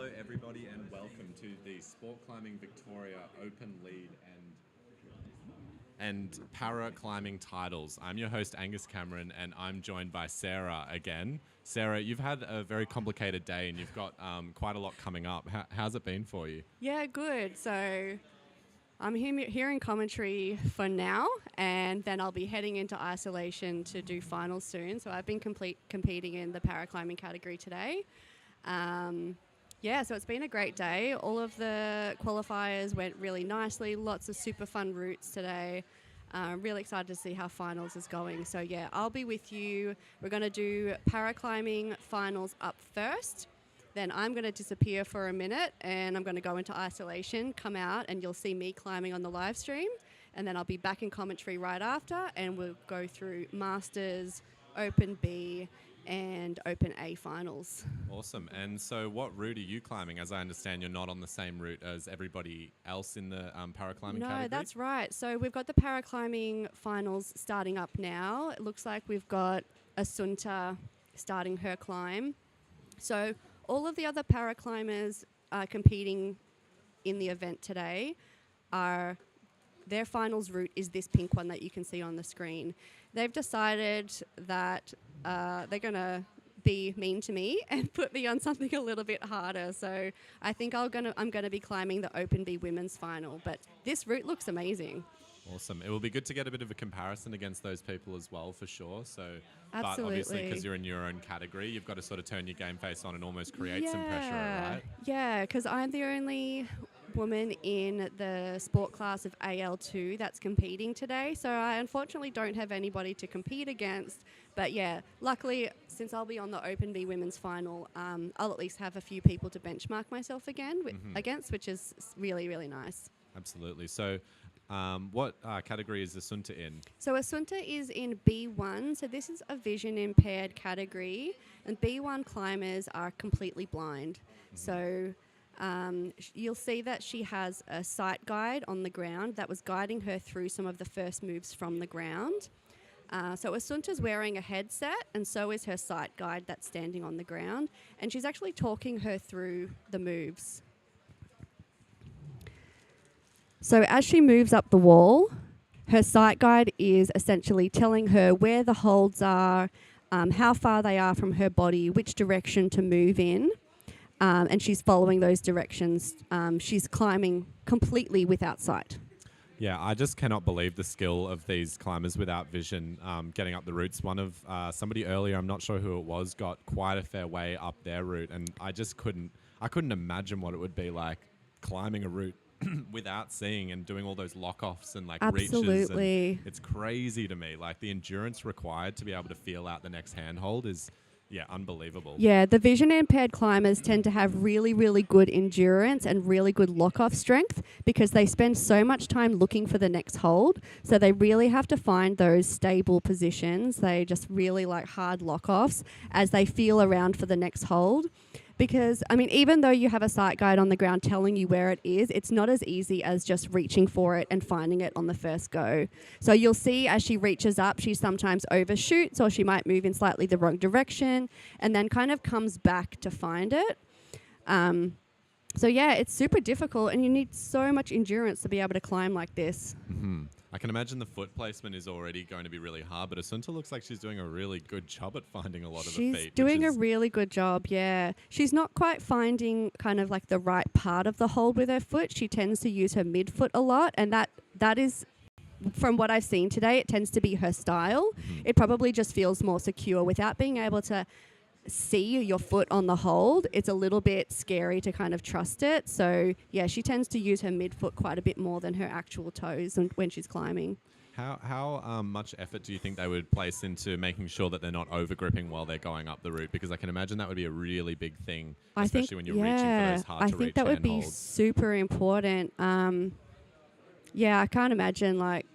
Hello everybody and welcome to the Sport Climbing Victoria Open Lead and Paraclimbing titles. I'm your host Angus Cameron and I'm joined by Sarah again. Sarah, you've had a very complicated day and you've got quite a lot coming up. How's it been for you? Yeah, good. So I'm here in commentary for now, and then I'll be heading into isolation to do finals soon. So I've been competing in the paraclimbing category today. So it's been a great day. All of the qualifiers went really nicely. Lots of super fun routes today. Really excited to see how finals is going. So yeah, I'll be with you. We're going to do paraclimbing finals up first. Then I'm going to disappear for a minute and I'm going to go into isolation, come out, and you'll see me climbing on the live stream. And then I'll be back in commentary right after, and we'll go through Masters, Open B, and Open A finals. Awesome. And so what route are you climbing? As I understand, you're not on the same route as everybody else in the paraclimbing category? No, that's right. So we've got the paraclimbing finals starting up now. It looks like we've got Asunta starting her climb. So all of the other paraclimbers competing in the event today their finals route is this pink one that you can see on the screen. They've decided that they're going to be mean to me and put me on something a little bit harder. So I think I'm going to be climbing the Open B women's final. But this route looks amazing. Awesome. It will be good to get a bit of a comparison against those people as well, for sure. So, absolutely. But obviously, because you're in your own category, you've got to sort of turn your game face on and almost create some pressure, right? Yeah, because I'm the only woman in the sport class of AL2 that's competing today. So I unfortunately don't have anybody to compete against. But yeah, luckily, since I'll be on the Open B women's final, I'll at least have a few people to benchmark myself against, which is really, really nice. Absolutely. So what category is Asunta in? So Asunta is in B1. So this is a vision impaired category. And B1 climbers are completely blind. So you'll see that she has a sight guide on the ground that was guiding her through some of the first moves from the ground. So Asunta's wearing a headset, and so is her sight guide that's standing on the ground. And she's actually talking her through the moves. So as she moves up the wall, her sight guide is essentially telling her where the holds are, how far they are from her body, which direction to move in, and she's following those directions. She's climbing completely without sight. Yeah, I just cannot believe the skill of these climbers without vision getting up the routes. One of somebody earlier, I'm not sure who it was, got quite a fair way up their route, and I couldn't imagine what it would be like climbing a route without seeing and doing all those lock-offs and like Absolutely. reaches. And it's crazy to me. Like the endurance required to be able to feel out the next handhold is, unbelievable. Yeah, the vision impaired climbers tend to have really, really good endurance and really good lock-off strength because they spend so much time looking for the next hold. So they really have to find those stable positions. They just really like hard lock-offs as they feel around for the next hold. Because, even though you have a sight guide on the ground telling you where it is, it's not as easy as just reaching for it and finding it on the first go. So you'll see as she reaches up, she sometimes overshoots or she might move in slightly the wrong direction and then kind of comes back to find it. It's super difficult and you need so much endurance to be able to climb like this. Mm-hmm. I can imagine the foot placement is already going to be really hard, but Asunta looks like she's doing a really good job at finding a lot of the feet. She's doing a really good job, yeah. She's not quite finding kind of like the right part of the hold with her foot. She tends to use her midfoot a lot, and that is, from what I've seen today, it tends to be her style. Mm-hmm. It probably just feels more secure without being able to see your foot on the hold. It's a little bit scary to kind of trust it. So yeah, she tends to use her midfoot quite a bit more than her actual toes when she's climbing. How much effort do you think they would place into making sure that they're not over gripping while they're going up the route? Because I can imagine that would be a really big thing, especially when you're reaching for those hard to reach handholds. I think that would be super important. I can't imagine like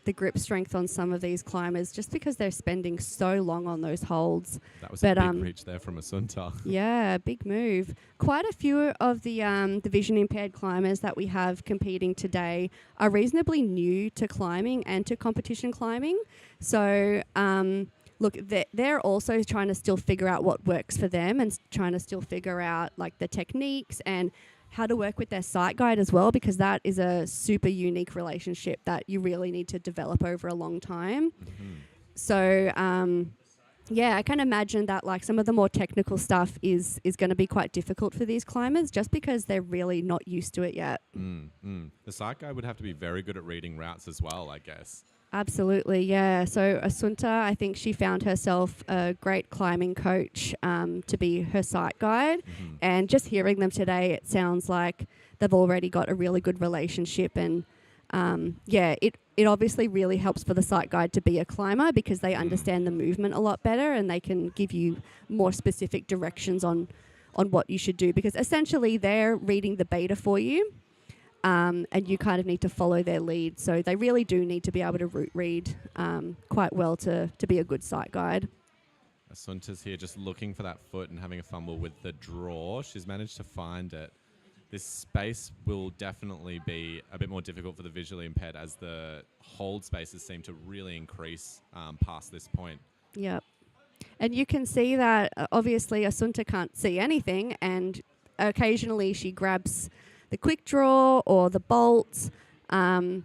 the grip strength on some of these climbers just because they're spending so long on those holds. That was a big reach there from Asunta. Yeah, big move. Quite a few of the vision impaired climbers that we have competing today are reasonably new to climbing and to competition climbing. So look, they're also trying to still figure out what works for them and trying to still figure out like the techniques and how to work with their sight guide as well, because that is a super unique relationship that you really need to develop over a long time. So, I can imagine that like some of the more technical stuff is going to be quite difficult for these climbers just because they're really not used to it yet. The sight guide would have to be very good at reading routes as well, I guess. Absolutely, yeah. So Asunta, I think she found herself a great climbing coach to be her sight guide. And just hearing them today, it sounds like they've already got a really good relationship. And it obviously really helps for the sight guide to be a climber because they understand the movement a lot better and they can give you more specific directions on what you should do, because essentially they're reading the beta for you. And you kind of need to follow their lead. So they really do need to be able to route read quite well to be a good sight guide. Asunta's here just looking for that foot and having a fumble with the draw. She's managed to find it. This space will definitely be a bit more difficult for the visually impaired as the hold spaces seem to really increase past this point. Yep. And you can see that obviously Asunta can't see anything, and occasionally she grabs the quick draw or the bolts. In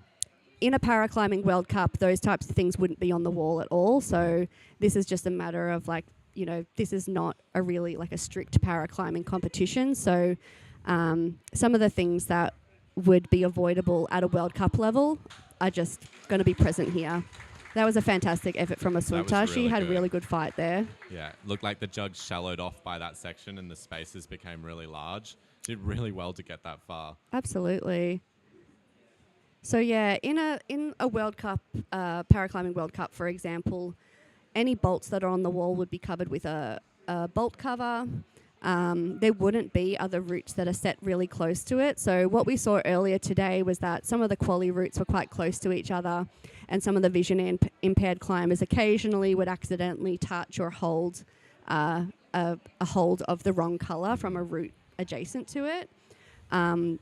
a paraclimbing World Cup, those types of things wouldn't be on the wall at all. So this is just a matter of like, this is not a really like a strict paraclimbing competition. So some of the things that would be avoidable at a World Cup level are just going to be present here. That was a fantastic effort from Asunta. Really she had good. a really good fight there. Yeah, looked like the jug shallowed off by that section and the spaces became really large. Did really well to get that far. Absolutely. So yeah, in a World Cup, paraclimbing World Cup, for example, any bolts that are on the wall would be covered with a bolt cover. There wouldn't be other routes that are set really close to it. So what we saw earlier today was that some of the quali routes were quite close to each other, and some of the vision impaired climbers occasionally would accidentally touch or hold a hold of the wrong colour from a route adjacent to it.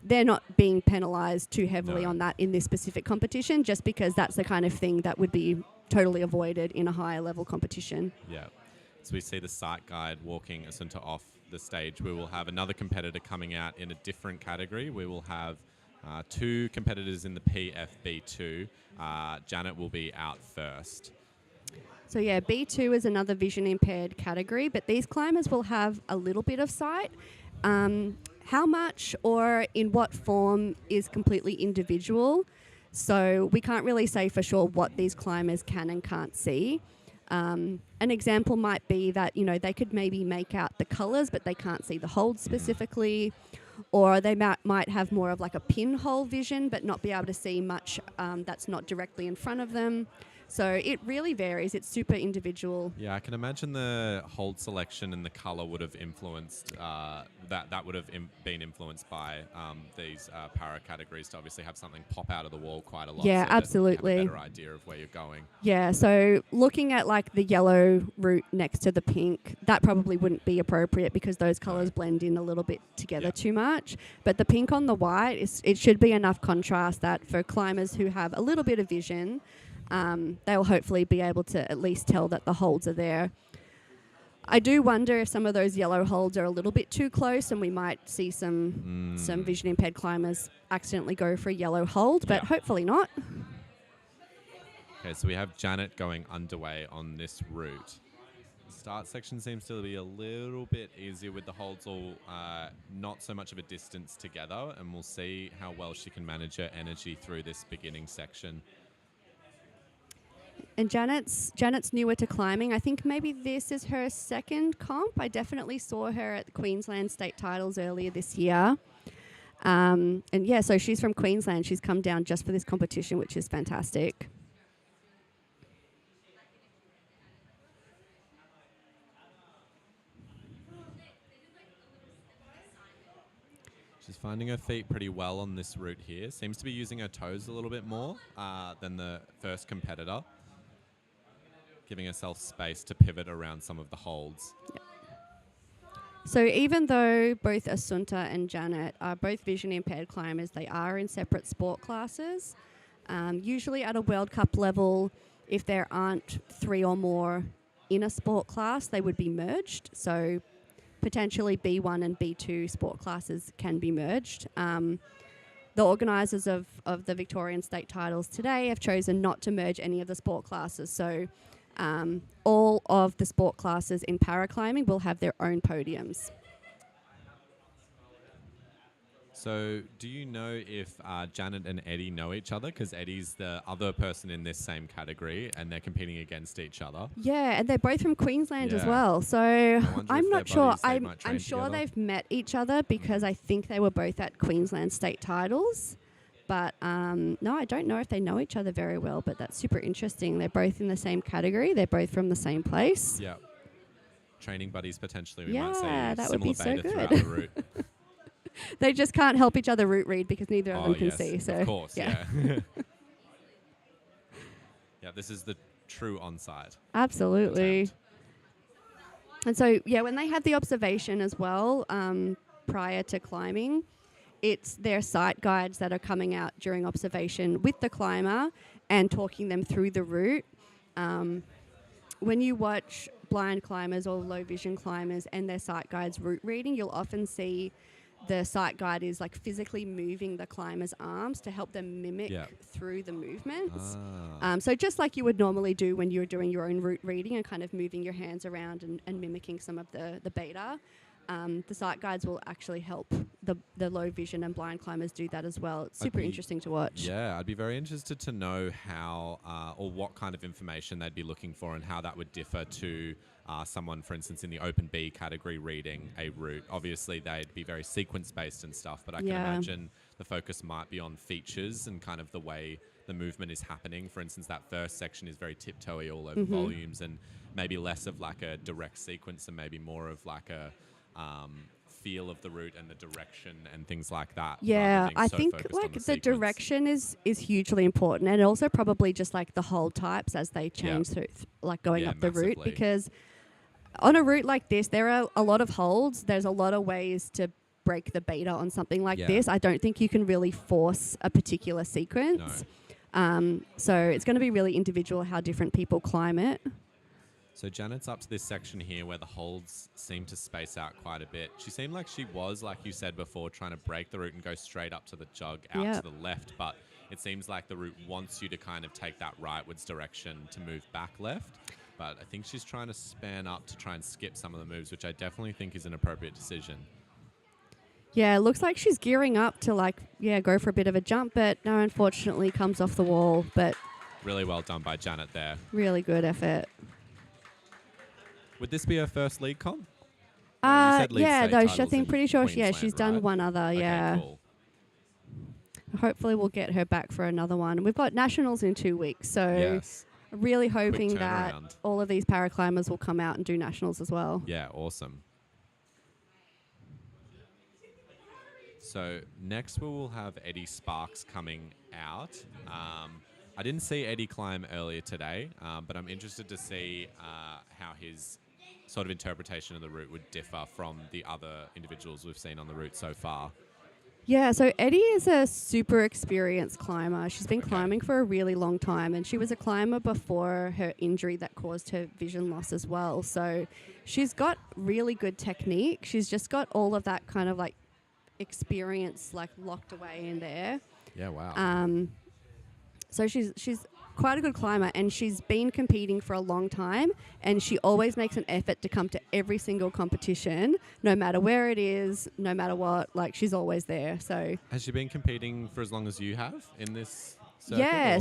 They're not being penalised too heavily on that in this specific competition, just because that's the kind of thing that would be totally avoided in a higher level competition. Yeah. So we see the sight guide walking Asunta off the stage. We will have another competitor coming out in a different category. We will have two competitors in the PFB2. Janet will be out first. So yeah, B2 is another vision impaired category, but these climbers will have a little bit of sight. How much or in what form is completely individual. So we can't really say for sure what these climbers can and can't see. An example might be that, they could maybe make out the colours, but they can't see the hold specifically. Or they might have more of like a pinhole vision, but not be able to see much that's not directly in front of them. So it really varies. It's super individual. Yeah, I can imagine the hold selection and the colour would have influenced, that would have been influenced by these para categories to obviously have something pop out of the wall quite a lot. Yeah, so absolutely. Have a better idea of where you're going. Yeah, so looking at like the yellow route next to the pink, that probably wouldn't be appropriate because those colours blend in a little bit together too much. But the pink on the white, it should be enough contrast that for climbers who have a little bit of vision, they'll hopefully be able to at least tell that the holds are there. I do wonder if some of those yellow holds are a little bit too close and we might see some vision impaired climbers accidentally go for a yellow hold, but hopefully not. Okay, so we have Janet going underway on this route. The start section seems to be a little bit easier with the holds all not so much of a distance together, and we'll see how well she can manage her energy through this beginning section. And Janet's newer to climbing. I think maybe this is her second comp. I definitely saw her at the Queensland state titles earlier this year. And yeah, so she's from Queensland. She's come down just for this competition, which is fantastic. She's finding her feet pretty well on this route here. Seems to be using her toes a little bit more than the first competitor, giving herself space to pivot around some of the holds. Yep. So even though both Asunta and Janet are both vision impaired climbers, they are in separate sport classes. Usually at a World Cup level, if there aren't three or more in a sport class, they would be merged. So potentially B1 and B2 sport classes can be merged. The organisers of the Victorian state titles today have chosen not to merge any of the sport classes. So all of the sport classes in paraclimbing will have their own podiums. So do you know if Janet and Eddie know each other? Because Eddie's the other person in this same category and they're competing against each other. Yeah, and they're both from Queensland as well. So I'm not sure. I'm sure they've met each other because I think they were both at Queensland state titles. But no, I don't know if they know each other very well, but that's super interesting. They're both in the same category. They're both from the same place. Yeah. Training buddies potentially. We Yeah, might see that would be so beta good. throughout the route. They just can't help each other route read because neither of them can yes, see. So of course, yeah. Yeah, this is the true on-site. Absolutely. attempt. And so, yeah, when they have the observation as well, prior to climbing, it's their sight guides that are coming out during observation with the climber and talking them through the route. When you watch blind climbers or low vision climbers and their sight guides route reading, you'll often see the sight guide is like physically moving the climber's arms to help them mimic through the movements. So just like you would normally do when you're doing your own route reading and kind of moving your hands around and mimicking some of the beta, the sight guides will actually help the low vision and blind climbers do that as well. It's super interesting to watch. Yeah, I'd be very interested to know how or what kind of information they'd be looking for and how that would differ to someone, for instance, in the open B category reading a route. Obviously, they'd be very sequence-based and stuff, but I can imagine the focus might be on features and kind of the way the movement is happening. For instance, that first section is very tiptoey all over volumes and maybe less of like a direct sequence and maybe more of like a feel of the route and the direction and things like that. Yeah, I think like the direction is hugely important, and also probably just like the hold types as they change through, like going up the route, because on a route like this, there are a lot of holds. There's a lot of ways to break the beta on something like this. I don't think you can really force a particular sequence. So it's going to be really individual how different people climb it. So Janet's up to this section here where the holds seem to space out quite a bit. She seemed like she was, like you said before, trying to break the route and go straight up to the jug out to the left, but it seems like the route wants you to kind of take that rightwards direction to move back left. But I think she's trying to span up to try and skip some of the moves, which I definitely think is an appropriate decision. Yeah, it looks like she's gearing up to go for a bit of a jump, but no, unfortunately comes off the wall. But really well done by Janet there. Really good effort. Would this be her first league comp? I think pretty sure she's done one other. Okay, cool. Hopefully we'll get her back for another one. We've got nationals in 2 weeks, so really hoping that all of these paraclimbers will come out and do nationals as well. Yeah, awesome. So next we will have Eddie Sparks coming out. I didn't see Eddie climb earlier today, but I'm interested to see how his sort of interpretation of the route would differ from the other individuals we've seen on the route so far. Yeah, so Eddie is a super experienced climber. She's been climbing for a really long time, and she was a climber before her injury that caused her vision loss as well. So she's got really good technique. She's just got all of that kind of like experience like locked away in there. Yeah, wow. So she's quite a good climber, and she's been competing for a long time, and she always makes an effort to come to every single competition, no matter where it is, no matter what. Like, she's always there. So has she been competing for as long as you have in this circuit? Yeah,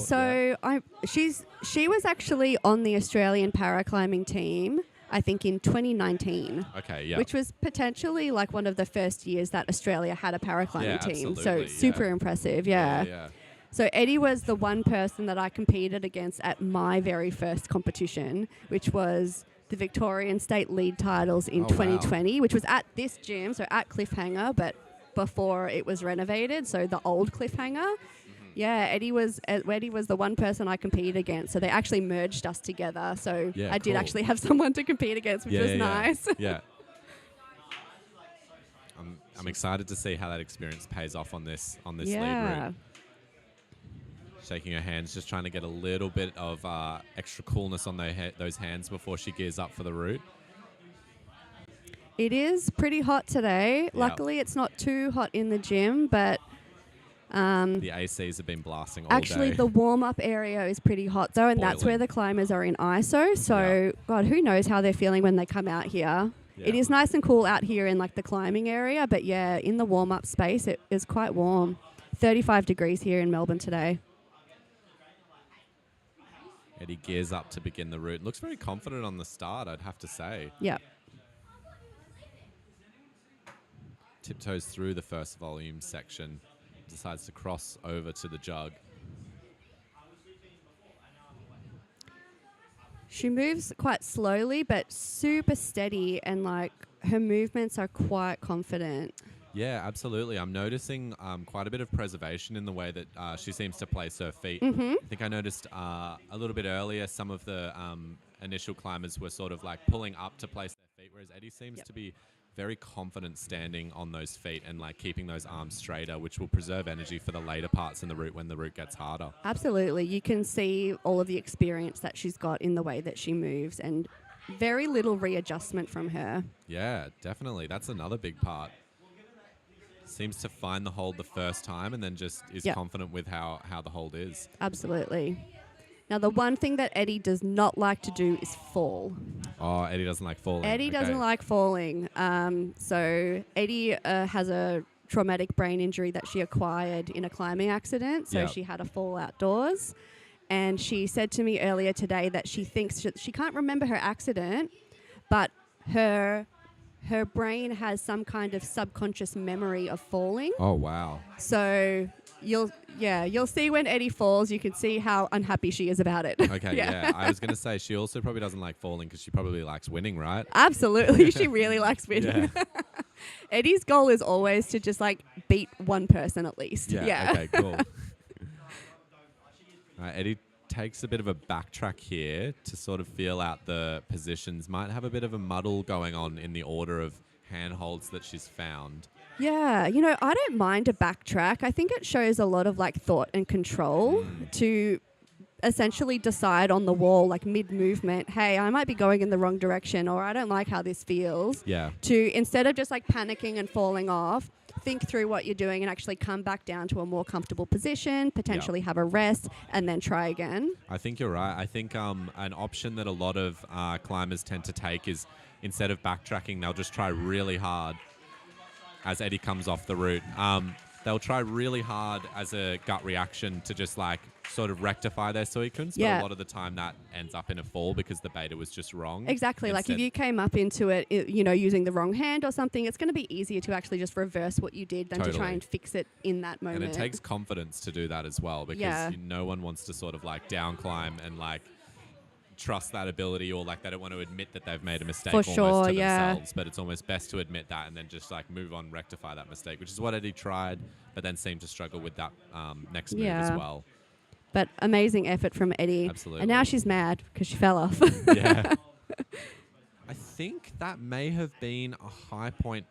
she was actually on the Australian paraclimbing team, I think in 2019. Okay, yeah. Which was potentially like one of the first years that Australia had a paraclimbing team. So super impressive, yeah. So Eddie was the one person that I competed against at my very first competition, which was the Victorian State Lead Titles in 2020, which was at this gym, so at Cliffhanger, but before it was renovated, so the old Cliffhanger. Yeah, Eddie was the one person I competed against, so they actually merged us together. So I did actually have someone to compete against, which was nice. Yeah. I'm excited to see how that experience pays off on this lead route. Shaking her hands, just trying to get a little bit of extra coolness on those hands before she gears up for the route. It is pretty hot today. Yep. Luckily, it's not too hot in the gym, but the ACs have been blasting all actually day. the warm-up area is pretty hot though, and that's where the climbers are in ISO. So, God, who knows how they're feeling when they come out here. It is nice and cool out here in like the climbing area, but yeah, in the warm-up space, it is quite warm. 35 degrees here in Melbourne today. Eddie gears up to begin the route. Looks very confident on the start, I'd have to say. Yeah. Tiptoes through the first volume section. Decides to cross over to the jug. She moves quite slowly, but super steady, and like her movements are quite confident. Yeah, absolutely. I'm noticing quite a bit of preservation in the way that she seems to place her feet. Mm-hmm. I think I noticed a little bit earlier some of the initial climbers were sort of like pulling up to place their feet, whereas Eddie seems to be very confident standing on those feet and like keeping those arms straighter, which will preserve energy for the later parts in the route when the route gets harder. Absolutely. You can see all of the experience that she's got in the way that she moves, and very little readjustment from her. Yeah, definitely. That's another big part. Seems to find the hold the first time and then just is confident with how the hold is. Absolutely. Now, the one thing that Eddie does not like to do is fall. Oh, Eddie doesn't like falling. Eddie doesn't like falling. So Eddie has a traumatic brain injury that she acquired in a climbing accident. So she had a fall outdoors. And she said to me earlier today that she thinks she can't remember her accident, but her brain has some kind of subconscious memory of falling. Oh, wow. So you'll see when Eddie falls, you can see how unhappy she is about it. Okay, yeah. I was going to say she also probably doesn't like falling because she probably likes winning, right? Absolutely. She really likes winning. Yeah. Eddie's goal is always to just like beat one person at least. Yeah. Okay, cool. Eddie takes a bit of a backtrack here to sort of feel out the positions. Might have a bit of a muddle going on in the order of handholds that she's found. Yeah, I don't mind a backtrack. I think it shows a lot of like thought and control to essentially decide on the wall, like mid-movement, hey, I might be going in the wrong direction, or I don't like how this feels. Yeah. To instead of just like panicking and falling off, think through what you're doing and actually come back down to a more comfortable position, potentially have a rest, and then try again. I think you're right. I think an option that a lot of climbers tend to take is instead of backtracking, they'll just try really hard as Eddie comes off the route. They'll try really hard as a gut reaction to just like sort of rectify their sequence, but a lot of the time that ends up in a fall because the beta was just wrong. Exactly. Like if you came up into it, using the wrong hand or something, it's going to be easier to actually just reverse what you did than to try and fix it in that moment. And it takes confidence to do that as well, because no one wants to sort of like down climb and like trust that ability, or like they don't want to admit that they've made a mistake to themselves, but it's almost best to admit that and then just like move on, rectify that mistake, which is what Eddie tried, but then seemed to struggle with that next move as well. But amazing effort from Eddie. Absolutely. And now she's mad because she fell off. Yeah. I think that may have been a high point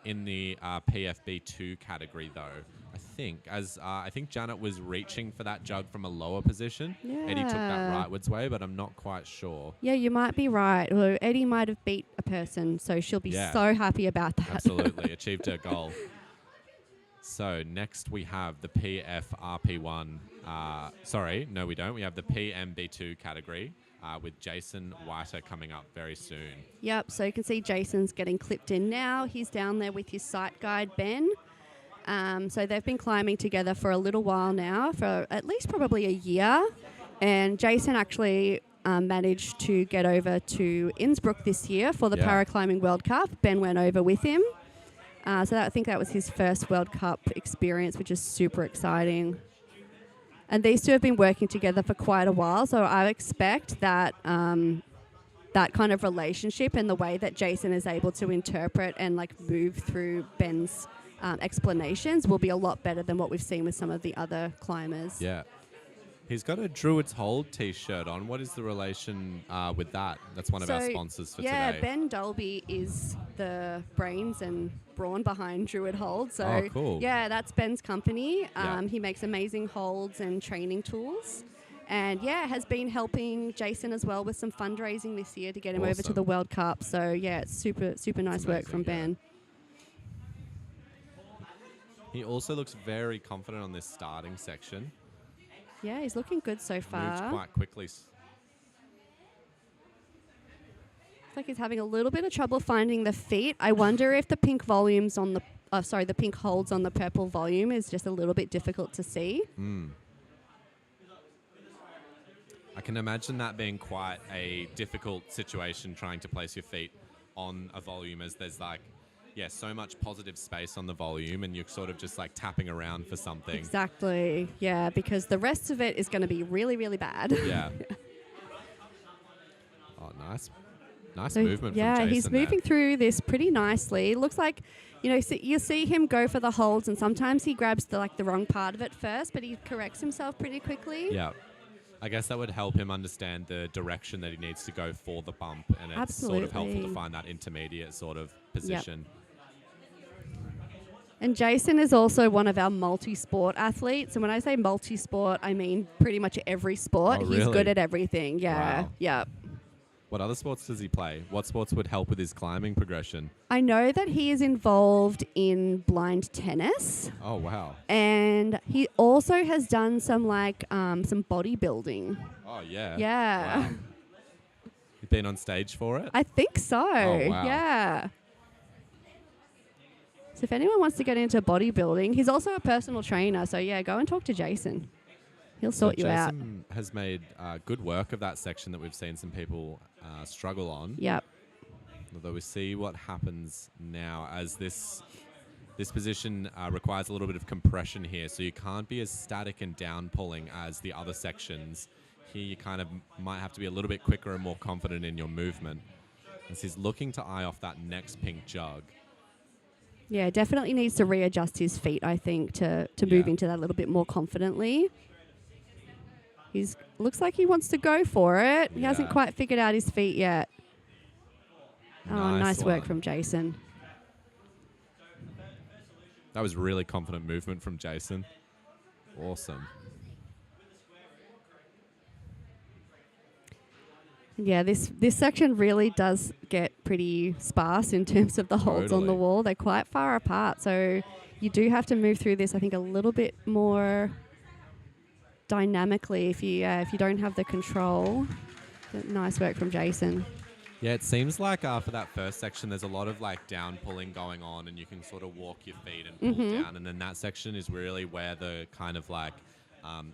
in the PFB2 category, though. I think Janet was reaching for that jug from a lower position. Yeah. Eddie took that rightwards way, but I'm not quite sure. Yeah, you might be right. Well, Eddie might have beat a person, so she'll be so happy about that. Absolutely. Achieved her goal. So next we have the PFRP1. No, we don't. We have the PMB2 category with Jason Whiter coming up very soon. Yep, so you can see Jason's getting clipped in now. He's down there with his sight guide, Ben. So they've been climbing together for a little while now, for at least probably a year. And Jason actually managed to get over to Innsbruck this year for the Paraclimbing World Cup. Ben went over with him. I think that was his first World Cup experience, which is super exciting. And these two have been working together for quite a while, so I expect that that kind of relationship and the way that Jason is able to interpret and like move through Ben's explanations will be a lot better than what we've seen with some of the other climbers. Yeah. He's got a Druid's Hold t-shirt on. What is the relation with that? That's one of our sponsors for yeah, today. Ben Dolby is the brains and brawn behind Druid Hold. So Oh, cool. yeah, that's Ben's company. Yeah. He makes amazing holds and training tools. And yeah, has been helping Jason as well with some fundraising this year to get him over to Awesome. the World Cup. So yeah, it's super, super nice work from Ben. He also looks very confident on this starting section. Yeah, he's looking good so far. Moves quite quickly. Looks like he's having a little bit of trouble finding the feet. I wonder if the pink volumes on the, the pink holds on the purple volume is just a little bit difficult to see. I can imagine that being quite a difficult situation trying to place your feet on a volume, as there's so much positive space on the volume and you're sort of just like tapping around for something. Exactly. Yeah, because the rest of it is going to be really, really bad. Yeah. Oh, nice. Nice movement from Yeah, Jason he's moving there. through this pretty nicely. It looks like, you see him go for the holds and sometimes he grabs the wrong part of it first, but he corrects himself pretty quickly. Yeah. I guess that would help him understand the direction that he needs to go for the bump, and it's sort of helpful to find that intermediate sort of position. Yep. And Jason is also one of our multi-sport athletes. And when I say multi-sport, I mean pretty much every sport. Oh, He's really? good at everything. Yeah. Wow. Yeah. What other sports does he play? What sports would help with his climbing progression? I know that he is involved in blind tennis. Oh, wow. And he also has done some some bodybuilding. Oh, yeah. Yeah. Wow. You've been on stage for it? I think so. Oh, wow. Yeah. So if anyone wants to get into bodybuilding, he's also a personal trainer. So yeah, go and talk to Jason. He'll sort you out. Jason has made good work of that section that we've seen some people struggle on. Yep. Although we see what happens now, as this position requires a little bit of compression here, so you can't be as static and down pulling as the other sections. Here you kind of might have to be a little bit quicker and more confident in your movement. As he's looking to eye off that next pink jug. Yeah, definitely needs to readjust his feet, I think, to move into that a little bit more confidently. Looks like he wants to go for it. He hasn't quite figured out his feet yet. Oh, nice work from Jason. That was really confident movement from Jason. Awesome. Yeah, this section really does get pretty sparse in terms of the holds on the wall. They're quite far apart, so you do have to move through this, I think, a little bit more dynamically if you don't have the control. But nice work from Jason. Yeah, it seems like for that first section, there's a lot of down pulling going on, and you can sort of walk your feet and pull down. And then that section is really where the kind of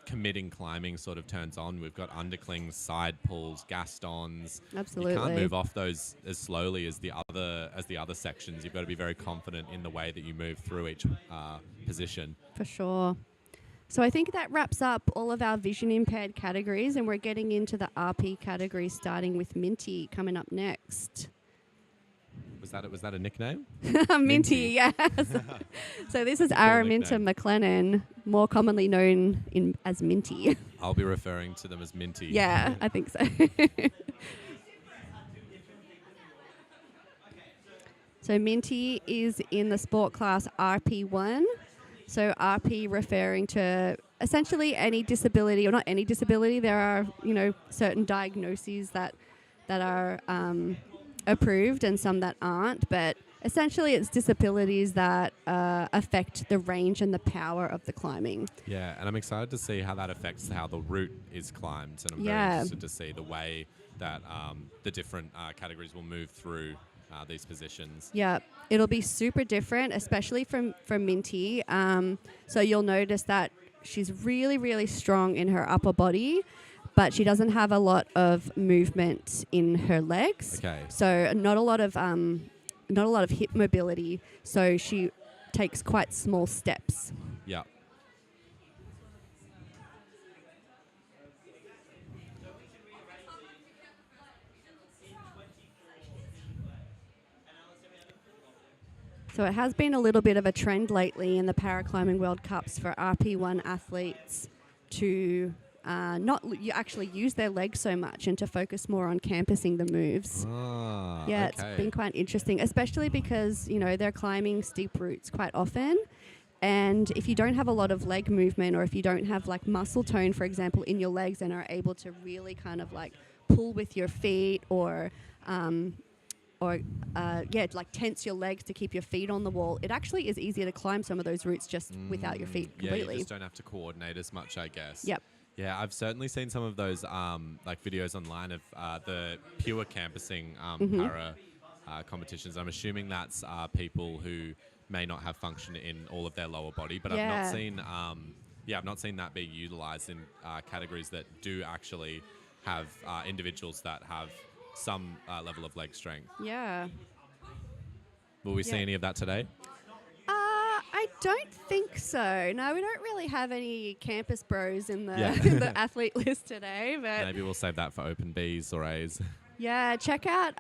committing climbing sort of turns on. We've got underclings, side pulls, gastons. Absolutely. You can't move off those as slowly as the other sections. You've got to be very confident in the way that you move through each position. For sure. So I think that wraps up all of our vision impaired categories, and we're getting into the RP category, starting with Minty coming up next. Was that a nickname? Minty, yes. So this is Araminta McLennan, more commonly known as Minty. I'll be referring to them as Minty. Yeah, I think so. So Minty is in the sport class RP1. So RP referring to essentially any disability, or not any disability. There are, certain diagnoses that are approved and some that aren't. But essentially it's disabilities that affect the range and the power of the climbing. Yeah, and I'm excited to see how that affects how the route is climbed. And I'm very interested to see the way that the different categories will move through these positions. Yeah, it'll be super different, especially from Minty. So you'll notice that she's really, really strong in her upper body, but she doesn't have a lot of movement in her legs. Okay. So not a lot of hip mobility. So she takes quite small steps. Yeah. So it has been a little bit of a trend lately in the Paraclimbing World Cups for RP1 athletes to you actually use their legs so much and to focus more on campusing the moves. Yeah, okay. it's been quite interesting, especially because, you know, they're climbing steep routes quite often. And if you don't have a lot of leg movement, or if you don't have like muscle tone, for example, in your legs, and are able to really kind of like pull with your feet or like tense your legs to keep your feet on the wall, it actually is easier to climb some of those routes just without your feet completely. Yeah, you just don't have to coordinate as much, I guess. Yep. Yeah, I've certainly seen some of those like videos online of the pure campusing para competitions. I'm assuming that's people who may not have function in all of their lower body, but I've not seen I've not seen that being utilized in categories that do actually have individuals that have some level of leg strength. Yeah. Will we see any of that today? I don't think so. No, we don't really have any campus bros in the, in the athlete list today. But maybe we'll save that for open Bs or As. Yeah, check out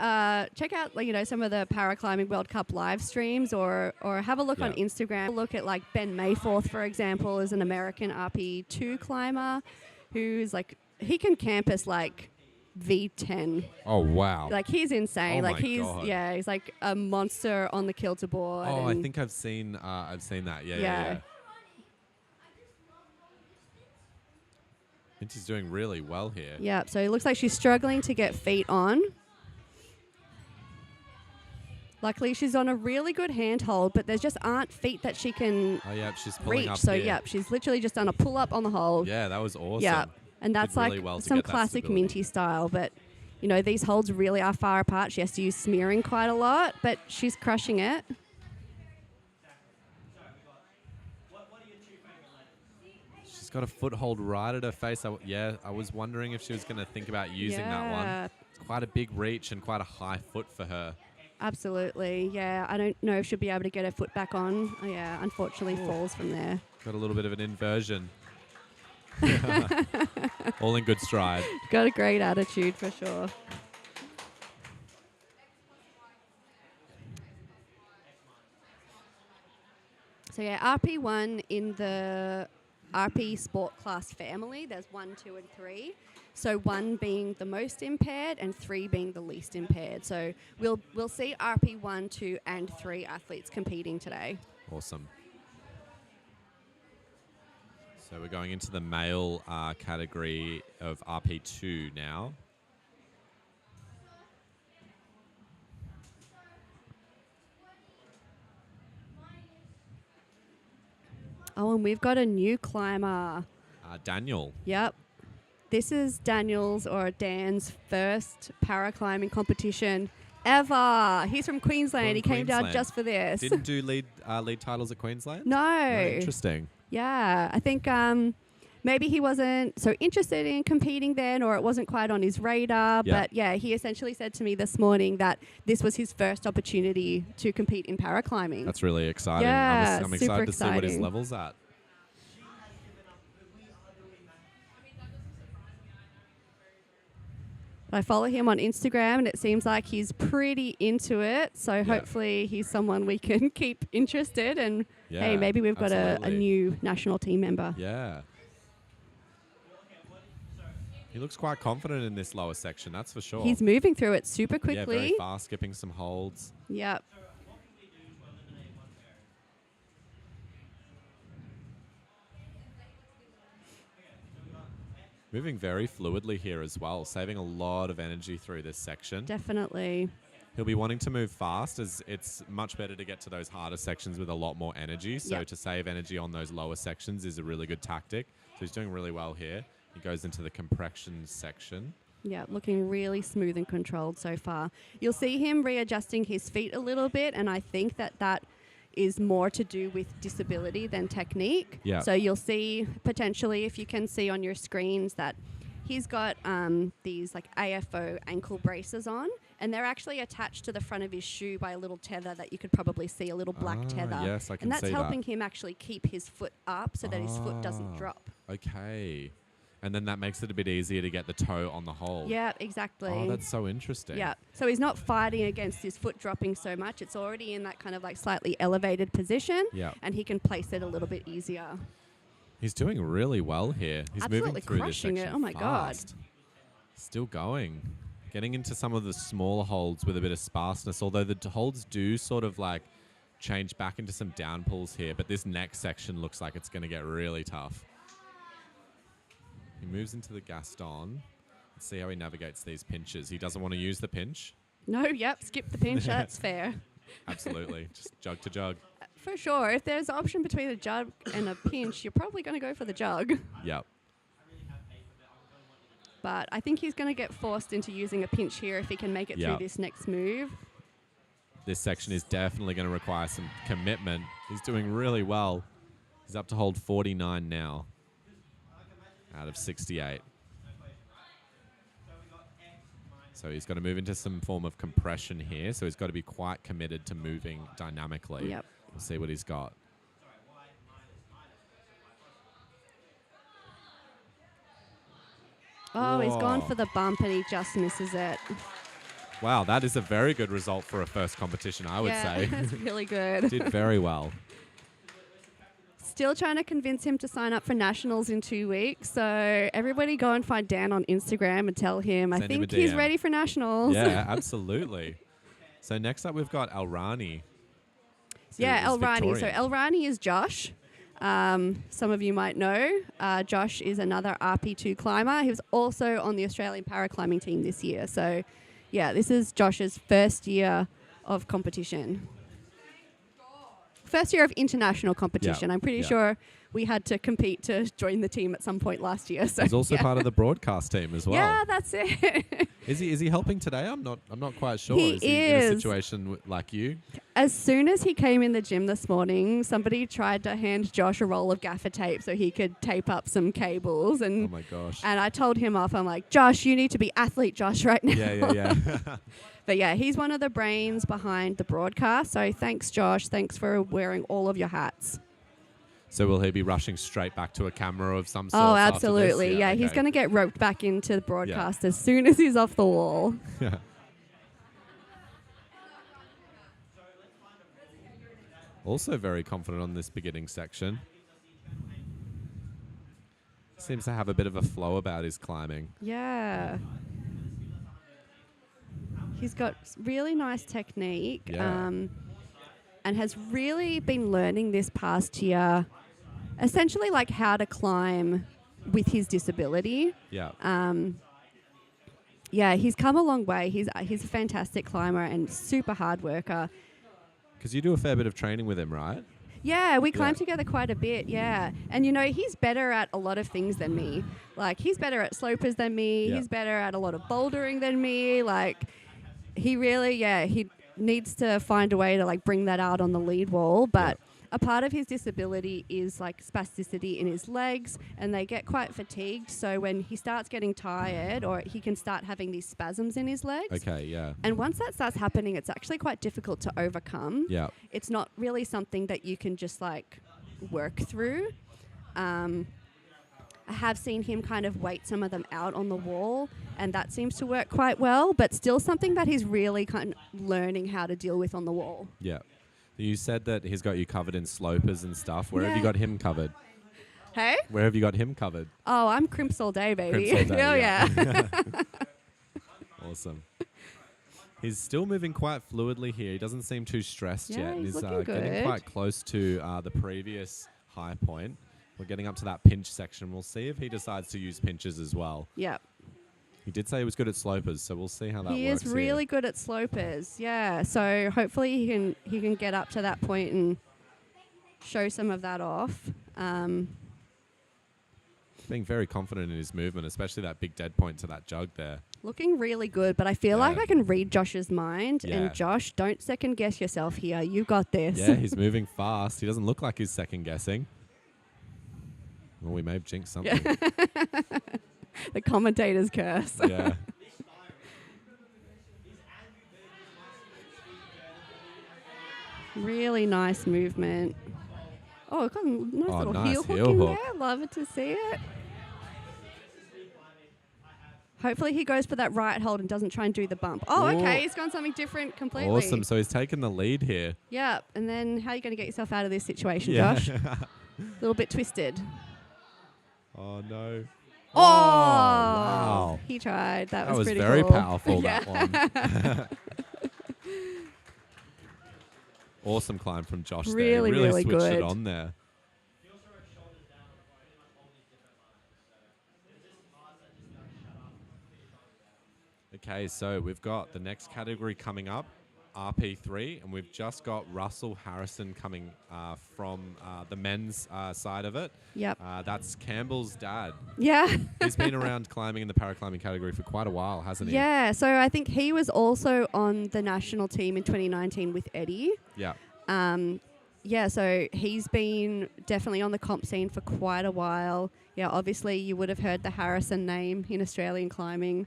like, you know, some of the Paraclimbing World Cup live streams, or have a look on Instagram. Look at like Ben Mayforth, for example, is an American RP2 climber who's like, he can campus like V10. Oh wow! Like he's insane. Oh like he's God. He's like a monster on the kilter board. Oh, I think I've seen that. Yeah. And she's doing really well here. Yeah, so it looks like she's struggling to get feet on. Luckily, she's on a really good handhold, but there just aren't feet that she can she's pulling reach. up So, here. she's literally just done a pull-up on the hold. Yeah, that was awesome. Yeah, and that's Did like really well to some get that classic stability. Minty style, but, you know, these holds really are far apart. She has to use smearing quite a lot, but she's crushing it. She's got a foothold right at her face. I was wondering if she was going to think about using that one. It's quite a big reach and quite a high foot for her. Absolutely, yeah. I don't know if she'll be able to get her foot back on. Oh, yeah, unfortunately falls from there. Got a little bit of an inversion. All in good stride. Got a great attitude for sure. So yeah, RP1 in the RP sport class family, there's 1, 2, and 3. So 1 being the most impaired and 3 being the least impaired. So we'll see RP 1, 2, and 3 athletes competing today. Awesome. So we're going into the male category of RP2 now. Oh, and we've got a new climber. Daniel. Yep. This is Daniel's or Dan's first paraclimbing competition ever. He's from Queensland. He came down just for this. Didn't do lead titles at Queensland? No. Oh, interesting. Yeah. I think maybe he wasn't so interested in competing then, or it wasn't quite on his radar. Yeah. But yeah, he essentially said to me this morning that this was his first opportunity to compete in paraclimbing. That's really exciting. Yeah, I'm super excited to see what his exciting. level's at. I follow him on Instagram, and it seems like he's pretty into it. So hopefully he's someone we can keep interested. And hey, maybe we've got a new national team member. Yeah. He looks quite confident in this lower section, that's for sure. He's moving through it super quickly. Yeah, very fast, skipping some holds. Yep. Moving very fluidly here as well, saving a lot of energy through this section. Definitely. He'll be wanting to move fast, as it's much better to get to those harder sections with a lot more energy. So to save energy on those lower sections is a really good tactic. So he's doing really well here. He goes into the compression section. Yeah, looking really smooth and controlled so far. You'll see him readjusting his feet a little bit, and I think that is more to do with disability than technique. Yeah. So you'll see potentially, if you can see on your screens, that he's got these like AFO ankle braces on, and they're actually attached to the front of his shoe by a little tether that you could probably see, a little black tether. Yes, I can see that. And that's helping him actually keep his foot up so that his foot doesn't drop. Okay. And then that makes it a bit easier to get the toe on the hole. Yeah, exactly. Oh, that's so interesting. Yeah. So he's not fighting against his foot dropping so much. It's already in that kind of like slightly elevated position. Yeah. And he can place it a little bit easier. He's doing really well here. He's Absolutely moving through crushing this it. section Oh my God. fast. Still going. Getting into some of the smaller holds with a bit of sparseness, although the holds do sort of like change back into some down pulls here, but this next section looks like it's going to get really tough. He moves into the Gaston. Let's see how he navigates these pinches. He doesn't want to use the pinch. No, yep, skip the pinch. That's fair. Absolutely. Just jug to jug. For sure. If there's an option between a jug and a pinch, you're probably going to go for the jug. Yep. But I think he's going to get forced into using a pinch here if he can make it through this next move. This section is definitely going to require some commitment. He's doing really well. He's up to hold 49 now out of 68. So he's got to move into some form of compression here. So he's got to be quite committed to moving dynamically. Yep. We'll see what he's got. Oh, he's gone Whoa. for the bump and he just misses it. Wow, that is a very good result for a first competition, I would say. That's really good. Did very well. Still trying to convince him to sign up for nationals in 2 weeks. So everybody go and find Dan on Instagram and tell him, I Send him a think he's DM. ready for nationals. Yeah, absolutely. So next up, we've got El Rani. Yeah, who is El Rani. So Victorian. El Rani is Josh. Some of you might know. Josh is another RP2 climber. He was also on the Australian paraclimbing team this year. So, yeah, this is Josh's first year of competition. First year of international competition. Yeah, I'm pretty yeah. sure we had to compete to join the team at some point last year. So He's also yeah. part of the broadcast team as well. Yeah, that's it. Is he helping today? I'm not quite sure. He is he in a is. situation like you? As soon as he came in the gym this morning, somebody tried to hand Josh a roll of gaffer tape so he could tape up some cables. And Oh my gosh. And I told him off. I'm like, Josh, you need to be athlete Josh right now. Yeah. But yeah, he's one of the brains behind the broadcast. So thanks, Josh. Thanks for wearing all of your hats. So will he be rushing straight back to a camera of some sort? Oh, after this? absolutely. Yeah, he's okay. going to get roped back into the broadcast as soon as he's off the wall. Yeah. Also very confident on this beginning section. Seems to have a bit of a flow about his climbing. Yeah. He's got really nice technique Yeah. and has really been learning this past year essentially like how to climb with his disability. Yeah. Yeah, he's come a long way. He's a fantastic climber and super hard worker. Because you do a fair bit of training with him, right? Yeah, we climb Yeah. together quite a bit, yeah. And, you know, he's better at a lot of things than me. Like, he's better at slopers than me. Yeah. He's better at a lot of bouldering than me. Like, he really, he needs to find a way to, like, bring that out on the lead wall. But a part of his disability is, like, spasticity in his legs, and they get quite fatigued. So when he starts getting tired, or he can start having these spasms in his legs. Okay, yeah. And once that starts happening, it's actually quite difficult to overcome. Yeah. It's not really something that you can just like work through. I have seen him kind of wait some of them out on the wall, and that seems to work quite well, but still something that he's really kind of learning how to deal with on the wall. Yeah. You said that he's got you covered in slopers and stuff. Where have you Yeah. got him covered? Hey? Where have you got him covered? Oh, I'm crimps all day, baby. Crimps all day, Oh, yeah. yeah. Awesome. He's still moving quite fluidly here. He doesn't seem too stressed Yeah, yet. he's He's looking getting good. quite close to the previous high point. We're getting up to that pinch section. We'll see if he decides to use pinches as well. Yep. He did say he was good at slopers, so we'll see how that He works. is really good at slopers, yeah. So hopefully he can get up to that point and show some of that off. Being very confident in his movement, especially that big dead point to that jug there. Looking really good, but I feel like Yeah. I can read Josh's mind. Yeah. And Josh, don't second guess yourself here. You got this. Yeah, he's moving fast. He doesn't look like he's second guessing. Well, we may have jinxed something. The commentator's curse. Yeah. Really nice movement. Oh, got a nice Oh, little nice heel hook heel in hook. there. Love it to see it. Hopefully he goes for that right hold and doesn't try and do the bump. Oh, Ooh. okay. He's gone something different completely. Awesome. So he's taken the lead here. Yeah. And then how are you going to get yourself out of this situation, Yeah. Josh? A little bit twisted. Oh, no. Oh, Wow. He tried. That was was pretty very cool. powerful, Yeah. that one. Awesome climb from Josh there. Really, He really really switched good. it on there. Okay, so we've got the next category coming up, RP3, and we've just got Russell Harrison coming from the men's side of it. Yep. That's Campbell's dad. Yeah. He's been around climbing in the paraclimbing category for quite a while, hasn't he? Yeah. So I think he was also on the national team in 2019 with Eddie. Yeah. Yeah, so he's been definitely on the comp scene for quite a while. Yeah, obviously you would have heard the Harrison name in Australian climbing.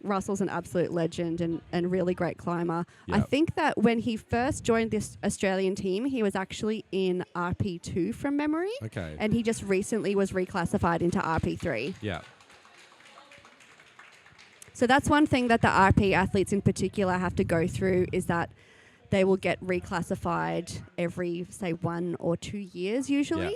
Russell's an absolute legend and really great climber. Yep. I think that when he first joined this Australian team, he was actually in RP2 from memory. Okay. And he just recently was reclassified into RP3. Yeah. So that's one thing that the RP athletes in particular have to go through is that they will get reclassified every, say, 1 or 2 years usually.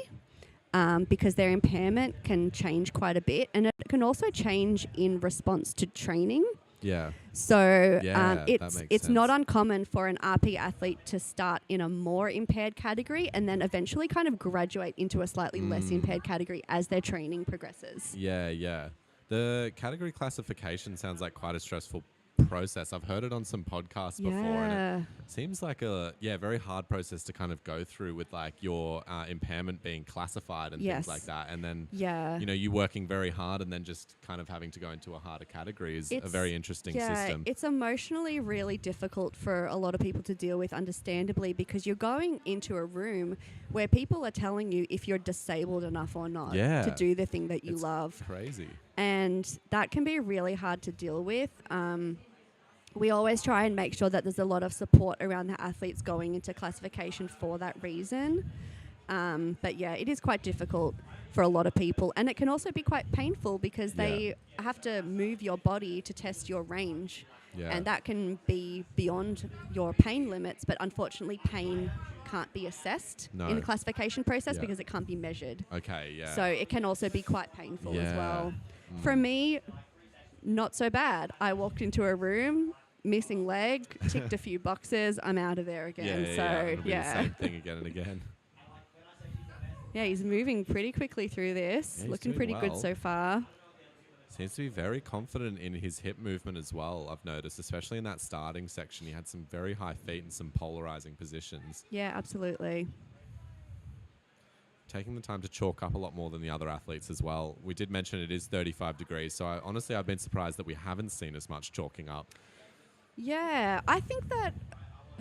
Yeah. Because their impairment can change quite a bit, and it can also change in response to training. Yeah. So that it's makes not sense. uncommon for an RP athlete to start in a more impaired category and then eventually kind of graduate into a slightly less impaired category as their training progresses. Yeah, yeah. The category classification sounds like quite a stressful process. I've heard it on some podcasts before, and it seems like a very hard process to kind of go through with like your impairment being classified and things like that, and then you working very hard and then just kind of having to go into a harder category is a very interesting system. It's emotionally really difficult for a lot of people to deal with, understandably, because you're going into a room where people are telling you if you're disabled enough or not to do the thing that you love. Crazy. And that can be really hard to deal with. We always try and make sure that there's a lot of support around the athletes going into classification for that reason. But yeah, it is quite difficult for a lot of people. And it can also be quite painful because they have to move your body to test your range. Yeah. And that can be beyond your pain limits. But unfortunately, pain can't be assessed in the classification process because it can't be measured. Okay, yeah. So it can also be quite painful as well. For me, not so bad. I walked into a room, missing leg, ticked a few boxes, I'm out of there again. It'll be the same thing again and again. Yeah, he's moving pretty quickly through this. Yeah, looking pretty good so far. Seems to be very confident in his hip movement as well, I've noticed, especially in that starting section. He had some very high feet and some polarizing positions. Yeah, absolutely. Taking the time to chalk up a lot more than the other athletes as well. We did mention it is 35 degrees, so honestly I've been surprised that we haven't seen as much chalking up. Yeah, I think that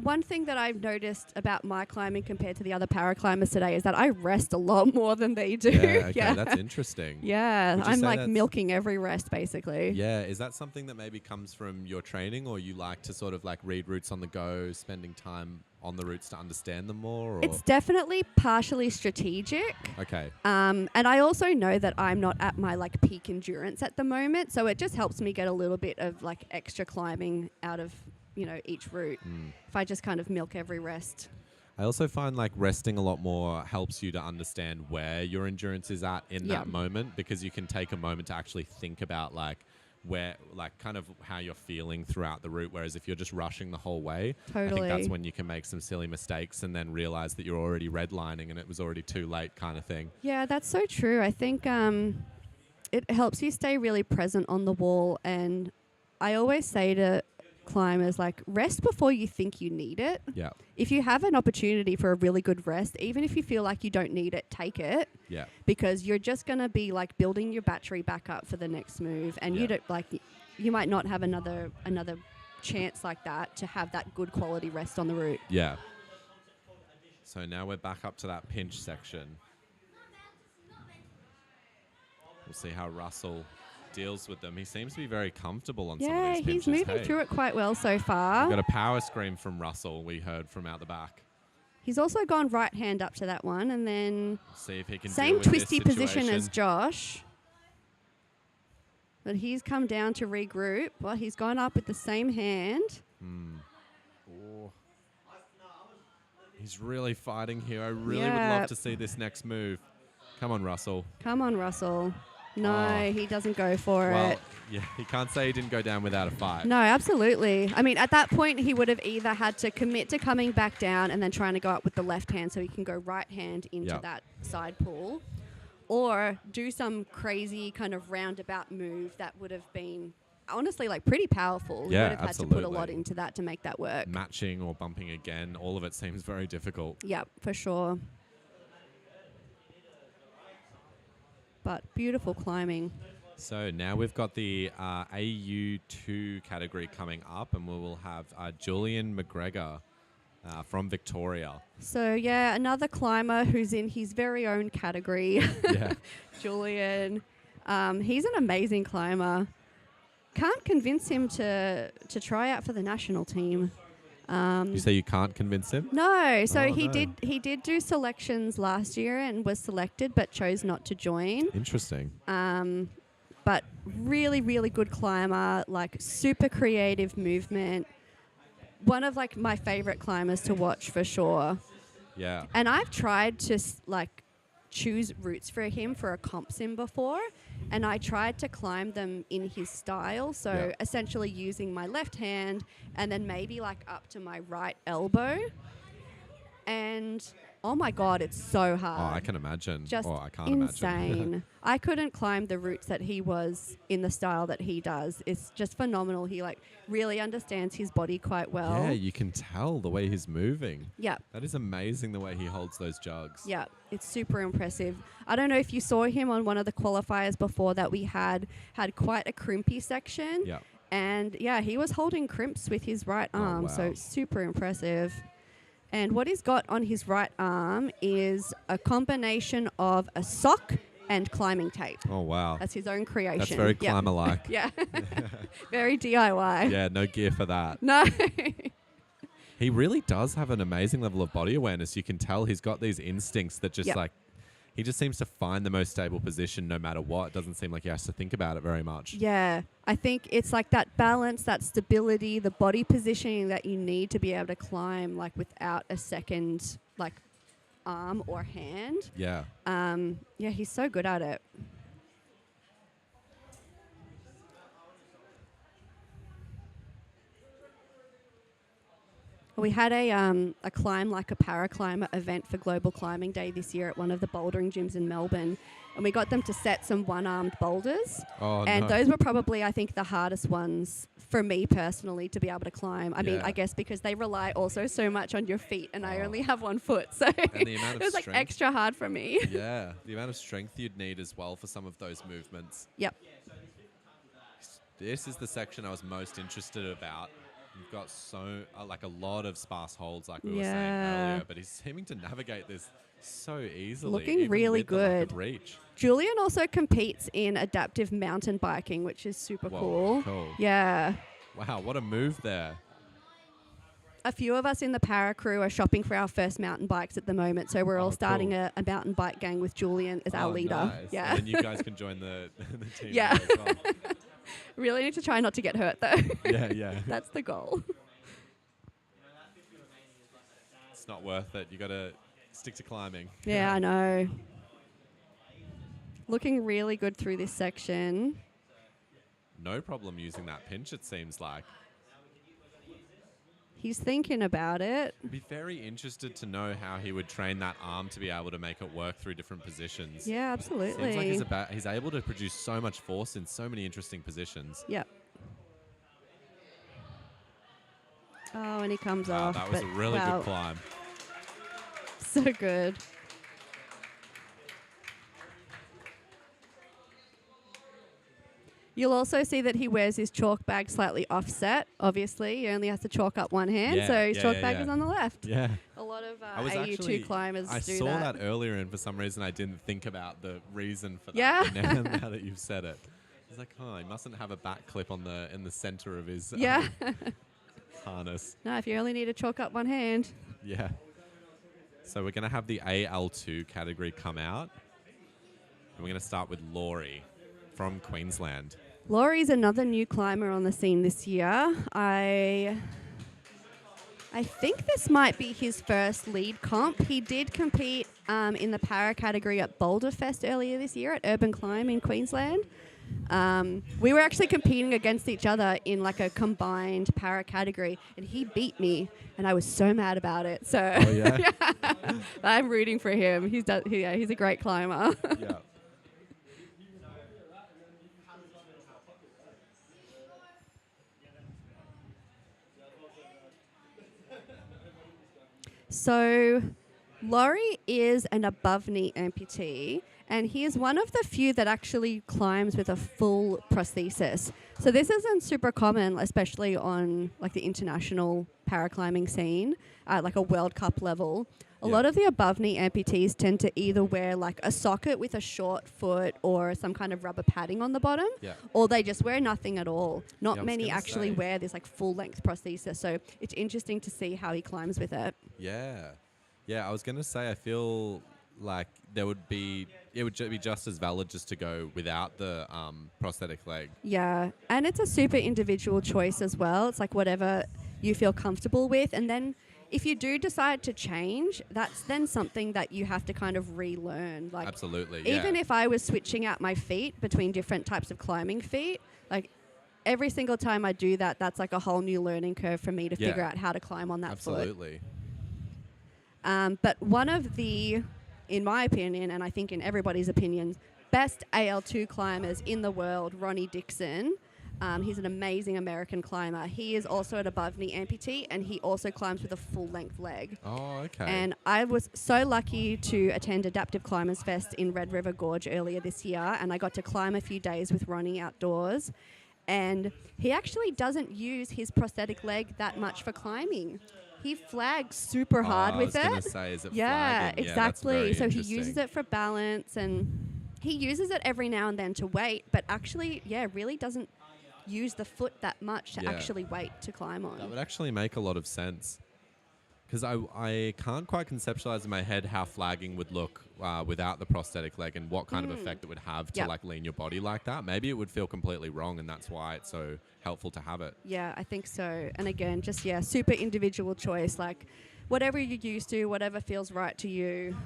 one thing that I've noticed about my climbing compared to the other paraclimbers today is that I rest a lot more than they do. Yeah, okay, that's interesting. Yeah, I'm like milking every rest basically. Yeah, is that something that maybe comes from your training, or you like to sort of like read routes on the go, spending time on the routes to understand them more? Or? It's definitely partially strategic. Okay. And I also know that I'm not at my like peak endurance at the moment, so it just helps me get a little bit of like extra climbing out of each route if I just kind of milk every rest. I also find like resting a lot more helps you to understand where your endurance is at in that moment, because you can take a moment to actually think about like where, like kind of how you're feeling throughout the route. Whereas if you're just rushing the whole way, I think that's when you can make some silly mistakes and then realize that you're already redlining and it was already too late kind of thing. Yeah, that's so true. I think it helps you stay really present on the wall. And I always say to climbers, like, rest before you think you need it. Yeah. If you have an opportunity for a really good rest, even if you feel like you don't need it, take it. Yeah. Because you're just going to be like building your battery back up for the next move, and you don't like you might not have another chance like that to have that good quality rest on the route. Yeah. So now we're back up to that pinch section. We'll see how Russell deals with them. He seems to be very comfortable on some of these pinches. Yeah, he's moving through it quite well so far. We've got a power scream from Russell we heard from out the back. He's also gone right hand up to that one, and then see if he can same twisty position as Josh. But he's come down to regroup. Well, he's gone up with the same hand. Oh. He's really fighting here. I really would love to see this next move. Come on, Russell. Come on, Russell. No, he doesn't go for Well, it. yeah, he can't say he didn't go down without a fight. No, absolutely. I mean, at that point, he would have either had to commit to coming back down and then trying to go up with the left hand so he can go right hand into that side pull, or do some crazy kind of roundabout move that would have been honestly like pretty powerful. He Yeah, would have had absolutely. to put a lot into that to make that work. Matching or bumping again, all of it seems very difficult. Yep, for sure. But beautiful climbing. So now we've got the AU2 category coming up, and we will have Julian McGregor from Victoria. So, yeah, another climber who's in his very own category. Yeah. Julian. He's an amazing climber. Can't convince him to try out for the national team. You say you can't convince him? No. So Oh, he no. did do selections last year and was selected but chose not to join. Interesting. But really, really good climber, like super creative movement. One of like my favorite climbers to watch for sure. Yeah. And I've tried to choose routes for him for a comp sim before, and I tried to climb them in his style. So essentially using my left hand and then maybe like up to my right elbow. And oh my God, it's so hard. Oh, I can imagine. Just I can't insane. imagine. I couldn't climb the routes that he was in the style that he does. It's just phenomenal. He like really understands his body quite well. Yeah, you can tell the way he's moving. Yeah. That is amazing the way he holds those jugs. Yeah, it's super impressive. I don't know if you saw him on one of the qualifiers before that we had quite a crimpy section. Yeah. And yeah, he was holding crimps with his right arm, so wow. super impressive. And what he's got on his right arm is a combination of a sock and climbing tape. Oh, wow. That's his own creation. That's very Yep. climber-like. Yeah. Very DIY. Yeah, no gear for that. No. He really does have an amazing level of body awareness. You can tell he's got these instincts that just he just seems to find the most stable position no matter what. It doesn't seem like he has to think about it very much. Yeah. I think it's like that balance, that stability, the body positioning that you need to be able to climb like without a second like arm or hand. Yeah. Yeah, he's so good at it. We had a climb like a paraclimber event for Global Climbing Day this year at one of the bouldering gyms in Melbourne, and we got them to set some one-armed boulders. Oh, and no. those were probably, I think, the hardest ones for me personally to be able to climb. I mean, I guess because they rely also so much on your feet, and I only have one foot, so And the amount of it was like strength. extra hard for me. Yeah, the amount of strength you'd need as well for some of those movements. Yep. This is the section I was most interested about. You've got like a lot of sparse holds, like we were saying earlier, but he's seeming to navigate this so easily. Looking even really with the lack of good. reach. Julian also competes in adaptive mountain biking, which is super Whoa, cool. cool. Yeah. Wow, what a move there. A few of us in the para crew are shopping for our first mountain bikes at the moment, so we're all starting cool. a mountain bike gang with Julian as our leader. Nice. Yeah. And then you guys can join the team Yeah. there as well. Really need to try not to get hurt though. Yeah. That's the goal. It's not worth it. You got to stick to climbing. Yeah, I know. Looking really good through this section. No problem using that pinch, it seems like. He's thinking about it. I'd be very interested to know how he would train that arm to be able to make it work through different positions. Yeah, absolutely. Seems like he's able to produce so much force in so many interesting positions. Yep. Oh, and he comes Wow, off. that was a really good climb. So good. You'll also see that he wears his chalk bag slightly offset. Obviously, he only has to chalk up one hand, so his chalk bag is on the left. Yeah. A lot of I was AU2 climbers I do saw that earlier, and for some reason I didn't think about the reason for that. Yeah. But now that you've said it, I was like, oh, he mustn't have a back clip in the center of his Yeah. harness. No, if you only need to chalk up one hand. Yeah. So we're going to have the AL2 category come out, and we're going to start with Laurie from Queensland. Laurie's another new climber on the scene this year. I think this might be his first lead comp. He did compete in the para category at Boulder Fest earlier this year at Urban Climb in Queensland. We were actually competing against each other in like a combined para category, and he beat me, and I was so mad about it. So I'm rooting for him. He's a great climber. Yeah. So Laurie is an above knee amputee, and he is one of the few that actually climbs with a full prosthesis. So this isn't super common, especially on like the international paraclimbing scene, like a World Cup level. A lot of the above knee amputees tend to either wear like a socket with a short foot or some kind of rubber padding on the bottom, or they just wear nothing at all. Not many actually wear this like full length prosthesis. So it's interesting to see how he climbs with it. Yeah. Yeah, I was going to say, I feel like it would be just as valid just to go without the prosthetic leg. Yeah, and it's a super individual choice as well. It's like whatever you feel comfortable with. And then if you do decide to change, that's then something that you have to kind of relearn. Like, absolutely, yeah. Even if I was switching out my feet between different types of climbing feet, like every single time I do that, that's like a whole new learning curve for me to figure out how to climb on that foot. Absolutely. But one of the, in my opinion, and I think in everybody's opinion, best AL2 climbers in the world, Ronnie Dixon. He's an amazing American climber. He is also an above knee amputee, and he also climbs with a full length leg. Oh, okay. And I was so lucky to attend Adaptive Climbers Fest in Red River Gorge earlier this year, and I got to climb a few days with Ronnie outdoors. And he actually doesn't use his prosthetic leg that much for climbing. He flags super hard with it. I was going to say, is it yeah, flagging? exactly. Yeah, so he uses it for balance, and he uses it every now and then to wait, but actually, really doesn't use the foot that much to actually wait to climb on. That would actually make a lot of sense. Because I can't quite conceptualize in my head how flagging would look without the prosthetic leg and what kind of effect it would have to like lean your body like that. Maybe it would feel completely wrong, and that's why it's so helpful to have it. Yeah, I think so. And again, just super individual choice. Like whatever you're used to, whatever feels right to you.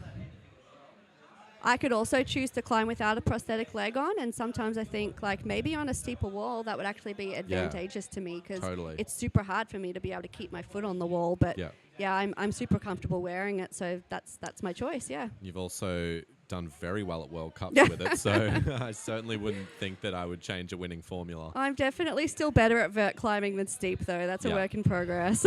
I could also choose to climb without a prosthetic leg on, and sometimes I think like maybe on a steeper wall that would actually be advantageous to me, because it's super hard for me to be able to keep my foot on the wall. But I'm super comfortable wearing it, so that's my choice. Yeah. You've also done very well at World Cups with it, so I certainly wouldn't think that I would change a winning formula. I'm definitely still better at vert climbing than steep, though. That's a work in progress.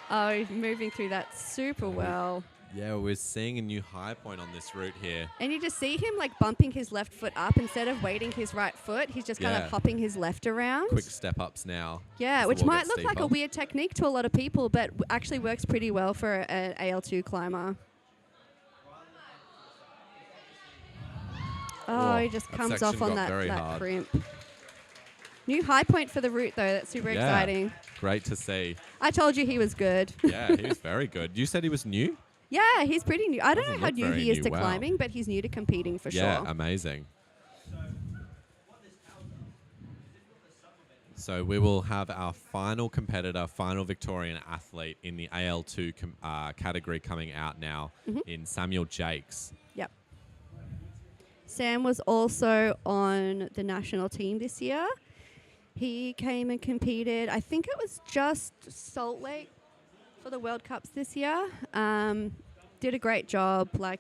Oh, moving through that super well. Yeah, we're seeing a new high point on this route here. And you just see him like bumping his left foot up instead of weighting his right foot. He's just kind of hopping his left around. Quick step ups now. Yeah, which might look like a weird technique to a lot of people, but actually works pretty well for an AL2 climber. Oh, he just comes off on that crimp. New high point for the route, though. That's super exciting. Great to see. I told you he was good. Yeah, he was very good. You said he was new? Yeah, he's pretty new. I don't know how new he is to climbing, but he's new to competing for sure. Yeah, amazing. So we will have our final competitor, final Victorian athlete in the AL2 category coming out now in Samuel Jakes. Yep. Sam was also on the national team this year. He came and competed, I think it was just Salt Lake for the World Cups this year. Did a great job. I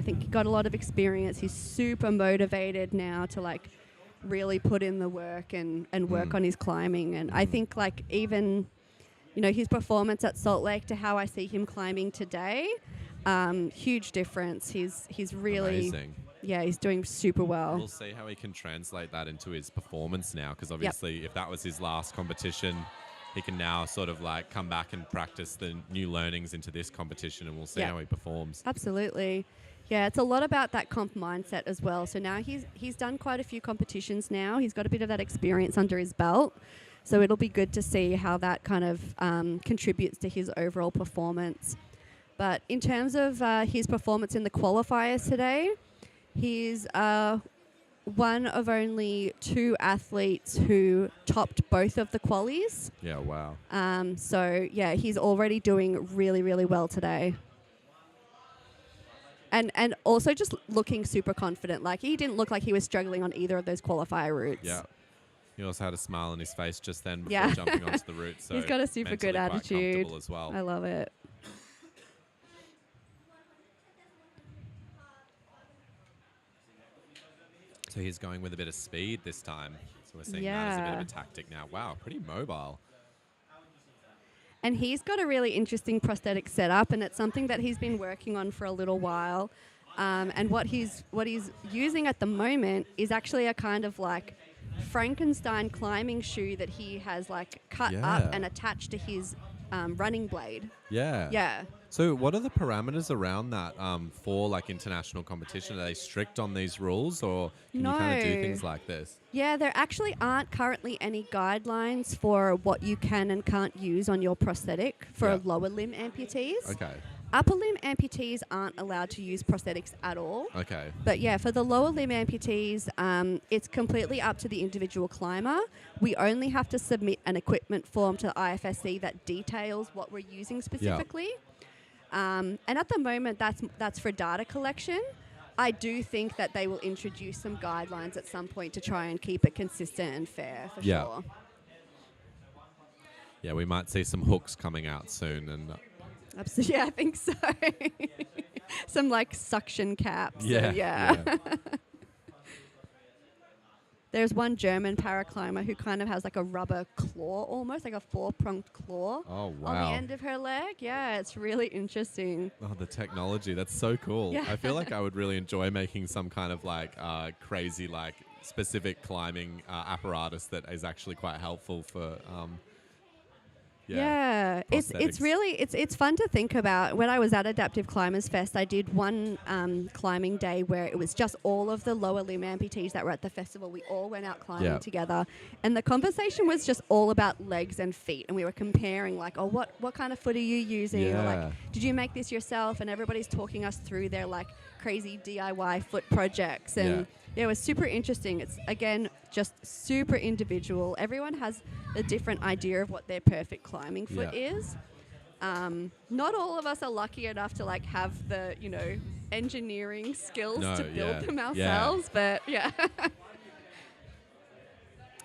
think he got a lot of experience. He's super motivated now to really put in the work and work on his climbing. And I think even, his performance at Salt Lake to how I see him climbing today, huge difference. He's really amazing. Yeah, he's doing super well. We'll see how he can translate that into his performance now, because obviously if that was his last competition, he can now sort of come back and practice the new learnings into this competition, and we'll see how he performs. Absolutely. Yeah, it's a lot about that comp mindset as well. So now he's done quite a few competitions now. He's got a bit of that experience under his belt. So it'll be good to see how that kind of contributes to his overall performance. But in terms of his performance in the qualifiers today, he's one of only 2 athletes who topped both of the qualies. Yeah, wow. So, he's already doing really, really well today. And also just looking super confident. Like, he didn't look like he was struggling on either of those qualifier routes. Yeah. He also had a smile on his face just then before Yeah. jumping onto the route. So he's got a super good mentally quite attitude. comfortable as well. I love it. So he's going with a bit of speed this time. So we're seeing that as a bit of a tactic now. Wow, pretty mobile. And he's got a really interesting prosthetic setup, and it's something that he's been working on for a little while. And what he's using at the moment is actually a kind of like Frankenstein climbing shoe that he has like cut up and attached to his running blade. Yeah. Yeah. So what are the parameters around that for like international competition? Are they strict on these rules, or can you kind of do things like this? Yeah, there actually aren't currently any guidelines for what you can and can't use on your prosthetic for lower limb amputees. Okay. Upper limb amputees aren't allowed to use prosthetics at all. Okay. But yeah, for the lower limb amputees, it's completely up to the individual climber. We only have to submit an equipment form to IFSC that details what we're using specifically. And at the moment, that's for data collection. I do think that they will introduce some guidelines at some point to try and keep it consistent and fair, for sure. Yeah, we might see some hooks coming out soon. And Absolutely, yeah, I think so. Some like suction caps. yeah. There's one German paraclimber who kind of has like a rubber claw, almost like a 4-pronged claw on the end of her leg. Yeah, it's really interesting. Oh, the technology. That's so cool. Yeah. I feel like I would really enjoy making some kind of like crazy, like specific climbing apparatus that is actually quite helpful for it's really it's fun to think about. When I was at Adaptive Climbers Fest, I did one climbing day where it was just all of the lower limb amputees that were at the festival. We all went out climbing together, and the conversation was just all about legs and feet, and we were comparing like, oh, what kind of foot are you using? Or like, did you make this yourself? And everybody's talking us through their like crazy DIY foot projects, and it was super interesting. It's, again, just super individual. Everyone has a different idea of what their perfect climbing foot is. Not all of us are lucky enough to like have the, engineering skills to build them ourselves, but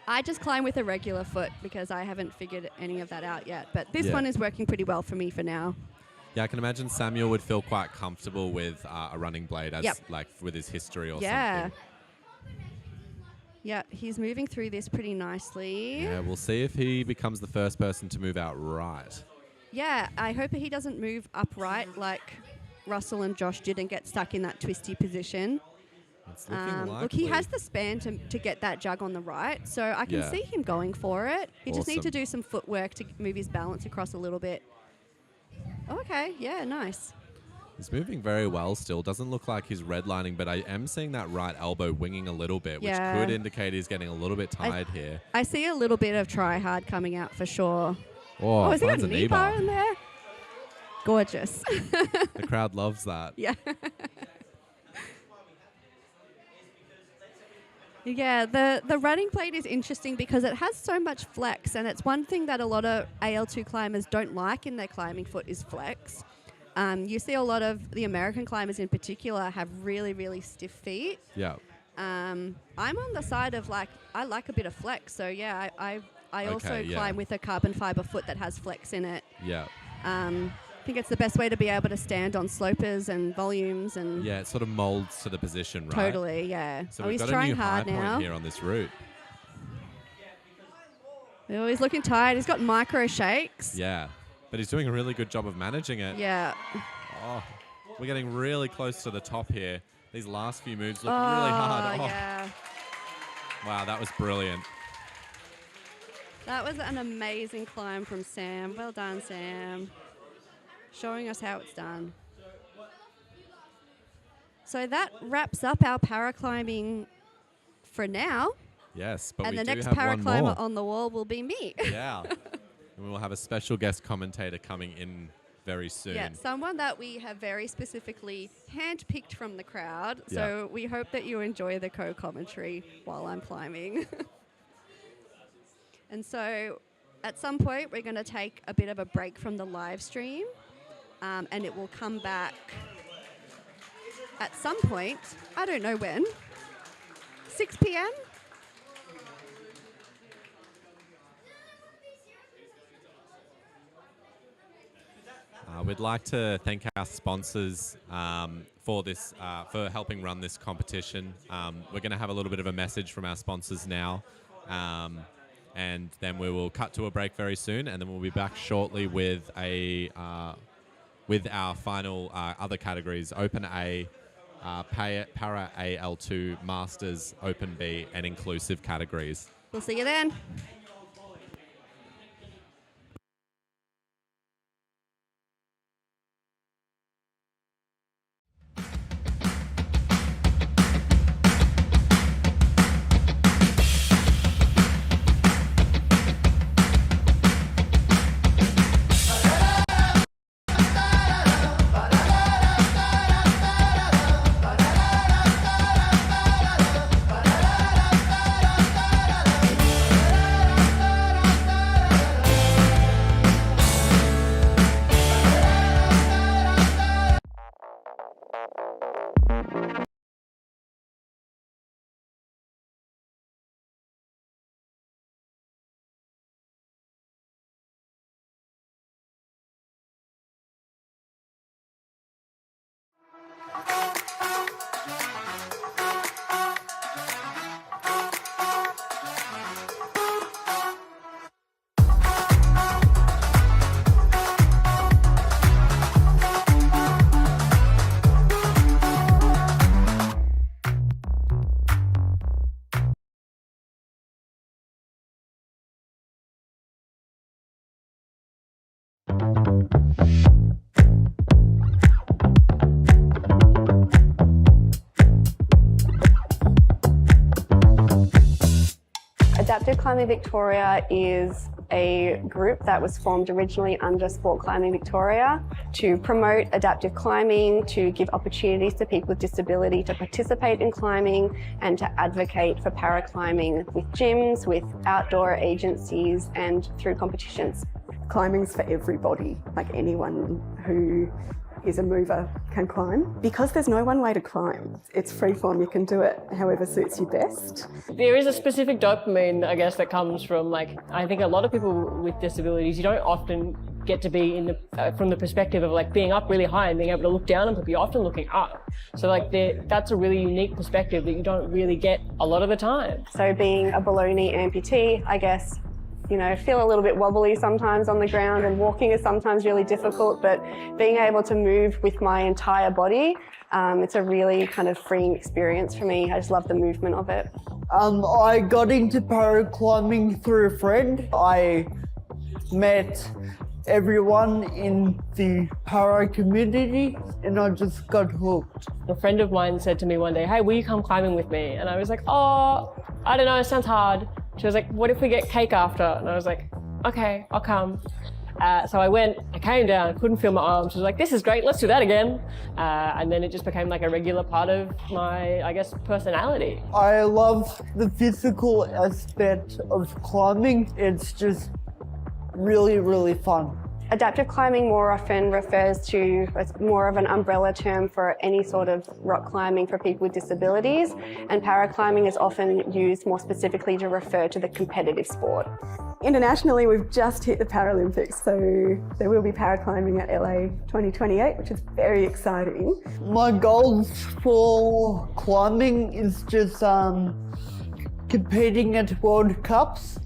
I just climb with a regular foot because I haven't figured any of that out yet. But this one is working pretty well for me for now. Yeah, I can imagine Samuel would feel quite comfortable with a running blade as like with his history or something. Yeah, he's moving through this pretty nicely. Yeah, we'll see if he becomes the first person to move out right. Yeah, I hope he doesn't move upright like Russell and Josh did and get stuck in that twisty position. It's looking likely. Look, he has the span to get that jug on the right, so I can see him going for it. He just needs to do some footwork to move his balance across a little bit. Okay, yeah, nice. He's moving very well still. Doesn't look like he's redlining, but I am seeing that right elbow winging a little bit, which could indicate he's getting a little bit tired here. I see a little bit of try hard coming out for sure. Oh, has he got a knee bar in there? Gorgeous. The crowd loves that. Yeah. Yeah, the running plate is interesting because it has so much flex, and it's one thing that a lot of AL2 climbers don't like in their climbing foot is flex. You see a lot of the American climbers in particular have really, really stiff feet. Yeah. I'm on the side of like, I like a bit of flex. So yeah, I also climb with a carbon fiber foot that has flex in it. Yeah. I think it's the best way to be able to stand on slopers and volumes and. Yeah, it sort of molds to the position, right? Totally, yeah. So we've got a new high point here on this route. Oh, he's looking tired. He's got micro shakes. Yeah. But he's doing a really good job of managing it. Yeah. Oh, we're getting really close to the top here. These last few moves look really hard. Oh, yeah. Wow, that was brilliant. That was an amazing climb from Sam. Well done, Sam. Showing us how it's done. So that wraps up our paraclimbing for now. Yes, but and we the do next have one paraclimber more. on the wall will be me. Yeah. And we will have a special guest commentator coming in very soon. Yeah, someone that we have very specifically handpicked from the crowd. So we hope that you enjoy the co-commentary while I'm climbing. And so at some point, we're going to take a bit of a break from the live stream, and it will come back at some point, I don't know when, 6 p.m. We'd like to thank our sponsors for this, for helping run this competition. We're going to have a little bit of a message from our sponsors now, and then we will cut to a break very soon, and then we'll be back shortly with our final other categories: Open A, Para AL2, Masters, Open B, and Inclusive categories. We'll see you then. Adaptive Climbing Victoria is a group that was formed originally under Sport Climbing Victoria to promote adaptive climbing, to give opportunities to people with disability to participate in climbing, and to advocate for paraclimbing with gyms, with outdoor agencies, and through competitions. Climbing's for everybody, like anyone who is a mover can climb. Because there's no one way to climb, it's free form, you can do it however suits you best. There is a specific dopamine, I guess, that comes from, I think a lot of people with disabilities, you don't often get to be from the perspective of being up really high and being able to look down on people. You're often looking up. So that's a really unique perspective that you don't really get a lot of the time. So being a below knee amputee, I guess, feel a little bit wobbly sometimes on the ground, and walking is sometimes really difficult, but being able to move with my entire body, it's a really kind of freeing experience for me. I just love the movement of it. I got into paraclimbing through a friend. I met everyone in the para community and I just got hooked. A friend of mine said to me one day, "Hey, will you come climbing with me?" And I was like, "Oh, I don't know, it sounds hard." She was like, "What if we get cake after?" And I was like, "Okay, I'll come." So I went, I came down, couldn't feel my arms. She was like, "This is great, let's do that again." And then it just became a regular part of my, I guess, personality. I love the physical aspect of climbing. It's just really, really fun. Adaptive climbing more often refers to, it's more of an umbrella term for any sort of rock climbing for people with disabilities, and paraclimbing is often used more specifically to refer to the competitive sport. Internationally, we've just hit the Paralympics, so there will be paraclimbing at LA 2028, which is very exciting. My goals for climbing is just competing at World Cups.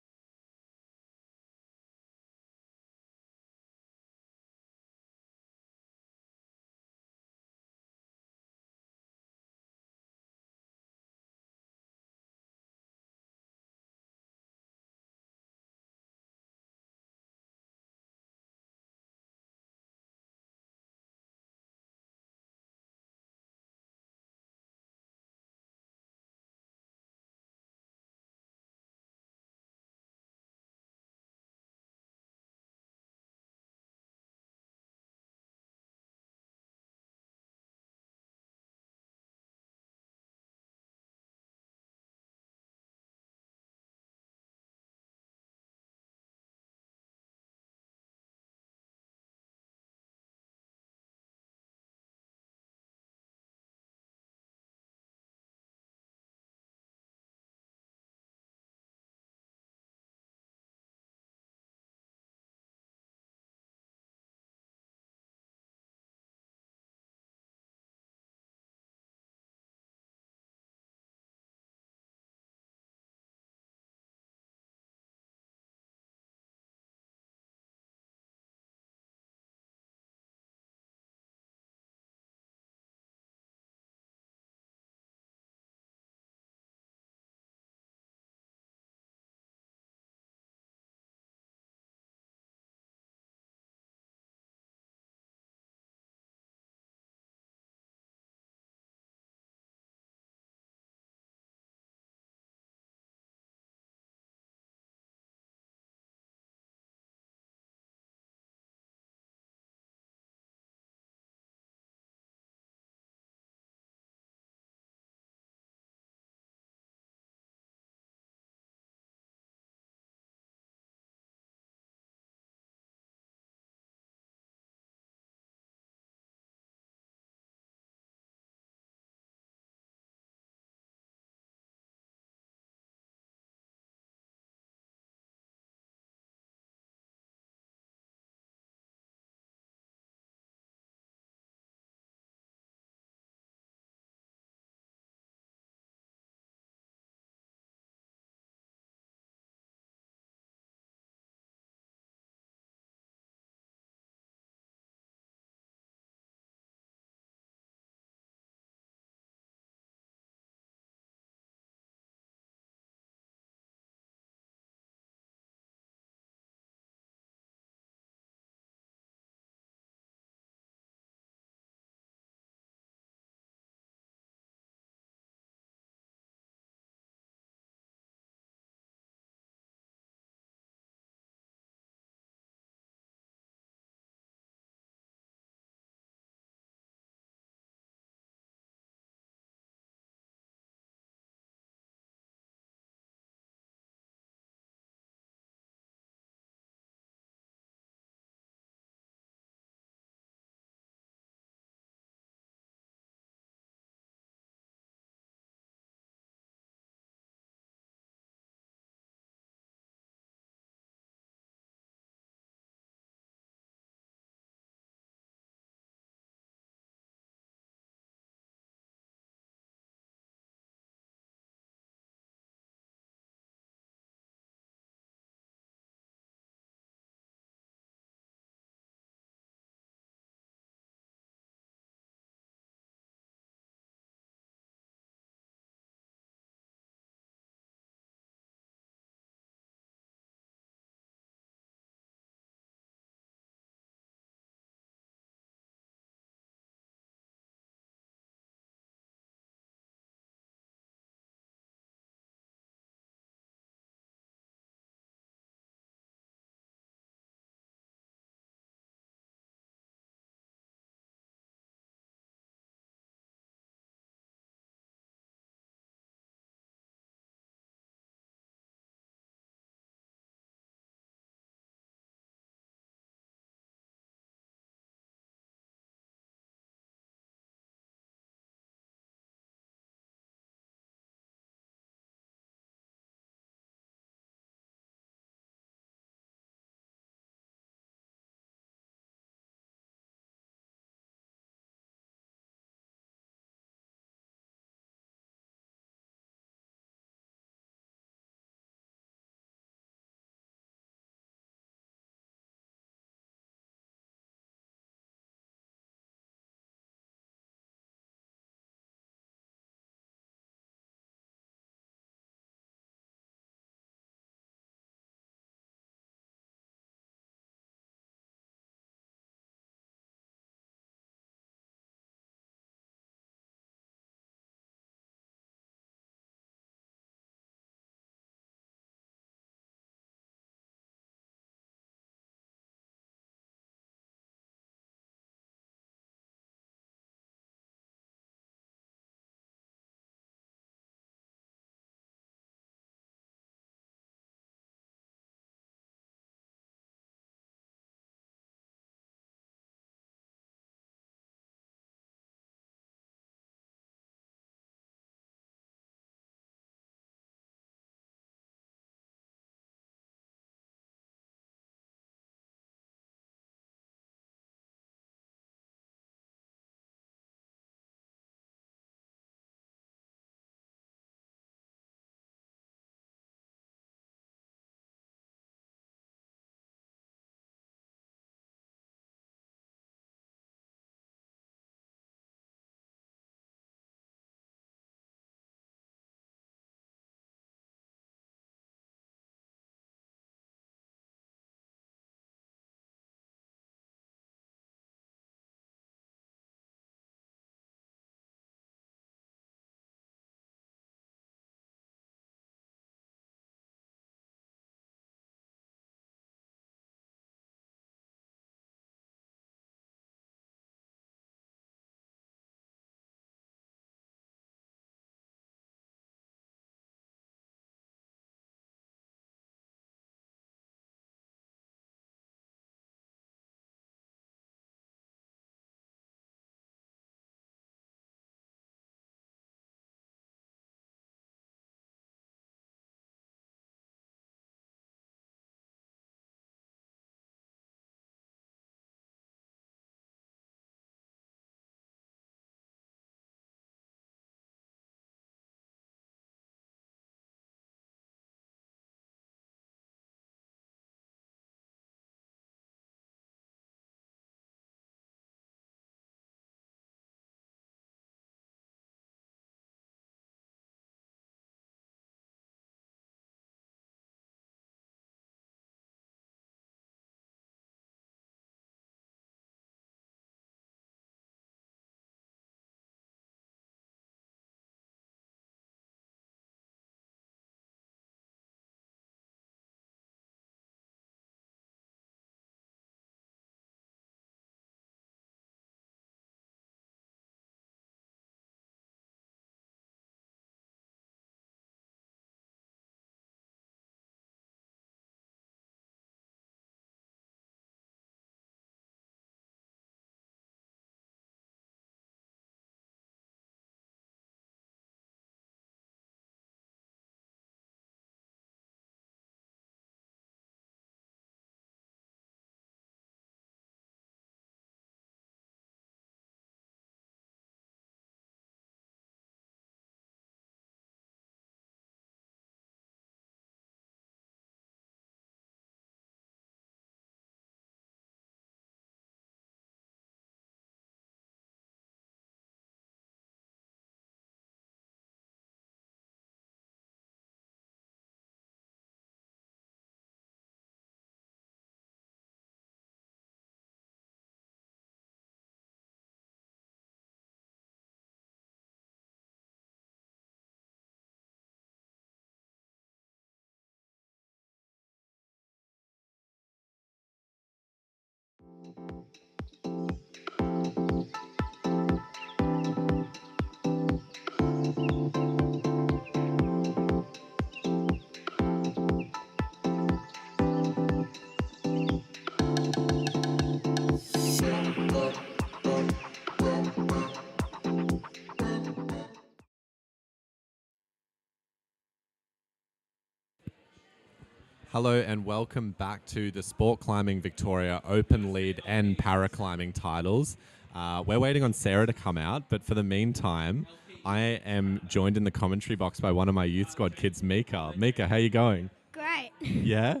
Hello and welcome back to the Sport Climbing Victoria Open Lead and Paraclimbing titles. We're waiting on Sarah to come out, but for the meantime, I am joined in the commentary box by one of my youth squad kids, Mika. Mika, how you going? Great. Yeah?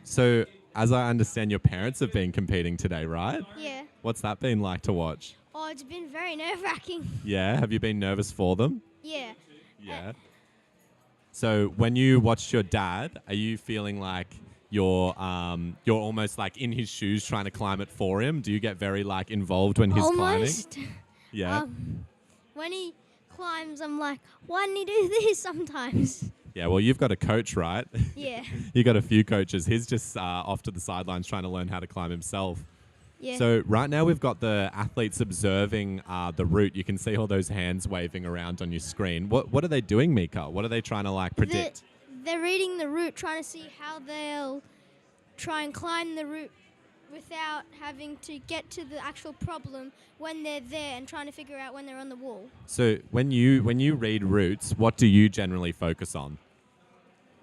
So, as I understand, your parents have been competing today, right? Yeah. What's that been like to watch? Oh, it's been very nerve-wracking. Yeah? Have you been nervous for them? Yeah. Yeah. So when you watched your dad, are you feeling like you're almost like in his shoes trying to climb it for him? Do you get very like involved when he's Almost. climbing? Yeah. When he climbs, I'm like, why didn't he do this sometimes? Yeah, well, you've got a coach, right? Yeah. You got a few coaches. He's just off to the sidelines trying to learn how to climb himself. Yeah. So right now we've got the athletes observing the route. You can see all those hands waving around on your screen. What are they doing, Mika? What are they trying to like predict? They're reading the route, trying to see how they'll try and climb the route without having to get to the actual problem when they're there and trying to figure out when they're on the wall. So when you read routes, what do you generally focus on?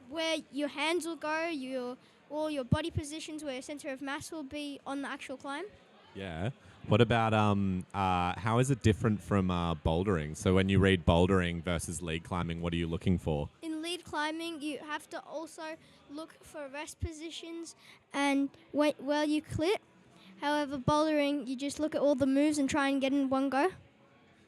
Where your hands will go, all your body positions, where your center of mass will be on the actual climb. Yeah. What about how is it different from bouldering? So when you read bouldering versus lead climbing, what are you looking for? In lead climbing, you have to also look for rest positions and wait while you clip. However, bouldering, you just look at all the moves and try and get in one go.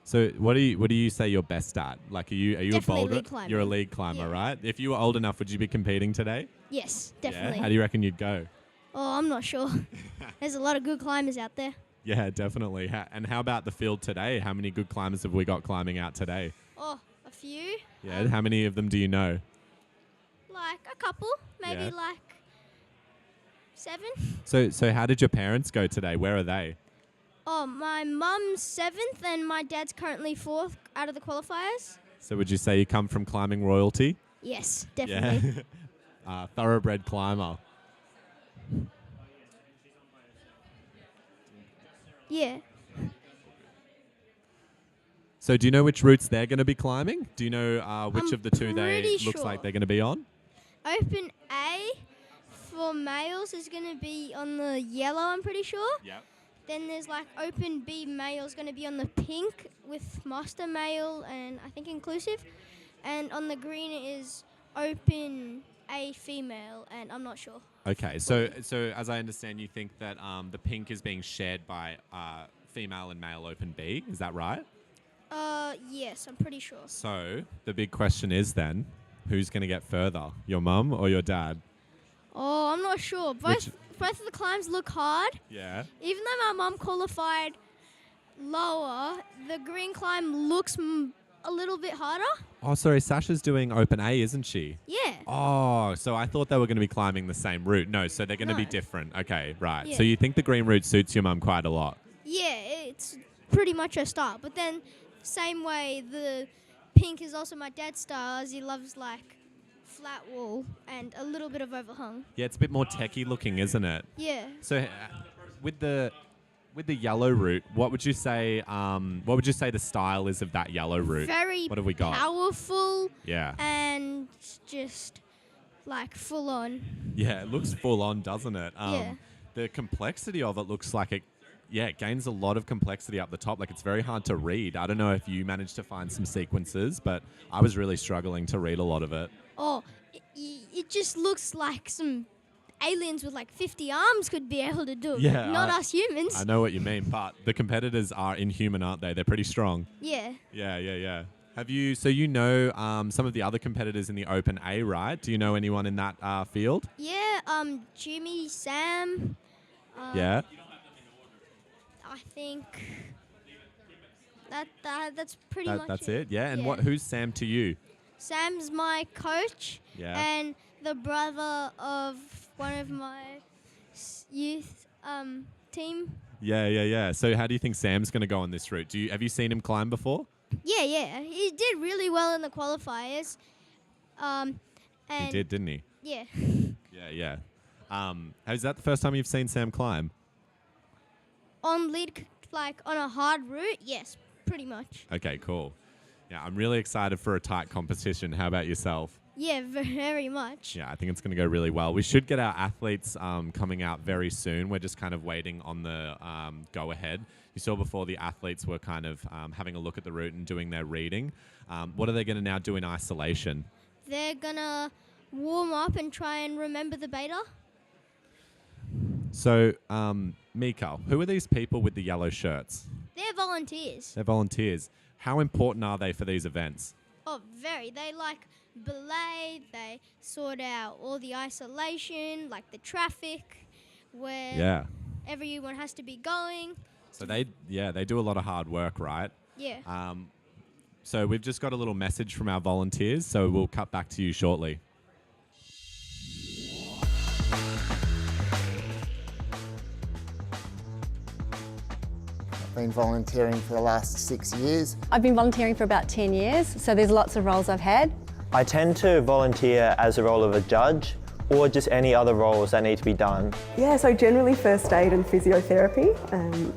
So what do you say you're best at? Like are you Definitely a boulder? lead climbing. You're a lead climber, Yeah. right? If you were old enough, would you be competing today? Yes, definitely. Yeah. How do you reckon you'd go? Oh, I'm not sure. There's a lot of good climbers out there. Yeah, definitely. And how about the field today? How many good climbers have we got climbing out today? Oh, a few. Yeah. How many of them do you know? Like a couple, maybe Yeah. like 7. So how did your parents go today? Where are they? Oh, my mum's 7th and my dad's currently 4th out of the qualifiers. So would you say you come from climbing royalty? Yes, definitely. Yeah. Thoroughbred climber. Yeah. So do you know which routes they're going to be climbing? Do you know which I'm of the two they pretty looks sure. like they're going to be on? Open A for males is going to be on the yellow, I'm pretty sure. Yep. Then there's like Open B male is going to be on the pink with master male and I think inclusive. And on the green is Open A female and I'm not sure. Okay, so as I understand, you think that the pink is being shared by female and male Open B. Is that right? Yes, I'm pretty sure. So the big question is then, who's going to get further, your mum or your dad? Oh, I'm not sure. Both of the climbs look hard. Yeah. Even though my mum qualified lower, the green climb looks a little bit harder. Oh, sorry, Sasha's doing Open A, isn't she? Yeah. Oh, so I thought they were going to be climbing the same route. No, so they're going to be No. different. Okay, right. Yeah. So you think the green route suits your mum quite a lot? Yeah, it's pretty much her style. But then, same way, the pink is also my dad's style, as he loves like flat wall and a little bit of overhung. Yeah, it's a bit more techie looking, isn't it? Yeah. So with the yellow route, what would you say the style is of that yellow route? Very What have we got? powerful Yeah. and just like full on. Yeah, it looks full on, doesn't it? Yeah. The complexity of it looks like it gains a lot of complexity up the top. Like it's very hard to read. I don't know if you managed to find some sequences, but I was really struggling to read a lot of it. Oh, it just looks like some aliens with like 50 arms could be able to do it. Yeah, Not us humans. I know what you mean, but the competitors are inhuman, aren't they? They're pretty strong. Yeah. Yeah. Have you? So you know some of the other competitors in the Open A, right? Do you know anyone in that field? Yeah, Jimmy, Sam. Yeah. I think that's pretty much That's it. Yeah. And who's Sam to you? Sam's my coach Yeah. and the brother of one of my youth team. Yeah. So how do you think Sam's going to go on this route? Have you seen him climb before? Yeah. He did really well in the qualifiers. And He did, didn't he? Yeah. Yeah. Is that the first time you've seen Sam climb? On lead, like on a hard route, yes, pretty much. Okay, cool. Yeah, I'm really excited for a tight competition. How about yourself? Yeah, very much. Yeah, I think it's going to go really well. We should get our athletes coming out very soon. We're just kind of waiting on the go-ahead. You saw before the athletes were kind of having a look at the route and doing their reading. What are they going to now do in isolation? They're gonna warm up and try and remember the beta. So, Mika, who are these people with the yellow shirts? They're volunteers. They're volunteers. How important are they for these events? Oh, very. They like belay, they sort out all the isolation, like the traffic, where everyone has to be going. So they do a lot of hard work, right? Yeah. So we've just got a little message from our volunteers, so we'll cut back to you shortly. Been volunteering for the last 6 years. I've been volunteering for about 10 years, so there's lots of roles I've had. I tend to volunteer as a role of a judge or just any other roles that need to be done. Yeah, so generally first aid and physiotherapy,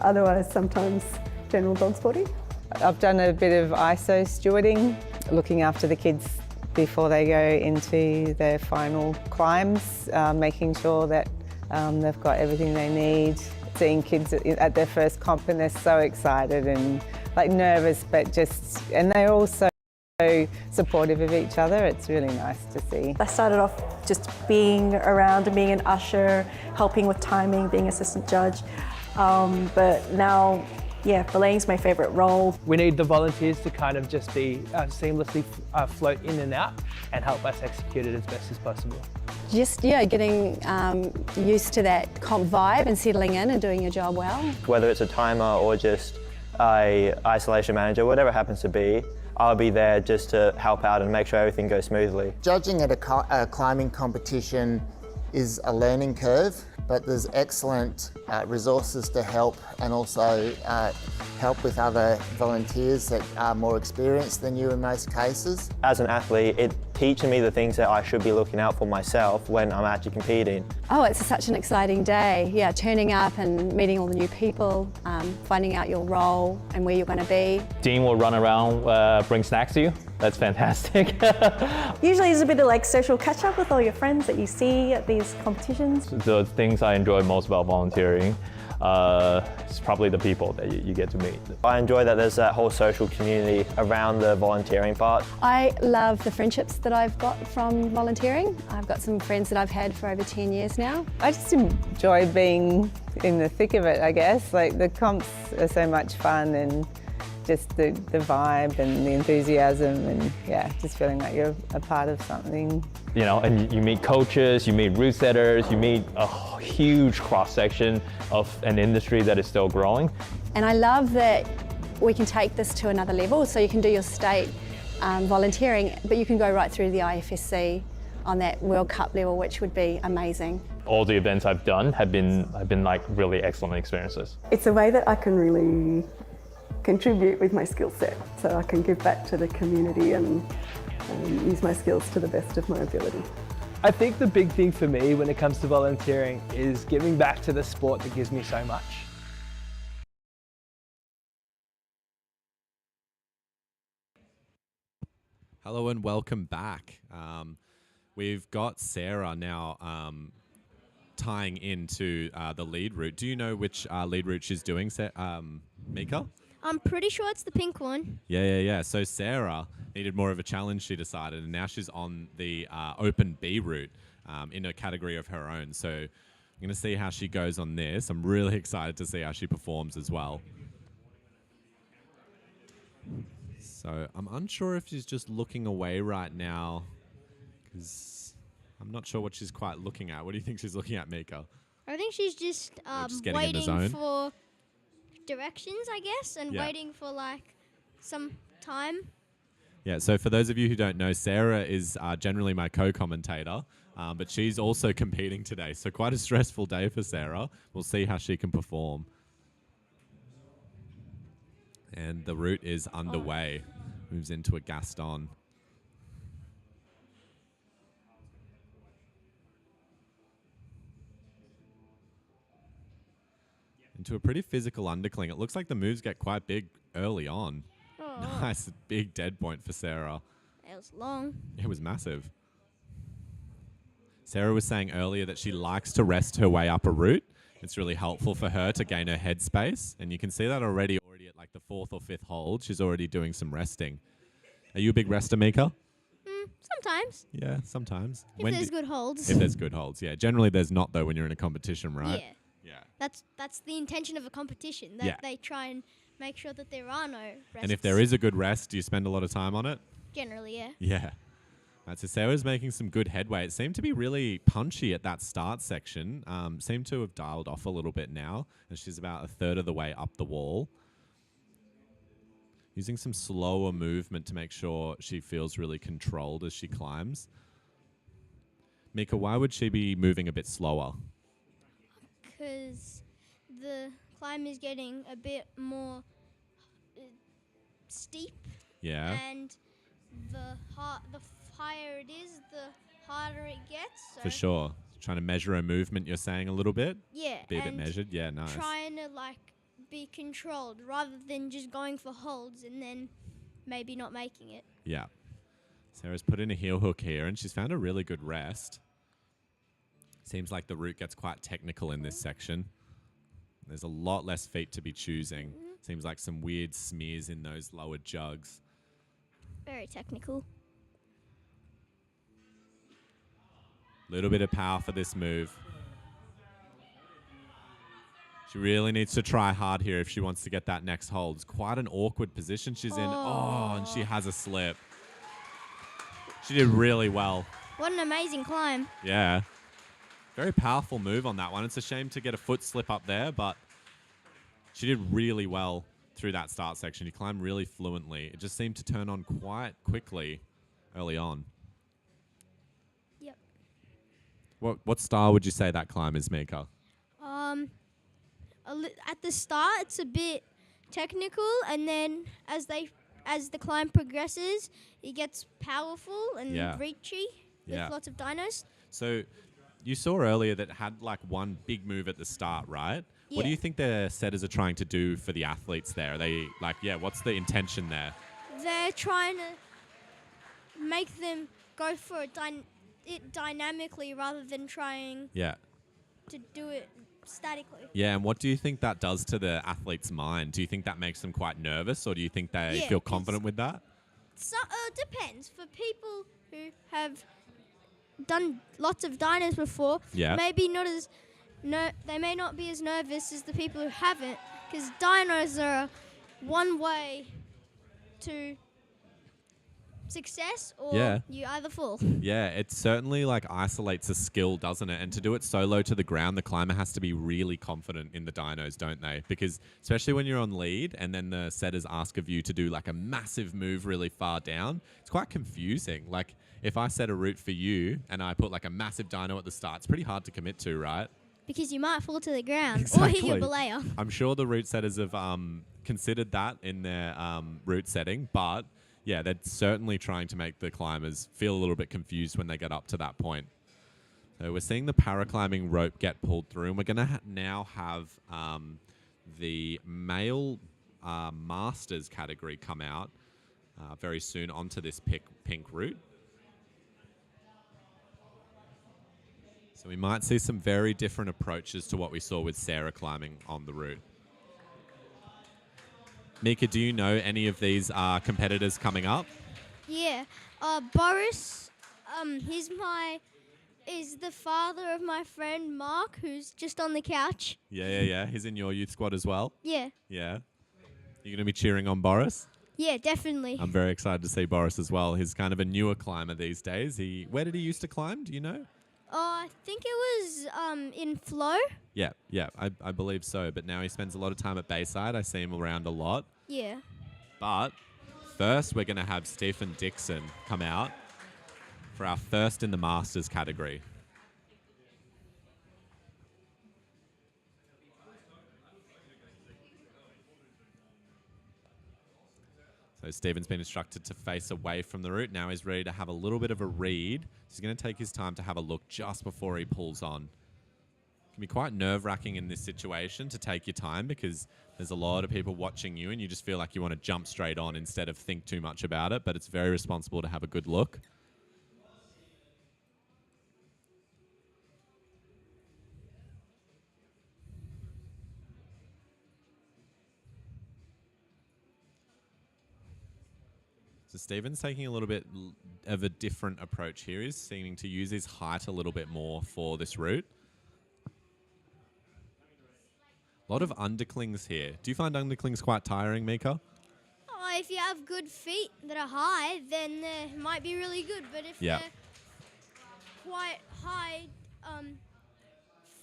otherwise sometimes general dog sporting. I've done a bit of ISO stewarding, looking after the kids before they go into their final climbs, making sure that they've got everything they need. Seeing kids at their first comp and they're so excited and like nervous, but and they're also supportive of each other. It's really nice to see. I started off just being around and being an usher, helping with timing, being assistant judge, but now, yeah, belaying's my favourite role. We need the volunteers to kind of just be seamlessly float in and out and help us execute it as best as possible. Just, getting used to that comp vibe and settling in and doing your job well. Whether it's a timer or just a isolation manager, whatever it happens to be, I'll be there just to help out and make sure everything goes smoothly. Judging at a climbing competition is a learning curve, but there's excellent resources to help and also help with other volunteers that are more experienced than you in most cases. As an athlete, it teaches me the things that I should be looking out for myself when I'm actually competing. Oh, it's such an exciting day. Yeah, turning up and meeting all the new people, finding out your role and where you're going to be. Dean will run around, bring snacks to you. That's fantastic. Usually there's a bit of like social catch up with all your friends that you see at these competitions. The things I enjoy most about volunteering is probably the people that you get to meet. I enjoy that there's that whole social community around the volunteering part. I love the friendships that I've got from volunteering. I've got some friends that I've had for over 10 years now. I just enjoy being in the thick of it, I guess. Like the comps are so much fun and just the vibe and the enthusiasm and just feeling like you're a part of something. You know, and you meet coaches, you meet route setters, you meet a huge cross-section of an industry that is still growing. And I love that we can take this to another level, so you can do your state volunteering, but you can go right through the IFSC on that World Cup level, which would be amazing. All the events I've done have been like really excellent experiences. It's a way that I can really contribute with my skill set, so I can give back to the community and use my skills to the best of my ability. I think the big thing for me when it comes to volunteering is giving back to the sport that gives me so much. Hello and welcome back. We've got Sarah now tying into the lead route. Do you know which lead route she's doing, Mika? I'm pretty sure it's the pink one. Yeah. So Sarah needed more of a challenge, she decided, and now she's on the open B route in a category of her own. So I'm going to see how she goes on this. I'm really excited to see how she performs as well. So I'm unsure if she's just looking away right now, because I'm not sure what she's quite looking at. What do you think she's looking at, Mika? I think she's just waiting for directions, I guess, and waiting for like some time. Yeah, so for those of you who don't know, Sarah is generally my co-commentator, but she's also competing today. So quite a stressful day for Sarah. We'll see how she can perform. And the route is underway. Moves into a Gaston. Into a pretty physical undercling. It looks like the moves get quite big early on. Nice big dead point for Sarah. It was long. It was massive. Sarah was saying earlier that she likes to rest her way up a route. It's really helpful for her to gain her headspace. And you can see that already at like the 4th or 5th hold. She's already doing some resting. Are you a big rester, Mika? Sometimes. Yeah, sometimes. If there's good holds. If there's good holds, yeah. Generally, there's not, though, when you're in a competition, right? Yeah. Yeah. That's the intention of a competition. That they try and make sure that there are no rests. And if there is a good rest, do you spend a lot of time on it? Generally, yeah. Yeah. Right, so Sarah's making some good headway. It seemed to be really punchy at that start section. Seemed to have dialed off a little bit now, and she's about a third of the way up the wall. Using some slower movement to make sure she feels really controlled as she climbs. Mika, why would she be moving a bit slower? Because the climb is getting a bit more steep. Yeah. And the higher it is, the harder it gets. So For sure. Trying to measure her movement, you're saying a little bit? Yeah. Be a bit measured? Yeah, nice. Trying to be controlled rather than just going for holds and then maybe not making it. Yeah. Sarah's put in a heel hook here and she's found a really good rest. Seems like the route gets quite technical in this section. There's a lot less feet to be choosing. Seems like some weird smears in those lower jugs. Very technical. Little bit of power for this move. She really needs to try hard here if she wants to get that next hold. It's quite an awkward position she's in. Oh, and she has a slip. She did really well. What an amazing climb. Yeah. Very powerful move on that one. It's a shame to get a foot slip up there, but she did really well through that start section. She climbed really fluently. It just seemed to turn on quite quickly early on. Yep. What style would you say that climb is, Mika? At the start, it's a bit technical, and then as the climb progresses, it gets powerful and reachy with lots of dynos. So you saw earlier that it had like one big move at the start, right? Yeah. What do you think the setters are trying to do for the athletes there? Are they what's the intention there? They're trying to make them go for it dynamically rather than trying to do it statically. Yeah, and what do you think that does to the athlete's mind? Do you think that makes them quite nervous, or do you think they feel confident with that? So depends. For people who have done lots of dynos before, maybe not as they may not be as nervous as the people who haven't, because dynos are one way to success or you either fall. Yeah, it certainly isolates a skill, doesn't it? And to do it so low to the ground, the climber has to be really confident in the dynos, don't they? Because especially when you're on lead and then the setters ask of you to do a massive move really far down, it's quite confusing. Like if I set a route for you and I put a massive dyno at the start, it's pretty hard to commit to, right? Because you might fall to the ground Exactly. or hit your belayer. I'm sure the route setters have considered that in their route setting, but yeah, they're certainly trying to make the climbers feel a little bit confused when they get up to that point. So we're seeing the paraclimbing rope get pulled through, and we're going to now have the male masters category come out very soon onto this pink route. So we might see some very different approaches to what we saw with Sarah climbing on the route. Mika, do you know any of these competitors coming up? Yeah. Boris, is the father of my friend Mark, who's just on the couch. Yeah. He's in your youth squad as well? Yeah. Yeah. You're going to be cheering on Boris? Yeah, definitely. I'm very excited to see Boris as well. He's kind of a newer climber these days. Where did he used to climb? Do you know? I think it was in Flow. Yeah, I believe so. But now he spends a lot of time at Bayside. I see him around a lot. Yeah. But first, we're going to have Stephen Dixon come out for our first in the Masters category. So Stephen's been instructed to face away from the route. Now he's ready to have a little bit of a read. He's going to take his time to have a look just before he pulls on. It can be quite nerve-wracking in this situation to take your time because there's a lot of people watching you and you just feel like you want to jump straight on instead of think too much about it, but it's very responsible to have a good look. So Stephen's taking a little bit of a different approach here. He's seeming to use his height a little bit more for this route. A lot of underclings here. Do you find underclings quite tiring, Mika? Oh, if you have good feet that are high, then they might be really good. But if they're quite high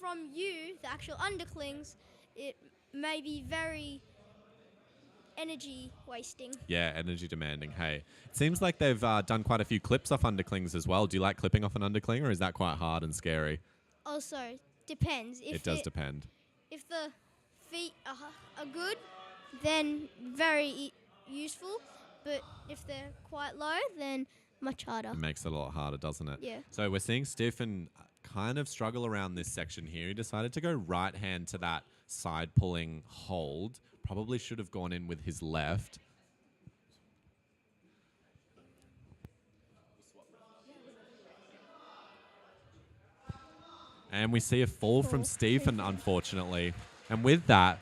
from you, the actual underclings, it may be very energy wasting. Yeah, energy demanding. Hey, it seems like they've done quite a few clips off underclings as well. Do you like clipping off an undercling, or is that quite hard and scary? Also, depends. If it does depend. If the feet are good, then very useful. But if they're quite low, then much harder. It makes it a lot harder, doesn't it? Yeah. So we're seeing Stephen kind of struggle around this section here. He decided to go right hand to that side pulling hold. Probably should have gone in with his left. And we see a fall from Stephen, unfortunately. And with that,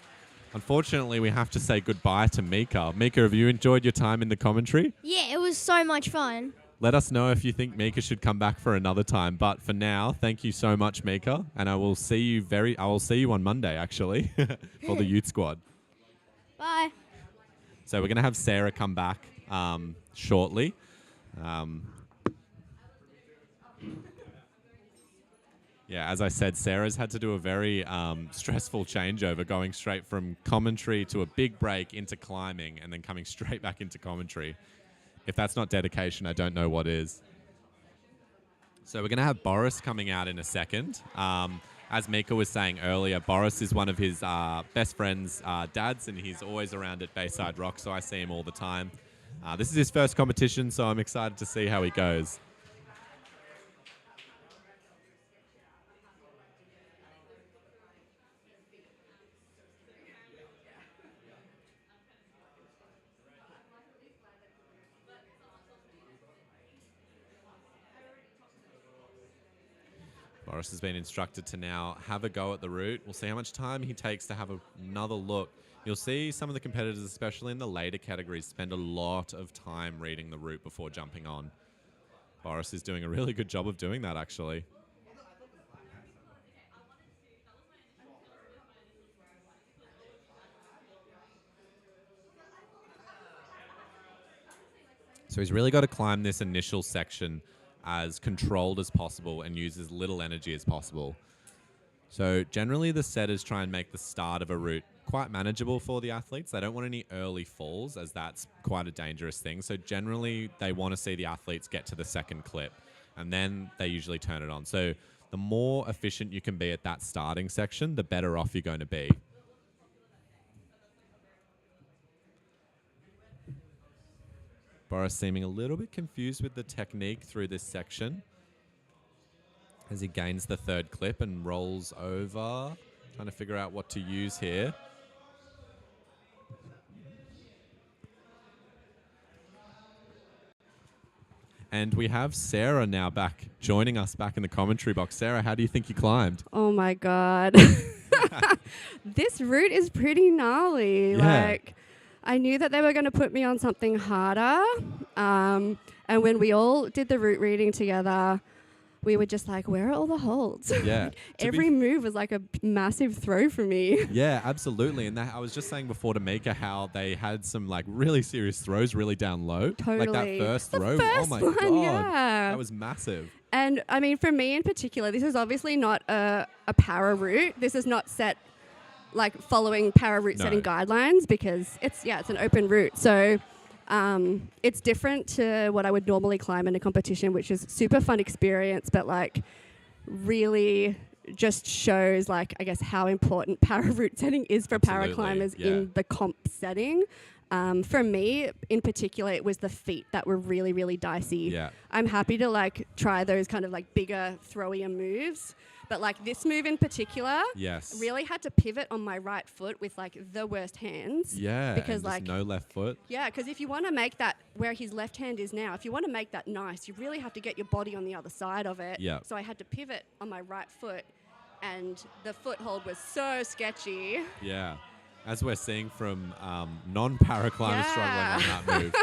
unfortunately, we have to say goodbye to Mika. Mika, have you enjoyed your time in the commentary? Yeah, it was so much fun. Let us know if you think Mika should come back for another time. But for now, thank you so much, Mika. And I will see you on Monday, actually, for the youth squad. Bye. So we're going to have Sarah come back shortly. Yeah, as I said, Sarah's had to do a very stressful changeover, going straight from commentary to a big break into climbing and then coming straight back into commentary. If that's not dedication, I don't know what is. So we're going to have Boris coming out in a second. As Mika was saying earlier, Boris is one of his best friend's dads, and he's always around at Bayside Rock, so I see him all the time. This is his first competition, so I'm excited to see how he goes. Boris has been instructed to now have a go at the route. We'll see how much time he takes to have another look. You'll see some of the competitors, especially in the later categories, spend a lot of time reading the route before jumping on. Boris is doing a really good job of doing that, actually. So he's really got to climb this initial section as controlled as possible and use as little energy as possible. So generally the setters try and make the start of a route quite manageable for the athletes. They don't want any early falls, as that's quite a dangerous thing. So generally they want to see the athletes get to the second clip, and then they usually turn it on. So the more efficient you can be at that starting section, the better off you're going to be. Boris seeming a little bit confused with the technique through this section as he gains the third clip and rolls over, trying to figure out what to use here. And we have Sarah now back, joining us back in the commentary box. Sarah, how do you think you climbed? Oh my God. This route is pretty gnarly. Yeah. Like, I knew that they were going to put me on something harder. And when we all did the route reading together, we were just like, where are all the holds? Yeah. Every move was like a massive throw for me. Yeah, absolutely. And I was just saying before to Mika how they had some like really serious throws really down low. Totally. Like that first throw. First oh my one, God. yeah. That was massive. And I mean, for me in particular, this is obviously not a para route. This is not set like following para route setting guidelines, because it's an open route. So it's different to what I would normally climb in a competition, which is super fun experience, but like really just shows like, I guess, how important para route setting is for para climbers in the comp setting. For me in particular, it was the feet that were really, really dicey. Yeah. I'm happy to like try those kind of like bigger throwier moves. But like this move in particular, really had to pivot on my right foot with like the worst hands. Yeah, because and like just no left foot. Yeah, because if you want to make that where his left hand is now, if you want to make that nice, you really have to get your body on the other side of it. Yeah. So I had to pivot on my right foot, and the foothold was so sketchy. Yeah. As we're seeing from non-paraclimbers struggling on that move.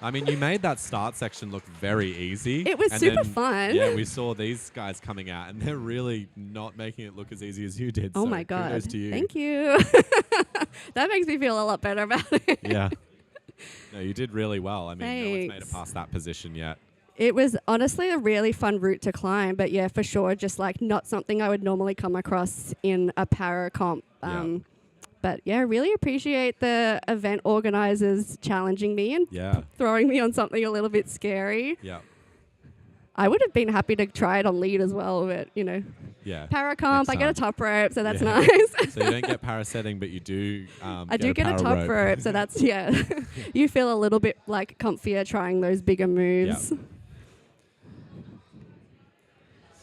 I mean, you made that start section look very easy. It was and super then, fun. Yeah, we saw these guys coming out, and they're really not making it look as easy as you did. Oh so my God. kudos to you. Thank you. That makes me feel a lot better about it. Yeah. No, you did really well. I mean, no one's made it Thanks. past that position yet. It was honestly a really fun route to climb, but yeah, for sure, just like not something I would normally come across in a para comp. But yeah, I really appreciate the event organizers challenging me and throwing me on something a little bit scary. Yeah. I would have been happy to try it on lead as well, but Yeah. para comp, I get a top rope, so that's Yeah. nice. So you don't get para setting, but you do. I do get a para top rope, so that's you feel a little bit like comfier trying those bigger moves. Yeah.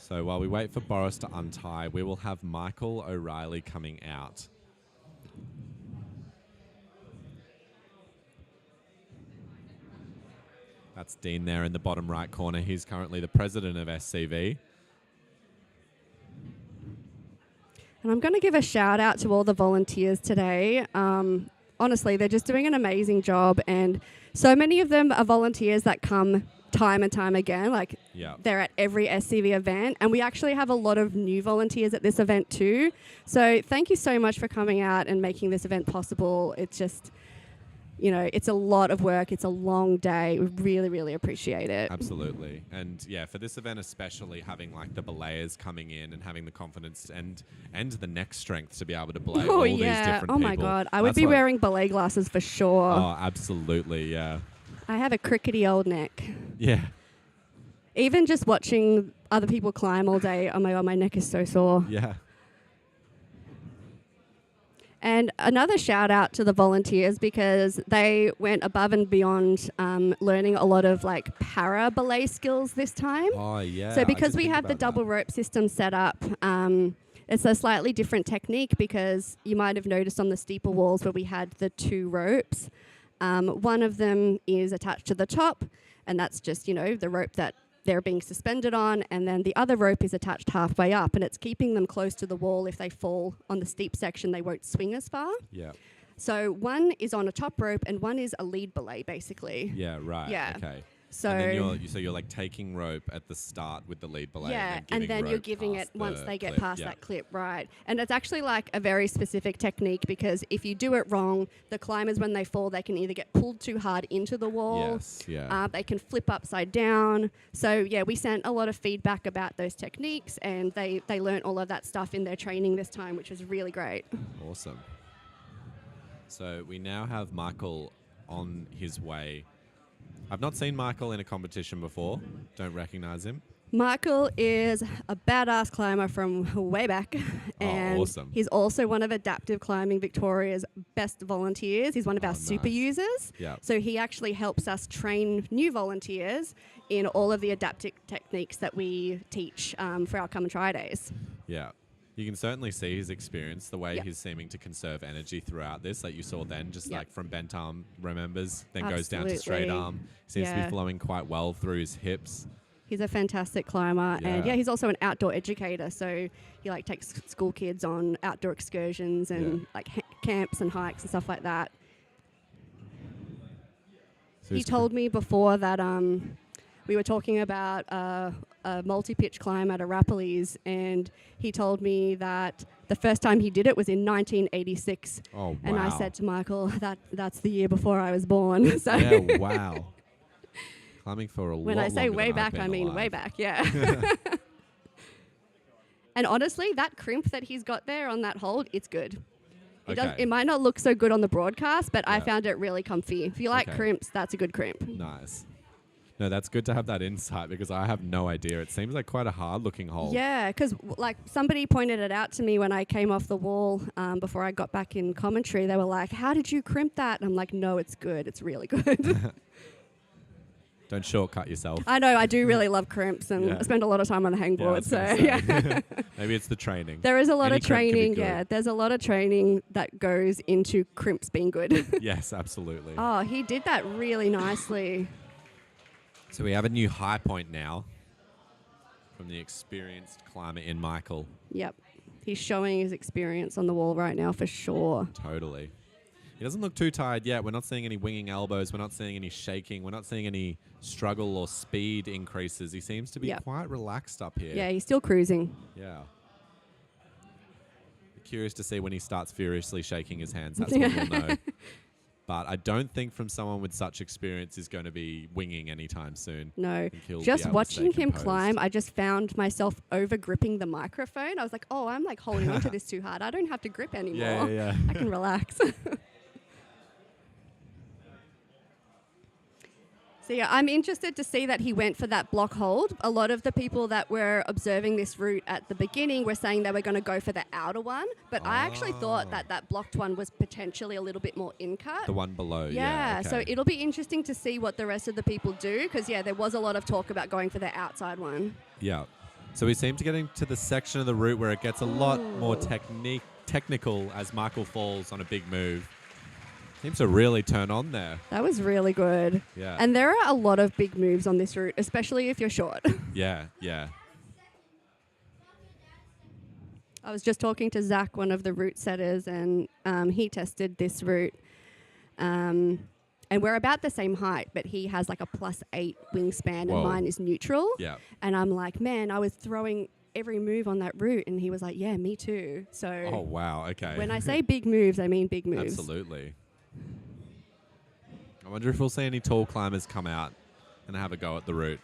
So while we wait for Boris to untie, we will have Michael O'Reilly coming out. That's Dean there in the bottom right corner. He's currently the president of SCV. And I'm going to give a shout out to all the volunteers today. Honestly, they're just doing an amazing job. And so many of them are volunteers that come time and time again. Like they're at every SCV event. And we actually have a lot of new volunteers at this event too. So thank you so much for coming out and making this event possible. It's just, it's a lot of work. It's a long day. We really, really appreciate it. Absolutely. And yeah, for this event especially, having like the belayers coming in and having the confidence and the neck strength to be able to belay all these different people. Oh my God. I would be wearing belay glasses for sure. Oh, absolutely. Yeah. I have a crickety old neck. Yeah. Even just watching other people climb all day, oh my God, my neck is so sore. Yeah. And another shout out to the volunteers because they went above and beyond learning a lot of like para belay skills this time. Oh, yeah. So because we have the double rope system set up, it's a slightly different technique because you might have noticed on the steeple walls where we had the two ropes. One of them is attached to the top, and that's just, the rope that they're being suspended on, and then the other rope is attached halfway up, and it's keeping them close to the wall. If they fall on the steep section, they won't swing as far. Yeah. So one is on a top rope, and one is a lead belay, basically. Yeah, right. Yeah. Okay. So and then you're like taking rope at the start with the lead belay. Yeah, and then you're rope giving it past once the they get clip. past Yeah. that clip, right? And it's actually like a very specific technique because if you do it wrong, the climbers, when they fall, they can either get pulled too hard into the wall. Yes, yeah. They can flip upside down. So, yeah, we sent a lot of feedback about those techniques and they learnt all of that stuff in their training this time, which was really great. Awesome. So we now have Michael on his way. I've not seen Michael in a competition before. Don't recognize him. Michael is a badass climber from way back. And awesome. He's also one of Adaptive Climbing Victoria's best volunteers. He's one of our super users. Yeah. So he actually helps us train new volunteers in all of the adaptive techniques that we teach for our Come and Try days. Yeah. You can certainly see his experience, the way he's seeming to conserve energy throughout this, like you saw then, just like from bent arm, remembers, then goes down to straight arm. Seems to be flowing quite well through his hips. He's a fantastic climber, and he's also an outdoor educator. So he like takes school kids on outdoor excursions and like camps and hikes and stuff like that. So he told me before that we were talking about a multi-pitch climb at Arapiles, and he told me that the first time he did it was in 1986. Oh, wow. And I said to Michael, that's the year before I was born. So yeah, wow. Climbing for a lot when I say longer way than I've back, been I mean alive. way back, yeah. And honestly, that crimp that he's got there on that hold, it's good. It might not look so good on the broadcast, but I found it really comfy. If you like crimps, that's a good crimp. Nice. No, that's good to have that insight because I have no idea. It seems like quite a hard-looking hold. Yeah, because like somebody pointed it out to me when I came off the wall before I got back in commentary. They were like, "How did you crimp that?" And I'm like, "No, it's good. It's really good." Don't shortcut yourself. I know. I do really love crimps, and I spend a lot of time on the hangboard. Maybe it's the training. There is a lot Any of crimp can be training. good. Yeah, there's a lot of training that goes into crimps being good. Yes, absolutely. Oh, he did that really nicely. So we have a new high point now from the experienced climber in Michael. Yep. He's showing his experience on the wall right now for sure. Totally. He doesn't look too tired yet. We're not seeing any winging elbows. We're not seeing any shaking. We're not seeing any struggle or speed increases. He seems to be quite relaxed up here. Yeah, he's still cruising. Yeah. Curious to see when he starts furiously shaking his hands. That's when we'll know. But I don't think from someone with such experience is going to be winging anytime soon. No. Just watching him climb, I just found myself over gripping the microphone. I was like, oh, I'm like holding onto this too hard. I don't have to grip anymore. Yeah. I can relax. So yeah, I'm interested to see that he went for that block hold. A lot of the people that were observing this route at the beginning were saying they were going to go for the outer one, but I actually thought that blocked one was potentially a little bit more in-cut. The one below, Yeah, okay. so it'll be interesting to see what the rest of the people do, because there was a lot of talk about going for the outside one. Yeah. So we seem to get into the section of the route where it gets a lot more technical as Michael falls on a big move. Seems to really turn on there. That was really good. Yeah. And there are a lot of big moves on this route, especially if you're short. Yeah. I was just talking to Zach, one of the route setters, and he tested this route. And we're about the same height, but he has like a +8 wingspan and mine is neutral. Yeah. And I'm like, man, I was throwing every move on that route. And he was like, yeah, me too. So oh, wow. Okay. when I say big moves, I mean big moves. Absolutely. I wonder if we'll see any tall climbers come out and have a go at the route.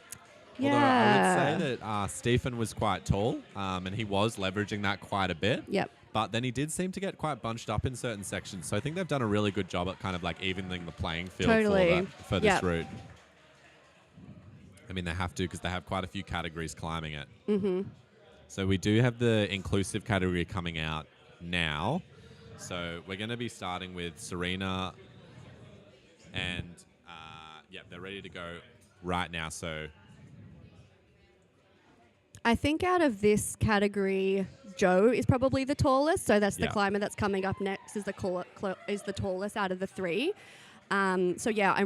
Yeah. Although I would say that Stephen was quite tall, and he was leveraging that quite a bit. Yep. But then he did seem to get quite bunched up in certain sections. So I think they've done a really good job at kind of like evening the playing field for this route. I mean, they have to because they have quite a few categories climbing it. Mm-hmm. So we do have the inclusive category coming out now. So we're going to be starting with Serena and, they're ready to go right now. So I think out of this category, Joe is probably the tallest. So that's the climber that's coming up next is the tallest out of the three. I'm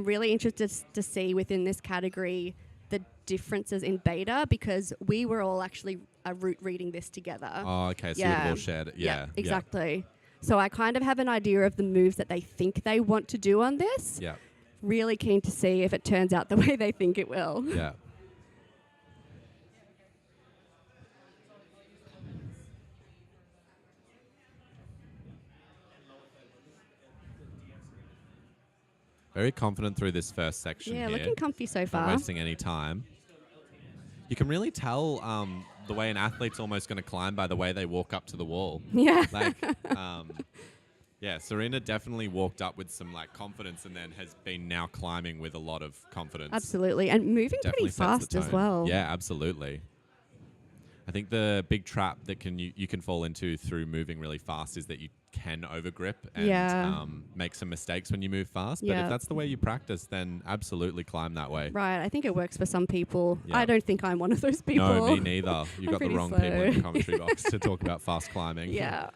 really interested to see within this category the differences in beta, because we were all actually route reading this together. Oh, okay. So you've all shared it. Yeah. Exactly. So I kind of have an idea of the moves that they think they want to do on this. Yeah. Really keen to see if it turns out the way they think it will. Yeah. Very confident through this first section here. Yeah, looking comfy so far. Not wasting any time. You can really tell the way an athlete's almost going to climb by the way they walk up to the wall. Yeah. Serena definitely walked up with some confidence and then has been now climbing with a lot of confidence. Absolutely. And moving Definitely pretty fast as well. Yeah, absolutely. I think the big trap that you can fall into through moving really fast is that you can overgrip and make some mistakes when you move fast. But if that's the way you practice, then absolutely climb that way. Right. I think it works for some people. Yeah. I don't think I'm one of those people. No, me neither. You've got the wrong people in the slow. commentary box to talk about fast climbing. Yeah.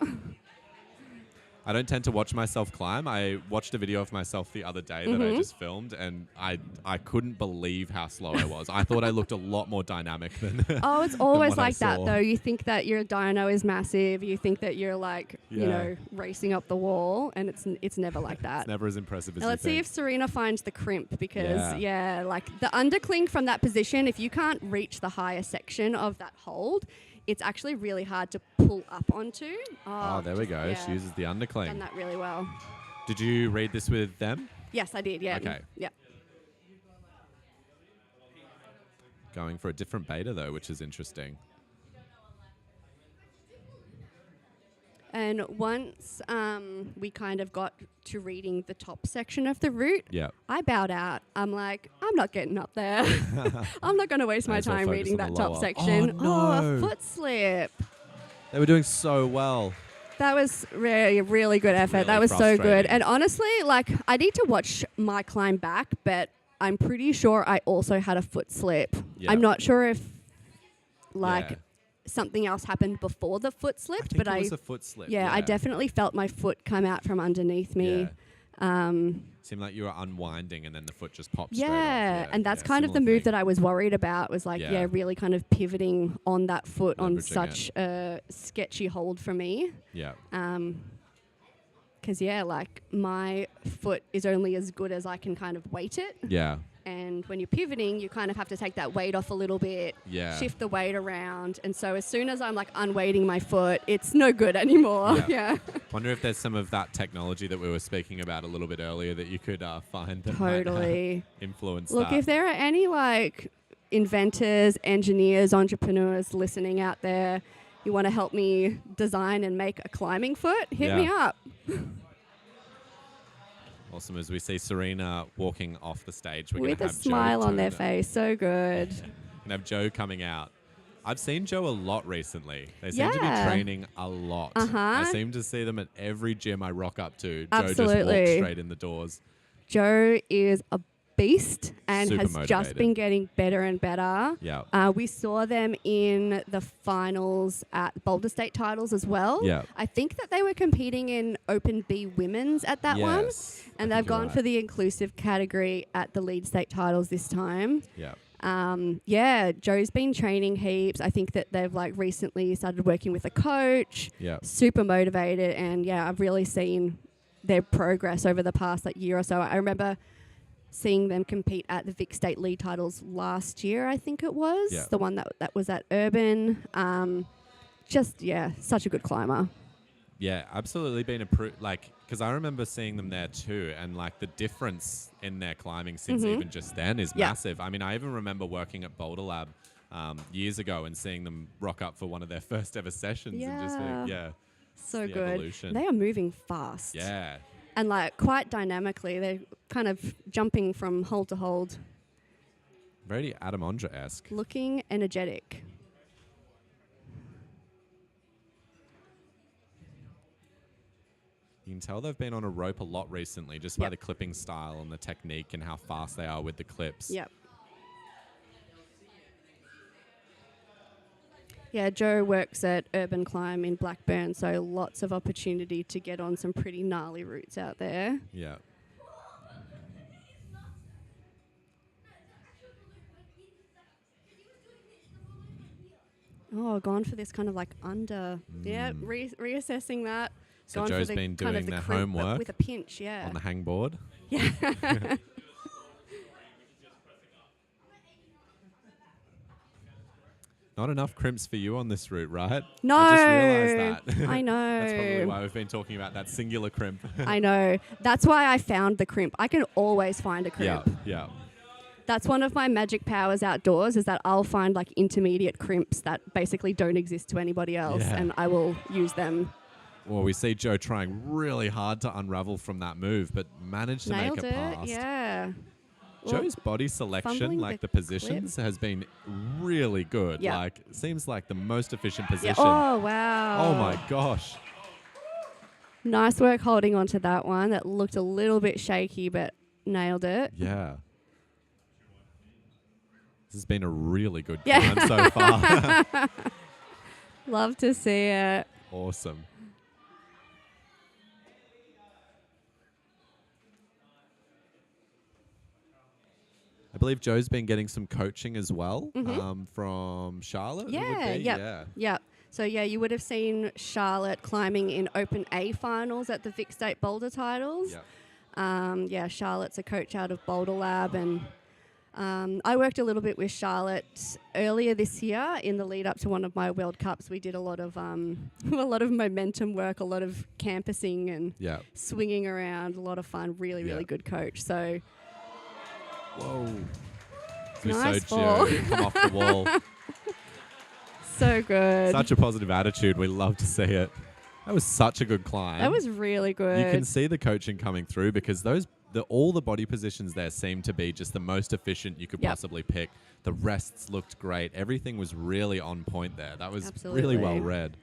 I don't tend to watch myself climb. I watched a video of myself the other day that I just filmed, and I couldn't believe how slow I was. I thought I looked a lot more dynamic than Oh, it's always than what like I that, saw. though. You think that your dyno is massive. You think that you're racing up the wall, and it's never like that. It's never as impressive as Now you let's see think. if Serena finds the crimp, because the undercling from that position, if you can't reach the higher section of that hold, it's actually really hard to pull up onto. Oh, there we go. She uses the undercling. Done that really well. Did you read this with them? Yes, I did. Yeah. Okay. Yeah. Going for a different beta though, which is interesting. And once we kind of got to reading the top section of the route, I bowed out. I'm like, I'm not getting up there. I'm not going to waste my time reading that top section. Oh, a foot slip. They were doing so well. That was really, really good effort. Really that was so good. frustrating. And honestly, I need to watch my climb back, but I'm pretty sure I also had a foot slip. Yeah. I'm not sure if something else happened before the foot slipped, but it was a foot slip. Yeah, I definitely felt my foot come out from underneath me. Seemed like you were unwinding and then the foot just popped straight off. Yeah, and that's kind of the move that I was worried about, was really kind of pivoting on that foot on Leveraging such a sketchy hold for me. Yeah. Because, like my foot is only as good as I can kind of weight it. Yeah. And when you're pivoting, you kind of have to take that weight off a little bit, shift the weight around. And so as soon as I'm like unweighting my foot, it's no good anymore. Yeah. Wonder if there's some of that technology that we were speaking about a little bit earlier that you could find that Totally might influence Look, that. if there are any like inventors, engineers, entrepreneurs listening out there, you want to help me design and make a climbing foot, hit me up. Awesome, as we see Serena walking off the stage. We're With gonna a have smile Joe on their face. So good. And have Joe coming out. I've seen Joe a lot recently. They seem to be training a lot. I seem to see them at every gym I rock up to. Joe just walks straight in the doors. Joe is a beast and Super has motivated. just been getting better and better. Yeah. We saw them in the finals at Boulder State Titles as well. Yeah. I think that they were competing in Open B Women's at that one. And they've gone for the inclusive category at the Lead State Titles this time. Yeah. Joe's been training heaps. I think that they've like recently started working with a coach. Yeah. Super motivated, and I've really seen their progress over the past like year or so. I remember seeing them compete at the Vic State League Titles last year, I think it was. The one that was at Urban. Such a good climber. Yeah, absolutely been approved. Like, because I remember seeing them there too, and like the difference in their climbing since even just then is massive. I mean, I even remember working at Boulder Lab years ago and seeing them rock up for one of their first ever sessions and just think, so the good. evolution. They are moving fast. Yeah. And like quite dynamically, they're kind of jumping from hold to hold. Very Adam Ondra-esque. Looking energetic. You can tell they've been on a rope a lot recently just by the clipping style and the technique and how fast they are with the clips. Yep. Yeah, Joe works at Urban Climb in Blackburn, so lots of opportunity to get on some pretty gnarly routes out there. Yeah. Oh, gone for this kind of like under. Yeah, reassessing that. So gone Joe's for the been kind doing of the their crimp, but homework with a pinch, on the hangboard. Yeah. Not enough crimps for you on this route, right? No. I just realised that. I know. That's probably why we've been talking about that singular crimp. I know. That's why I found the crimp. I can always find a crimp. Yeah. That's one of my magic powers outdoors, is that I'll find like intermediate crimps that basically don't exist to anybody else, and I will use them. Well, we see Joe trying really hard to unravel from that move, but managed to Nailed make it past. Yeah. Joe's body selection, fumbling like the the positions, has been really good. Yeah. Like, seems like the most efficient position. Oh, wow. Oh my gosh. Nice work holding on to that one. That looked a little bit shaky, but nailed it. Yeah. This has been a really good climb so far. Love to see it. Awesome. I believe Joe's been getting some coaching as well from Charlotte. it would be? Yep. So, you would have seen Charlotte climbing in Open A finals at the Vic State Boulder Titles. Yep. Charlotte's a coach out of Boulder Lab, and I worked a little bit with Charlotte earlier this year in the lead up to one of my World Cups. We did a lot of momentum work, a lot of campusing and swinging around, a lot of fun, really good coach. So... Whoa. Nice so fall. Joe come off the wall. So good. Such a positive attitude. We love to see it. That was such a good climb. That was really good. You can see the coaching coming through because all the body positions there seem to be just the most efficient you could possibly pick. The rests looked great. Everything was really on point there. That was really well read.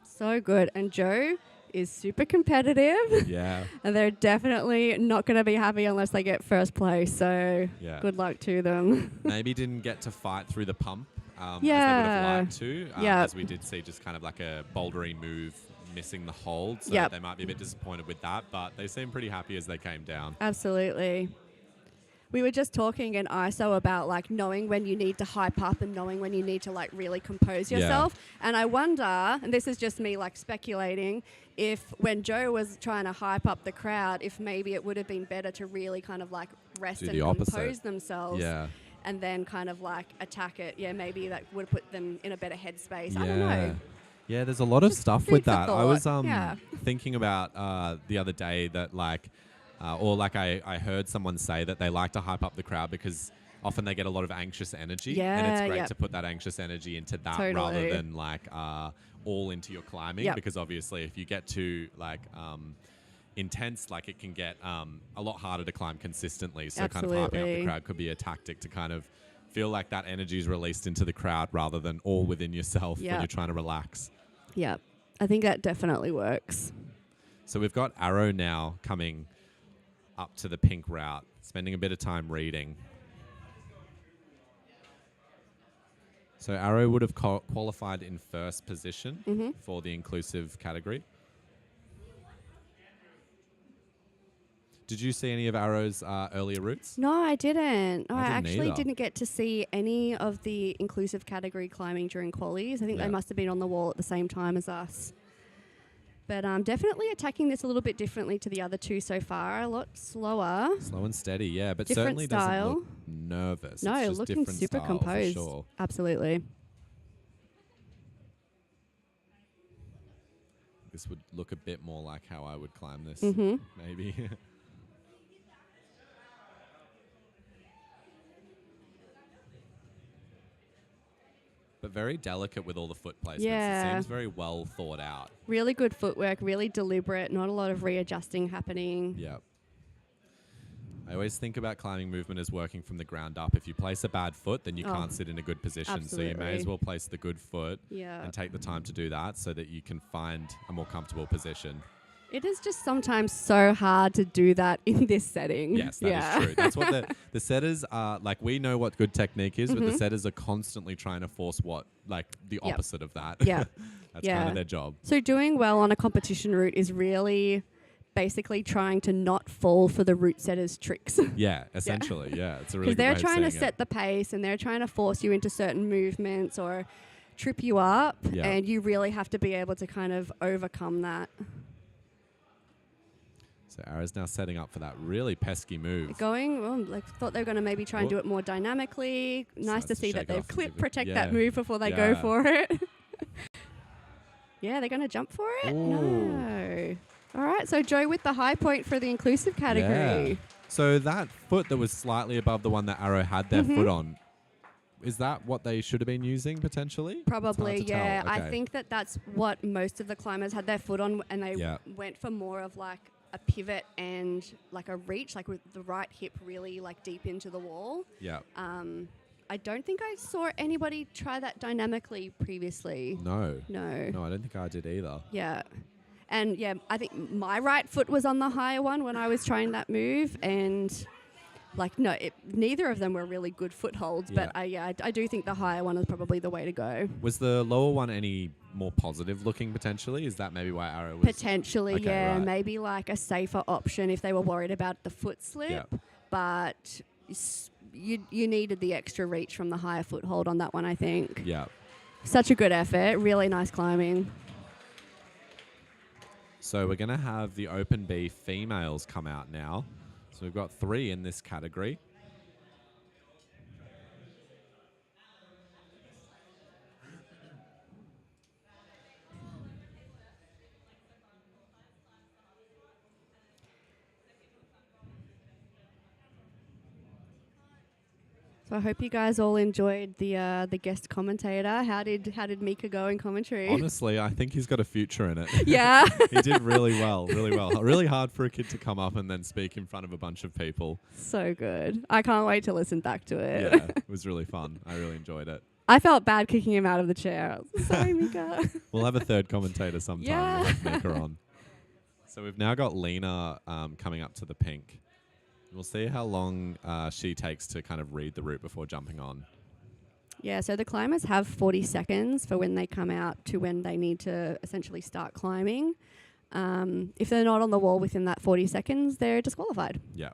So good. And Joe is super competitive. Yeah. And they're definitely not going to be happy unless they get first place. So good luck to them. Maybe didn't get to fight through the pump as they would have liked to. As we did see just kind of like a bouldery move missing the hold. So they might be a bit disappointed with that, but they seem pretty happy as they came down. Absolutely. We were just talking in ISO about like knowing when you need to hype up and knowing when you need to like really compose yourself. And I wonder, and this is just me like speculating, if when Joe was trying to hype up the crowd, if maybe it would have been better to really kind of like rest and compose themselves. Yeah. And then kind of like attack it. Yeah, maybe that would put them in a better headspace. I don't know. Yeah, there's a lot of stuff with that. I was thinking about the other day that like, I heard someone say that they like to hype up the crowd because often they get a lot of anxious energy. And it's great to put that anxious energy into that rather than like all into your climbing. Because obviously if you get too like intense, like it can get a lot harder to climb consistently. So kind of hyping up the crowd could be a tactic to kind of feel like that energy is released into the crowd rather than all within yourself when you're trying to relax. Yeah, I think that definitely works. So we've got Arrow now coming up to the pink route, spending a bit of time reading. So Arrow would have qualified in first position for the inclusive category. Did you see any of Arrow's earlier routes? No, I didn't. I actually either. didn't get to see any of the inclusive category climbing during qualies. I think they must have been on the wall at the same time as us. But definitely attacking this a little bit differently to the other two so far. A lot slower. Slow and steady, yeah. But Different certainly style. doesn't look nervous. No, it's just looking different super style, composed. For sure. Absolutely. This would look a bit more like how I would climb this, maybe. But very delicate with all the foot placements. Yeah. It seems very well thought out. Really good footwork, really deliberate, not a lot of readjusting happening. Yeah. I always think about climbing movement as working from the ground up. If you place a bad foot, then you can't sit in a good position. Absolutely. So you may as well place the good foot and take the time to do that so that you can find a more comfortable position. It is just sometimes so hard to do that in this setting. Yes, that is true. That's what the setters are like. We know what good technique is, but the setters are constantly trying to force the opposite of that. Yeah. That's kind of their job. So doing well on a competition route is really basically trying to not fall for the route setters' tricks. Yeah, essentially. Yeah, it's a really good way because they're of trying to saying set the pace and they're trying to force you into certain movements or trip you up, and you really have to be able to kind of overcome that. So Ara's now setting up for that really pesky move. Thought they were going to maybe try and do it more dynamically. Nice to see that they've protect that Yeah. move before they go for it. Yeah, they're going to jump for it? Ooh. No. All right, so Joe with the high point for the inclusive category. Yeah. So that foot that was slightly above the one that Arrow had their foot on, is that what they should have been using potentially? Probably, yeah. Okay. I think that's what most of the climbers had their foot on, and they went for more of like a pivot and like a reach, like with the right hip really like deep into the wall. Yeah. I don't think I saw anybody try that dynamically previously. No, I No. don't think I did either. Yeah. And yeah, I think my right foot was on the higher one when I was trying that move, and neither of them were really good footholds. But I do think the higher one is probably the way to go. Was the lower one any more positive looking potentially? Is that maybe why Arrow was Potentially, Okay, yeah, right. maybe like a safer option if they were worried about the foot slip. But you needed the extra reach from the higher foothold on that one, I think. Yeah. Such a good effort. Really nice climbing. So we're going to have the Open B females come out now. So we've got 3 in this category. So I hope you guys all enjoyed the guest commentator. How did Mika go in commentary? Honestly, I think he's got a future in it. Yeah. He did really well, really well. Really hard for a kid to come up and then speak in front of a bunch of people. So good. I can't wait to listen back to it. Yeah, it was really fun. I really enjoyed it. I felt bad kicking him out of the chair. Sorry, Mika. We'll have a third commentator sometime. Yeah. We'll have Mika on. So we've now got Lena coming up to the pink. We'll see how long she takes to kind of read the route before jumping on. Yeah, so the climbers have 40 seconds for when they come out to when they need to essentially start climbing. If they're not on the wall within that 40 seconds, they're disqualified. Yeah.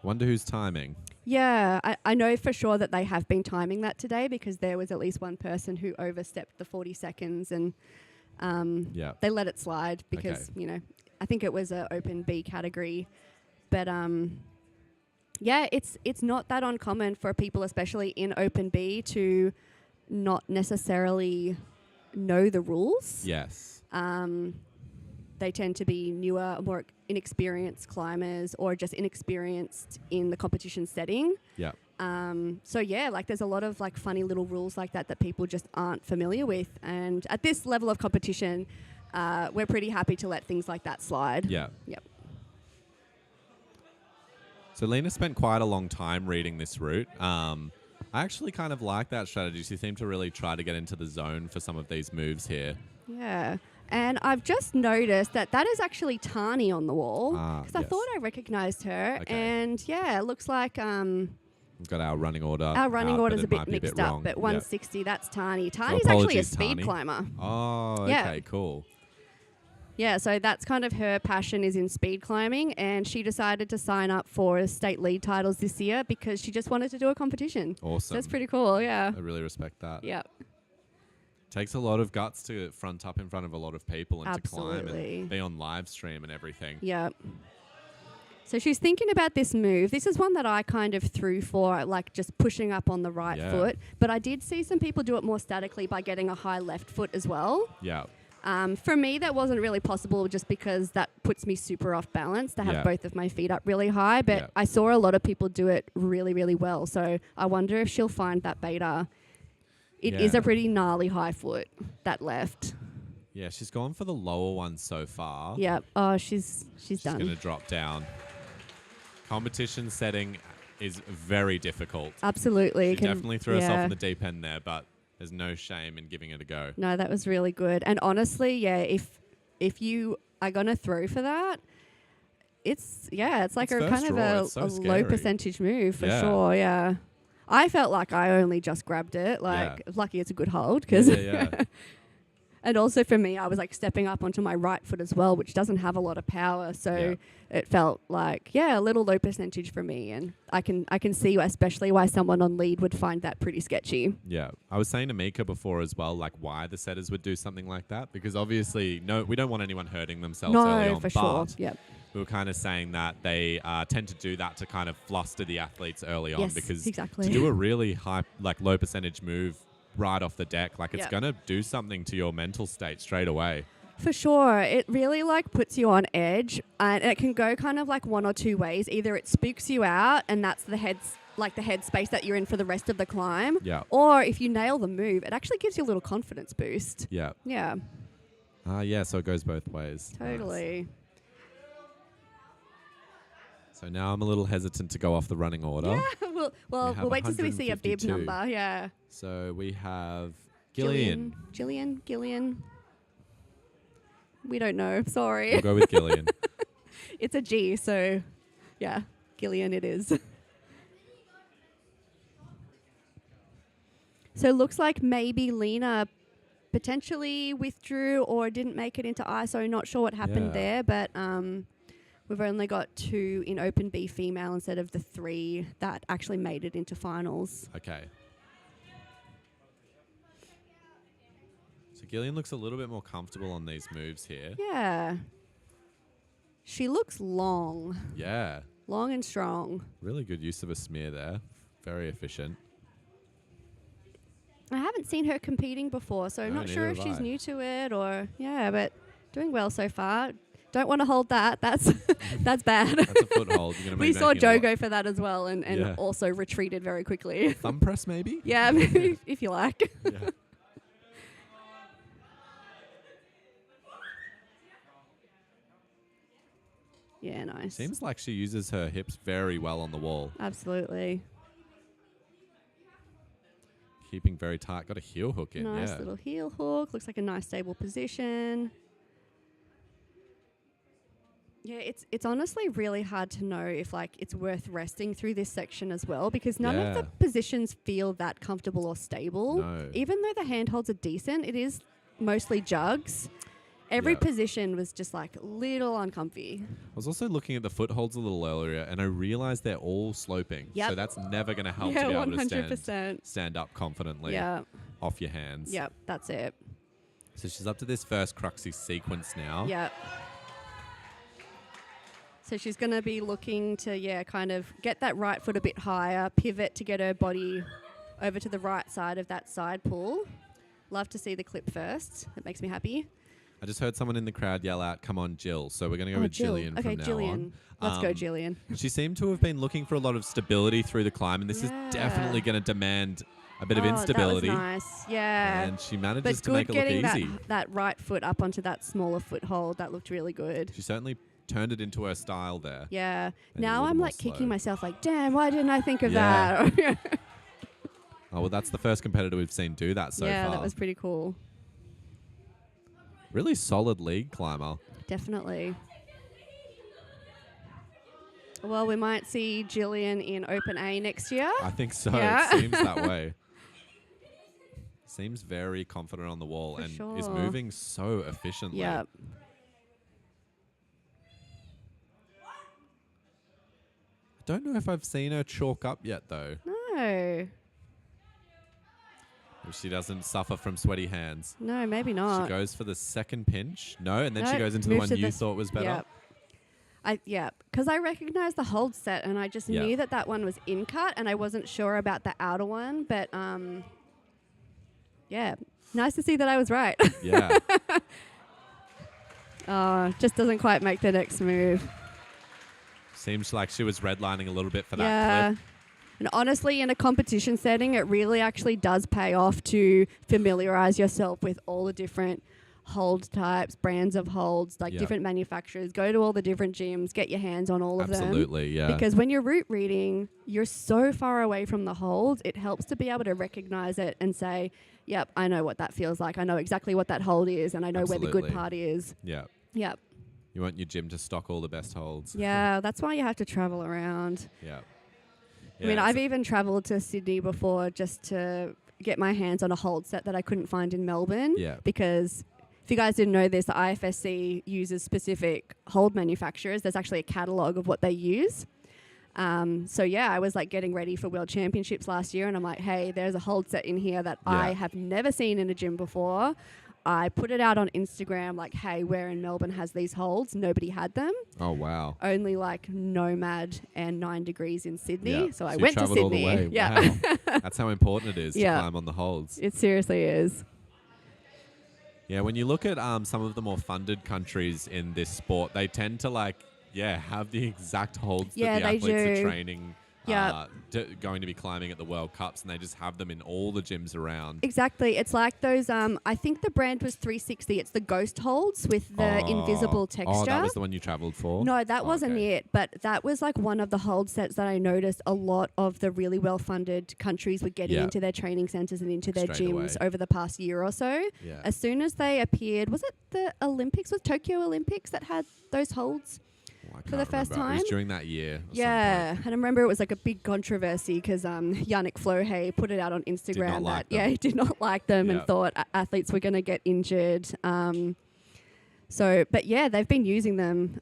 Wonder who's timing. Yeah, I know for sure that they have been timing that today because there was at least one person who overstepped the 40 seconds and they let it slide because, I think it was an open B category. But it's not that uncommon for people, especially in open B, to not necessarily know the rules. Yes. They tend to be newer, more inexperienced climbers or just inexperienced in the competition setting. Yeah. There's a lot of funny little rules like that people just aren't familiar with. And at this level of competition, we're pretty happy to let things like that slide. Yeah. Yep. So Lena spent quite a long time reading this route. I actually kind of like that strategy. She seemed to really try to get into the zone for some of these moves here. Yeah. And I've just noticed that is actually Tani on the wall because I thought I recognised her. Okay. And it looks like we've got our running order. our running order's a bit might mixed be a bit up, wrong. but 160, that's Tani. So Tani's actually a apologies, speed Tani. climber. Oh, okay, Yeah. cool. Yeah, so that's kind of her passion is in speed climbing, and she decided to sign up for state lead titles this year because she just wanted to do a competition. Awesome. That's pretty cool, yeah. I really respect that. Yeah. Takes a lot of guts to front up in front of a lot of people and Absolutely. to climb and be on live stream and everything. Yeah. So she's thinking about this move. This is one that I kind of threw for, just pushing up on the right foot. But I did see some people do it more statically by getting a high left foot as well. Yeah. For me, that wasn't really possible just because that puts me super off balance to have both of my feet up really high. But I saw a lot of people do it really, really well. So I wonder if she'll find that beta. It is a pretty gnarly high foot, that left. Yeah, she's gone for the lower one so far. Yeah. Oh, she's done. She's going to drop down. Competition setting is very difficult. Absolutely. She definitely threw herself in the deep end there, but there's no shame in giving it a go. No, that was really good. And honestly, if you are going to throw for that, it's like It's a kind of first draw. a It's so low scary. percentage move for sure, yeah. I felt like I only just grabbed it. Lucky it's a good hold. And also for me, I was stepping up onto my right foot as well, which doesn't have a lot of power. So it felt like, a little low percentage for me. And I can see especially why someone on lead would find that pretty sketchy. Yeah. I was saying to Mika before as well, why the setters would do something like that. Because obviously, we don't want anyone hurting themselves early on. No, for sure. Yep. We were kind of saying that they tend to do that to kind of fluster the athletes early on. Yes, Because exactly. to do a really high, low percentage move right off the deck, it's going to do something to your mental state straight away. For sure. It really puts you on edge, and it can go kind of one or two ways. Either it spooks you out and that's the headspace that you're in for the rest of the climb. Yeah. Or if you nail the move, it actually gives you a little confidence boost. Yeah. Yeah. So it goes both ways. Totally. Nice. So now I'm a little hesitant to go off the running order. Yeah, we'll wait till we see a bib 152. number. Yeah. So we have Gillian. Gillian. We don't know. Sorry. We'll go with Gillian. It's a G, so yeah, Gillian it is. So it looks like maybe Lena potentially withdrew or didn't make it into ISO. Not sure what happened there, but we've only got 2 in Open B female instead of the 3 that actually made it into finals. Okay. So Gillian looks a little bit more comfortable on these moves here. Yeah. She looks long. Yeah. Long and strong. Really good use of a smear there. Very efficient. I haven't seen her competing before, so I'm not sure if she's new to it or... Yeah, but doing well so far. Don't want to hold that. That's that's bad. That's a foothold. You're gonna We saw Joe go for that as well and also retreated very quickly. Thumb press maybe? Yeah, maybe if you like. Yeah. Yeah, nice. Seems like she uses her hips very well on the wall. Absolutely. Keeping very tight. Got a heel hook in. Nice little heel hook. Looks like a nice stable position. Yeah, it's honestly really hard to know if it's worth resting through this section as well because none of the positions feel that comfortable or stable. No. Even though the handholds are decent, it is mostly jugs. Every Yeah. position was just like a little uncomfy. I was also looking at the footholds a little earlier, and I realized they're all sloping. Yep. So that's never going to help Yeah, to be able to 100%. stand up confidently Yeah. off your hands. Yep, that's it. So she's up to this first cruxy sequence now. Yep. So she's going to be looking to, kind of get that right foot a bit higher, pivot to get her body over to the right side of that side pull. Love to see the clip first. That makes me happy. I just heard someone in the crowd yell out, "Come on, Jill." So we're going to go with Jill. Jillian Okay, from now Jillian. on. Let's go, Jillian. She seemed to have been looking for a lot of stability through the climb, and this is definitely going to demand a bit of instability. That was nice. Yeah. And she manages but to make it look getting easy. that right foot up onto that smaller foothold. That looked really good. She certainly turned it into her style there. Yeah. Maybe a Now little I'm more like slow. kicking myself like, damn, why didn't I think of Yeah. that? Oh, well, that's the first competitor we've seen do that so yeah, far. that was pretty cool. Really solid league climber. Definitely. Well, we might see Jillian in Open A next year. I think so. Yeah. It seems that way. Seems very confident on the wall For and sure. is moving so efficiently. Yep. I don't know if I've seen her chalk up yet, though. No. If she doesn't suffer from sweaty hands. No, maybe not. She goes for the second pinch. No, and then she No, goes into the moves one to you the thought was better. Yep. Because I recognized the hold set and I just Yeah. knew that one was in cut and I wasn't sure about the outer one, but yeah, nice to see that I was right. Yeah. Oh, just doesn't quite make the next move. Seems like she was redlining a little bit for that Yeah. clip. And honestly, in a competition setting, it really actually does pay off to familiarize yourself with all the different hold types, brands of holds, like Yep. different manufacturers. Go to all the different gyms, get your hands on all of them. Absolutely, yeah. Because when you're route reading, you're so far away from the hold, it helps to be able to recognize it and say, yep, I know what that feels like. I know exactly what that hold is, and I know where the good Absolutely. part is. Yeah. Yep. You want your gym to stock all the best holds. Yeah, that's why you have to travel around. Yeah. I mean, Yeah, I've even traveled to Sydney before just to get my hands on a hold set that I couldn't find in Melbourne. Yeah. Because if you guys didn't know this, the IFSC uses specific hold manufacturers. There's actually a catalogue of what they use. So yeah, I was like getting ready for World Championships last year and I'm like, hey, there's a hold set in here that I have never seen in a gym before. I put it out on Instagram like, hey, where in Melbourne has these holds? Nobody had them. Oh, wow. Only like Nomad and 9 Degrees in Sydney. Yeah. So I you went to travelled all the Sydney. way. Yeah. Wow. That's how important it is to Yeah. climb on the holds. It seriously is. Yeah, when you look at some of the more funded countries in this sport, they tend to have the exact holds Yeah, that the they athletes do. are training, Yep. going to be climbing at the World Cups, and they just have them in all the gyms around. Exactly. It's like those, I think the brand was 360. It's the ghost holds with the invisible texture. Oh, that was the one you travelled for? No, that wasn't okay. it. But that was like one of the hold sets that I noticed a lot of the really well-funded countries were getting Yeah. into their training centres and into their Straight gyms away. over the past year or so. Yeah. As soon as they appeared, was it the Olympics, was Tokyo Olympics that had those holds? Oh, I for the can't first remember. It time? was during that year. or Yeah, some point. and I remember it was like a big controversy because Yannick Flohe put it out on Instagram like that them. he did not like them and Yeah. thought athletes were going to get injured. But yeah, they've been using them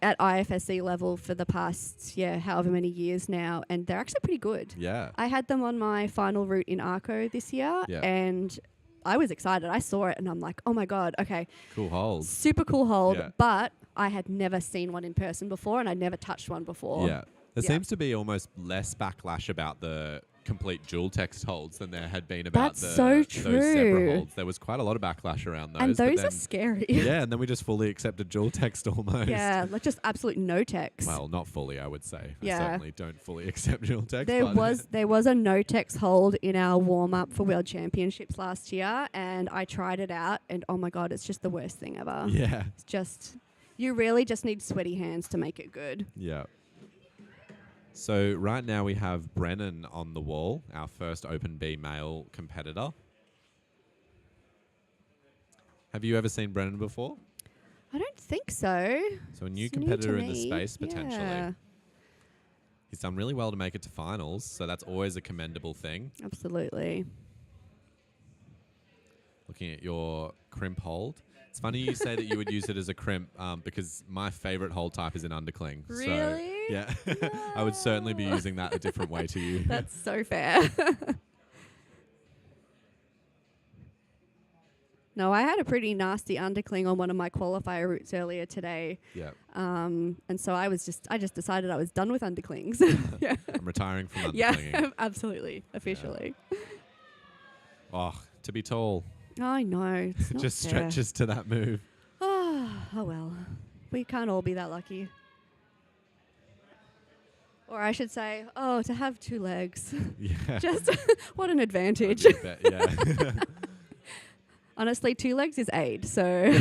at IFSC level for the past however many years now, and they're actually pretty good. Yeah. I had them on my final route in Arco this year, Yeah. and I was excited. I saw it and I'm like, oh my God, okay. Cool holds. Super cool hold, Yeah. but I had never seen one in person before and I'd never touched one before. Yeah. There Yeah. seems to be almost less backlash about the complete dual text holds than there had been about That's so those zebra true. holds. There was quite a lot of backlash around those. And but those then- are scary. Yeah, and then we just fully accepted dual text almost. Yeah, like just absolute no text. Well, not fully, I would say. Yeah. I certainly don't fully accept dual text. There but was a no text hold in our warm up for World Championships last year, and I tried it out, and oh my God, it's just the worst thing ever. Yeah. It's just, you really just need sweaty hands to make it good. Yeah. So right now we have Brennan on the wall, our first Open B male competitor. Have you ever seen Brennan before? I don't think so. So a new It's new competitor to in the me. space, potentially. Yeah, He's done really well to make it to finals, so that's always a commendable thing. absolutely. looking at your crimp hold. It's funny you say that you would use it as a crimp because my favorite hold type is an undercling. Really? So, yeah. I would certainly be using that a different way to you. That's so fair. No, I had a pretty nasty undercling on one of my qualifier routes earlier today. Yeah. And so I just decided I was done with underclings. Yeah. I'm retiring from underclinging. Yeah, absolutely. Officially. Yeah. Oh, to be tall. I know. It's not Just fair. stretches to that move. Oh well. We can't all be that lucky. Or I should say, to have 2 legs. Yeah. Just what an advantage. Yeah. Honestly, 2 legs is aid, so.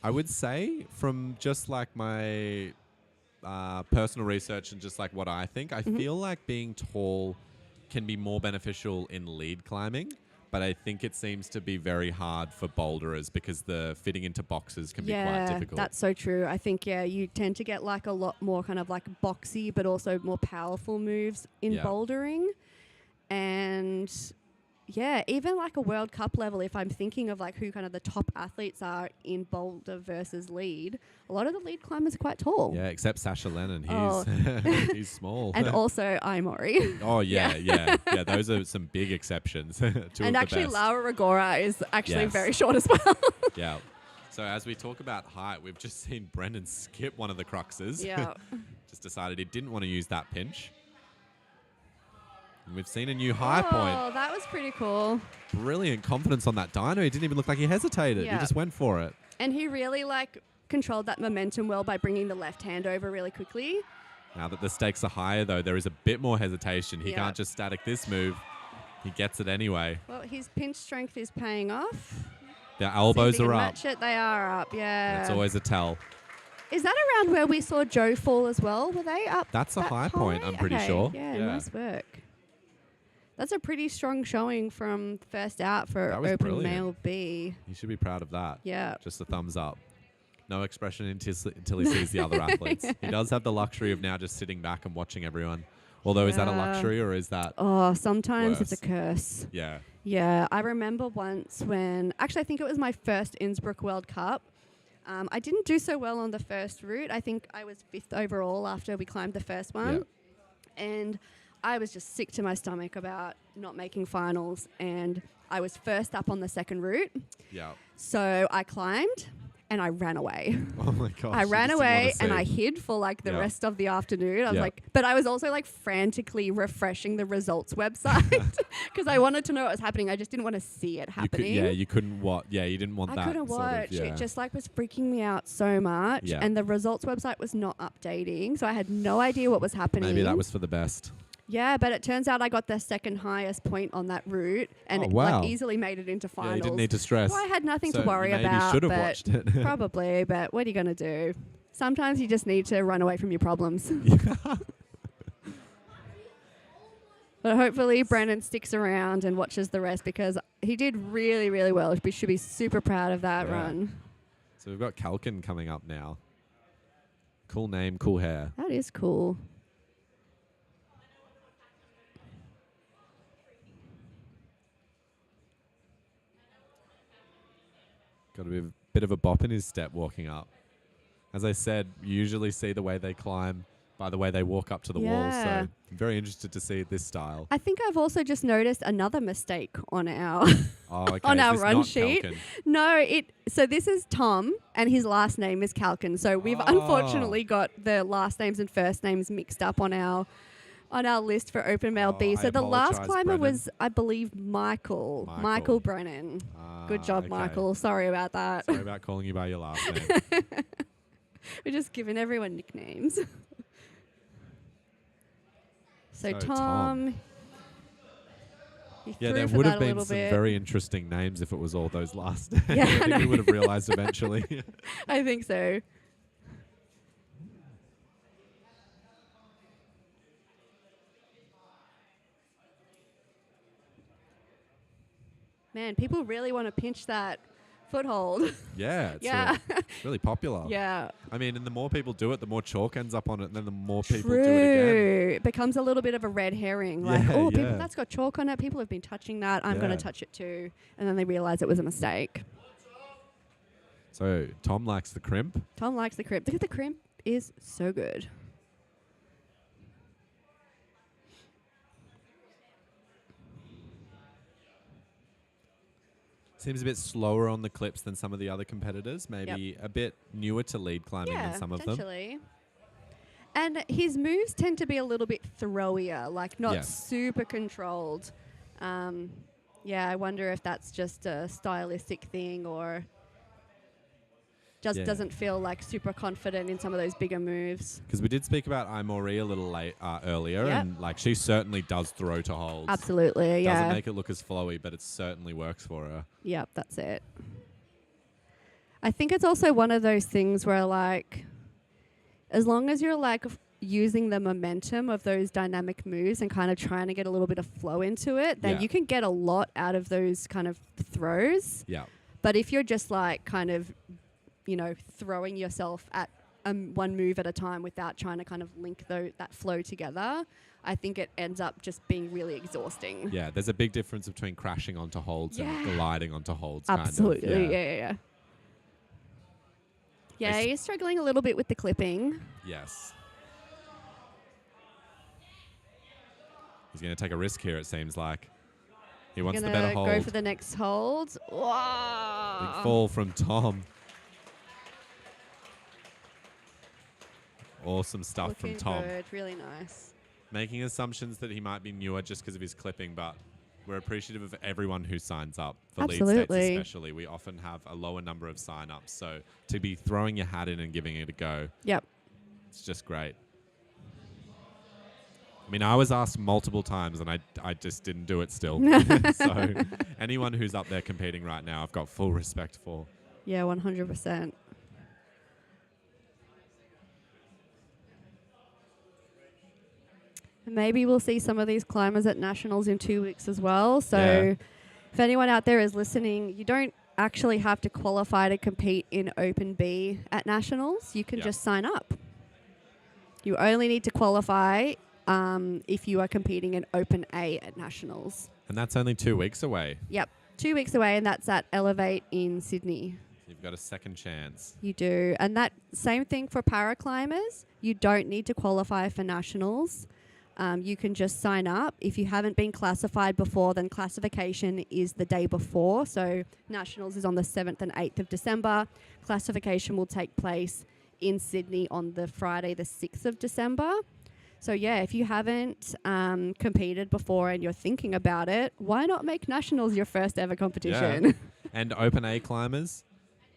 I would say from just like my personal research and just like what I think, I feel like being tall can be more beneficial in lead climbing, but I think it seems to be very hard for boulderers because the fitting into boxes can be quite difficult. That's so true. I think, you tend to get like a lot more kind of like boxy, but also more powerful moves in bouldering. And even like a World Cup level, if I'm thinking of like who kind of the top athletes are in boulder versus lead, a lot of the lead climbers are quite tall. Yeah, except Sasha Lennon. He's small. And also Imori. Oh, yeah. Those are some big exceptions. And actually Laura Rigora is actually Yes. very short as well. Yeah. So as we talk about height, we've just seen Brendan skip one of the cruxes. Yeah. Just decided he didn't want to use that pinch. And we've seen a new high point. Oh, that was pretty cool. Brilliant confidence on that dyno. He didn't even look like he hesitated. Yeah. He just went for it. And he really like controlled that momentum well by bringing the left hand over really quickly. Now that the stakes are higher, though, there is a bit more hesitation. He can't just static this move. He gets it anyway. Well, his pinch strength is paying off. The elbows See if he are can up. match it. They are up, yeah. It's always a tell. Is that around where we saw Joe fall as well? Were they up? That's a that high point, I'm pretty Okay, sure. Yeah, nice work. That's a pretty strong showing from first out for That was Open brilliant. Male B. You should be proud of that. Yeah. Just a thumbs up. No expression until he sees the other athletes. He does have the luxury of now just sitting back and watching everyone. Although, is that a luxury or is that Oh, sometimes it's a worse? curse. Yeah. Yeah, I remember once when, actually I think it was my first Innsbruck World Cup. I didn't do so well on the first route. I think I was 5th overall after we climbed the first one. And I was just sick to my stomach about not making finals. And I was first up on the second route. Yeah. So I climbed and I ran away. Oh my gosh. I you ran just didn't away wanna and see. I hid for like the Yeah. rest of the afternoon. I was Yeah. like, but I was also like frantically refreshing the results website because I wanted to know what was happening. I just didn't want to see it happening. You couldn't watch. Yeah, you didn't want I that. couldn't sort of, watch. yeah. It just like was freaking me out so much. Yeah. And the results website was not updating. So I had no idea what was happening. Maybe that was for the best. Yeah, but it turns out I got the second highest point on that route and Oh, it wow. like easily made it into finals. Yeah, you didn't need to stress. So I had nothing So to worry maybe about. should have but watched it. probably, but what are you going to do? Sometimes you just need to run away from your problems. But hopefully Brandon sticks around and watches the rest because he did really, really well. We should be super proud of that Yeah. run. So we've got Kalkin coming up now. Cool name, cool hair. That is cool. Got a bit of a bop in his step walking up. As I said, you usually see the way they climb by the way they walk up to the wall. Yeah. So I'm very interested to see this style. I think I've also just noticed another mistake on our Oh, okay. on Is our this run not sheet. Kalkin? No, so this is Tom and his last name is Kalkin. So we've unfortunately got the last names and first names mixed up on our list for Open Male B. I So the last apologise, climber Brennan. was, I believe, Michael Brennan. Good job, okay. Michael. Sorry about that. Sorry about calling you by your last name. We're just giving everyone nicknames. So So Tom. Yeah, there would have been some very interesting names if it was all those last names. Yeah, I think I we know. would have realised eventually. I think so. Man, people really want to pinch that foothold. Yeah, it's Yeah. really popular. Yeah. I mean, and the more people do it, the more chalk ends up on it, and then the more people True. do it again. It becomes a little bit of a red herring. Like, Yeah, oh, people, yeah. that's got chalk on it. People have been touching that. I'm going Yeah. to touch it too. And then they realize it was a mistake. So Tom likes the crimp. Tom likes the crimp. Look at the crimp is so good. Seems a bit slower on the clips than some of the other competitors. Maybe a bit newer to lead climbing than some of them. Potentially. And his moves tend to be a little bit throwier, like not super controlled. Yeah, I wonder if that's just a stylistic thing or just doesn't feel like super confident in some of those bigger moves. Because we did speak about Imori a little earlier, and like she certainly does throw to holds. Absolutely, yeah. Doesn't make it look as flowy, but it certainly works for her. Yep, that's it. I think it's also one of those things where, like, as long as you're like using the momentum of those dynamic moves and kind of trying to get a little bit of flow into it, then you can get a lot out of those kind of throws. Yeah. But if you're just like kind of, you know, throwing yourself at one move at a time without trying to kind of link that flow together, I think it ends up just being really exhausting. Yeah, there's a big difference between crashing onto holds and gliding onto holds. Absolutely, kind of. yeah. Yeah, he's struggling a little bit with the clipping. Yes. He's going to take a risk here, it seems like. He wants the better hold. Go for the next hold. Wow. Big fall from Tom. Awesome stuff Looking from Tom. good, really nice. Making assumptions that he might be newer just because of his clipping, but we're appreciative of everyone who signs up for lead states especially. We often have a lower number of sign-ups, so to be throwing your hat in and giving it a go, it's just great. I mean, I was asked multiple times and I just didn't do it still. So anyone who's up there competing right now, I've got full respect for. Yeah, 100%. Maybe we'll see some of these climbers at Nationals in 2 weeks as well. So if anyone out there is listening, you don't actually have to qualify to compete in Open B at Nationals. You can just sign up. You only need to qualify if you are competing in Open A at Nationals. And that's only 2 weeks away. Yep, 2 weeks away, and that's at Elevate in Sydney. You've got a second chance. You do. And that same thing for paraclimbers. You don't need to qualify for Nationals. You can just sign up. If you haven't been classified before, then classification is the day before. So Nationals is on the 7th and 8th of December. Classification will take place in Sydney on the Friday, the 6th of December. So yeah, if you haven't competed before and you're thinking about it, why not make Nationals your first ever competition? Yeah. And Open A climbers,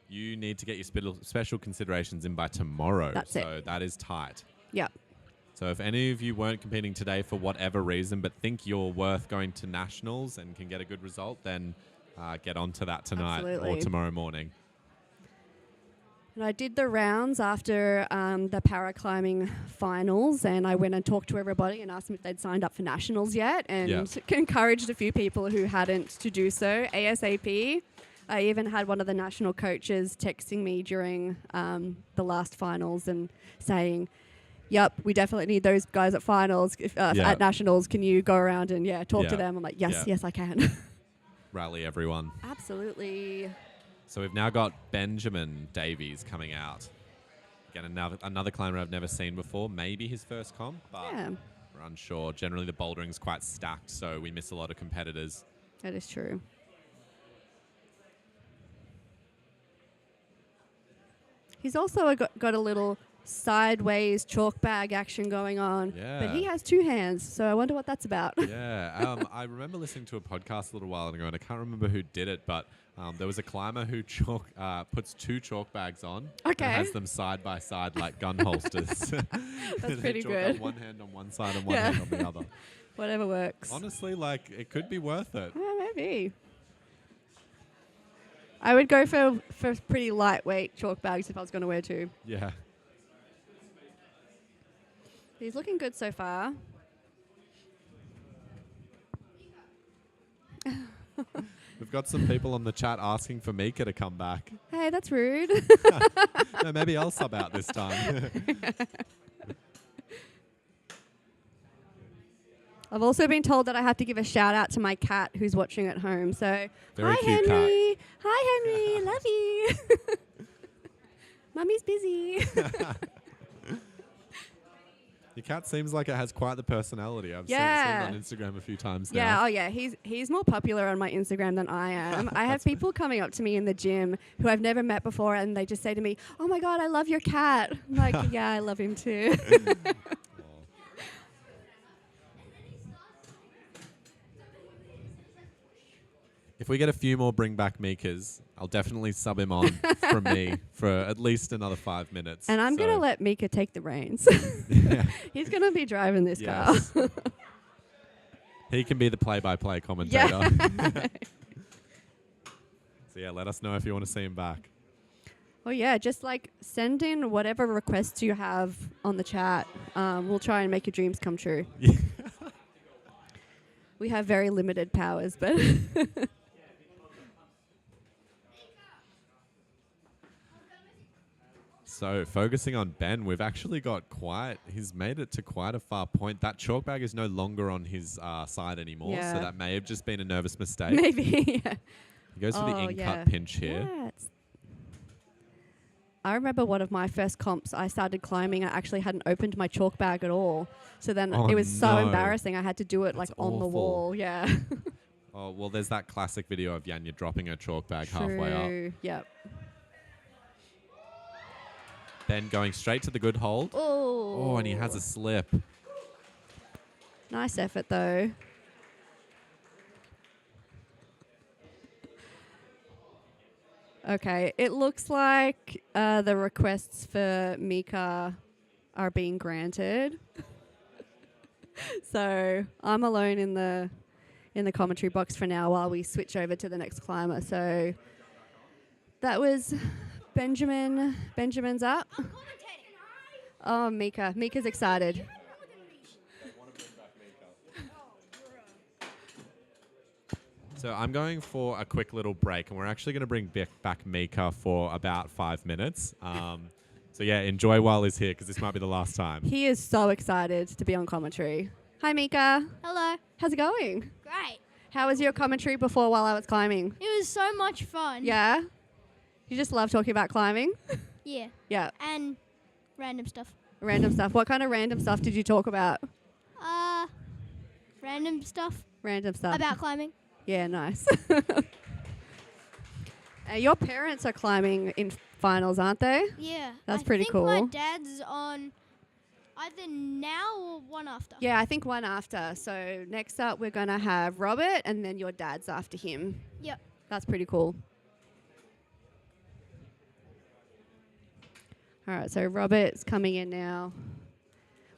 you need to get your special considerations in by tomorrow. That's so that is tight. Yep. So if any of you weren't competing today for whatever reason, but think you're worth going to Nationals and can get a good result, then get onto that tonight or tomorrow morning. And I did the rounds after the Paraclimbing Finals, and I went and talked to everybody and asked them if they'd signed up for Nationals yet, and encouraged a few people who hadn't to do so ASAP. I even had one of the national coaches texting me during the last finals and saying, yep, we definitely need those guys at finals, at Nationals. Can you go around and talk to them? I'm like, yes, I can. Rally everyone. Absolutely. So we've now got Benjamin Davies coming out. Again, another climber I've never seen before. Maybe his first comp, but we're unsure. Generally, the bouldering's quite stacked, so we miss a lot of competitors. That is true. He's also got a little sideways chalk bag action going on. Yeah. But he has two hands, so I wonder what that's about. Yeah. I remember listening to a podcast a little while ago, and I can't remember who did it, but there was a climber who puts two chalk bags on and has them side by side like gun holsters. That's pretty good. One hand on one side and one hand on the other. Whatever works. Honestly, like, it could be worth it. Maybe. I would go for pretty lightweight chalk bags if I was going to wear two. Yeah. He's looking good so far. We've We've got some people on the chat asking for Mika to come back. Hey, that's rude. No, maybe I'll sub out this time. I've also been told that I have to give a shout out to my cat who's watching at home. So, Very hi cute Henry. Hi Henry. Love you. Mummy's busy. Your cat seems like it has quite the personality. I've seen it on Instagram a few times now. Yeah, oh yeah, he's more popular on my Instagram than I am. I have people coming up to me in the gym who I've never met before, and they just say to me, "Oh my God, I love your cat." I'm like, yeah, I love him too. If we get a few more bring back Mikas, I'll definitely sub him on from me for at least another 5 minutes. And I'm going to let Mika take the reins. He's going to be driving this car. He can be the play-by-play commentator. So yeah, let us know if you want to see him back. Oh yeah, just like send in whatever requests you have on the chat. We'll try and make your dreams come true. We have very limited powers, but... So focusing on Ben, we've actually got he's made it to quite a far point. That chalk bag is no longer on his side anymore, so that may have just been a nervous mistake. Maybe, yeah. He goes for the in-cut pinch here. Yeah, I remember one of my first comps, I started climbing, I actually hadn't opened my chalk bag at all. So then it was so embarrassing, I had to do it That's on awful. the wall, yeah. Oh, well, there's that classic video of Yanya dropping her chalk bag halfway up. Yep. Ben going straight to the good hold. Oh, and he has a slip. Nice effort, though. Okay, it looks like the requests for Mika are being granted. So I'm alone in the commentary box for now while we switch over to the next climber. So that was Benjamin. Benjamin's up. Oh, Mika. Mika's excited. So I'm going for a quick little break, and we're actually going to bring back Mika for about 5 minutes. So yeah, enjoy while he's here, because this might be the last time. He is so excited to be on commentary. Hi, Mika. Hello. How's it going? Great. How was your commentary before while I was climbing? It was so much fun. Yeah? You just love talking about climbing? Yeah. Yeah. And random stuff. Random stuff. What kind of random stuff did you talk about? Random stuff. Random stuff. About climbing. Yeah, nice. Your parents are climbing in finals, aren't they? Yeah. That's pretty cool. I think my dad's on either now or one after. Yeah, I think one after. So next up we're going to have Robert, and then your dad's after him. Yep. That's pretty cool. All right, so Robert's coming in now.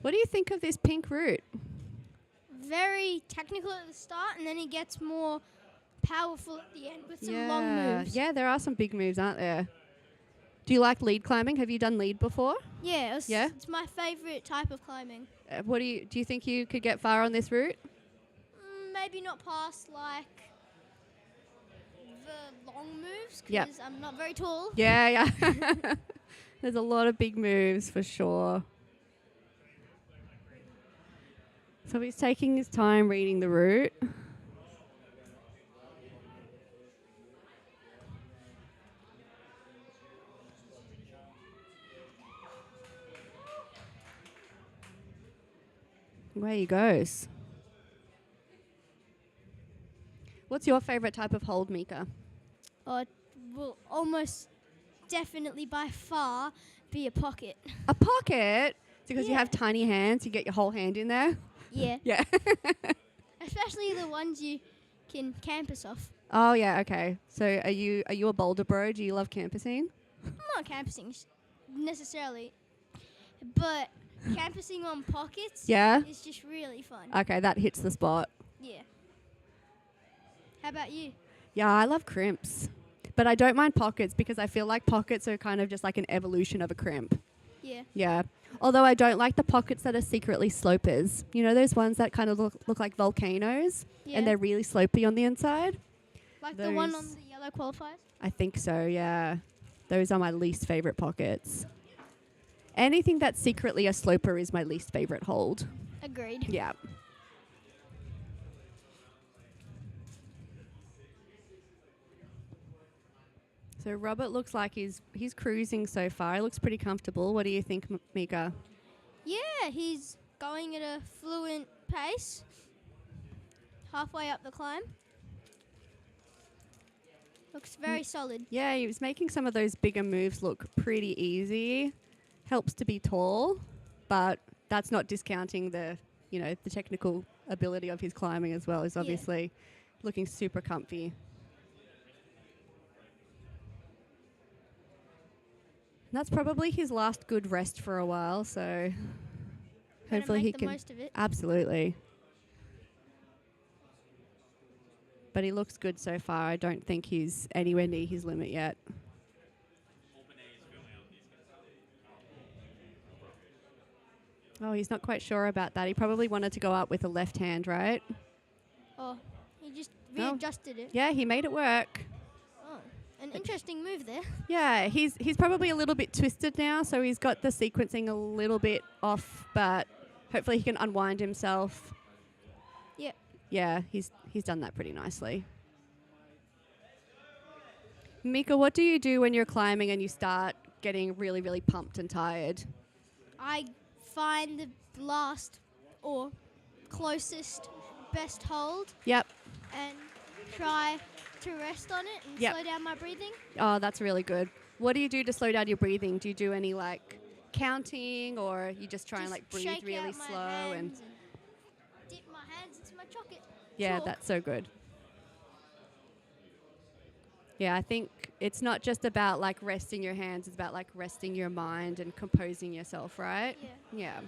What do you think of this pink route? Very technical at the start, and then he gets more powerful at the end with some long moves. Yeah, there are some big moves, aren't there? Do you like lead climbing? Have you done lead before? Yeah, it's my favourite type of climbing. What do you think you could get far on this route? Maybe not past like the long moves, because Yep. I'm not very tall. Yeah. There's a lot of big moves for sure. So he's taking his time reading the route. Where he goes. What's your favorite type of hold, Mika? It will almost definitely by far be a pocket. A pocket? Because you have tiny hands, you get your whole hand in there? Yeah. Yeah. Especially the ones you can campus off. Oh yeah, okay. So are you a boulder bro? Do you love campusing? I'm not campusing necessarily, but campusing on pockets is just really fun. Okay, that hits the spot. Yeah. How about you? Yeah, I love crimps. But I don't mind pockets because I feel like pockets are kind of just like an evolution of a crimp. Yeah. Yeah. Although I don't like the pockets that are secretly slopers. You know those ones that kind of look like volcanoes and they're really slopey on the inside? Like the one on the yellow qualifiers? I think so, yeah. Those are my least favourite pockets. Anything that's secretly a sloper is my least favourite hold. Agreed. Yeah. So Robert looks like he's cruising so far. He looks pretty comfortable. What do you think, Mika? Yeah, he's going at a fluent pace. Halfway up the climb. Looks very solid. Yeah, he was making some of those bigger moves look pretty easy. Helps to be tall, but that's not discounting the technical ability of his climbing as well. He's obviously looking super comfy. And that's probably his last good rest for a while, so hopefully he can make the most of it. Absolutely. But he looks good so far. I don't think he's anywhere near his limit yet. Oh, he's not quite sure about that. He probably wanted to go up with a left hand, right? Oh, he just readjusted it. Yeah, he made it work. Oh, an interesting move there. Yeah, he's probably a little bit twisted now, so he's got the sequencing a little bit off, but hopefully he can unwind himself. Yep. Yeah, he's done that pretty nicely. Mika, what do you do when you're climbing and you start getting really, really pumped and tired? I find the last or closest best hold. Yep. And try to rest on it and slow down my breathing. Oh, that's really good. What do you do to slow down your breathing? Do you do any counting, or you just try and breathe shake really out my slow and hands dip my hands into my chocolate? yeah, chalk. that's so good. Yeah, I think it's not just about resting your hands, it's about resting your mind and composing yourself, right? Yeah.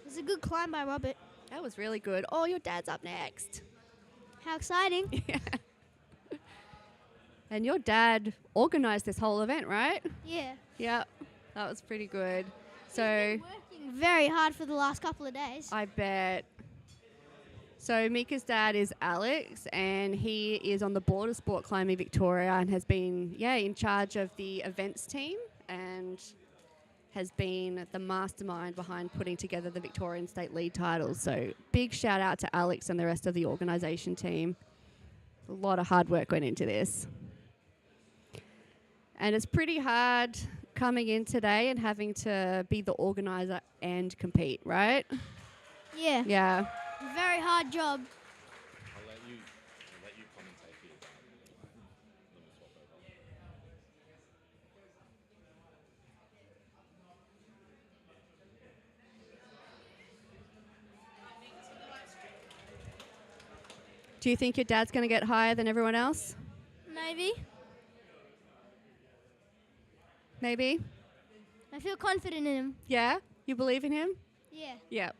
It's a good climb by Robert. That was really good. Oh, your dad's up next. How exciting. Yeah. And your dad organised this whole event, right? Yeah. Yeah, that was pretty good. So Working very hard for the last couple of days. I bet. So Mika's dad is Alex, and he is on the Border Sport Climbing Victoria and has been, in charge of the events team and has been the mastermind behind putting together the Victorian State Lead titles. So big shout out to Alex and the rest of the organisation team. A lot of hard work went into this. And it's pretty hard coming in today and having to be the organiser and compete, right? Yeah. Yeah. Very hard job. I'll let you commentate here. Let me swap over. Do you think your dad's going to get higher than everyone else? Maybe. Maybe? I feel confident in him. Yeah? You believe in him? Yeah. Yeah.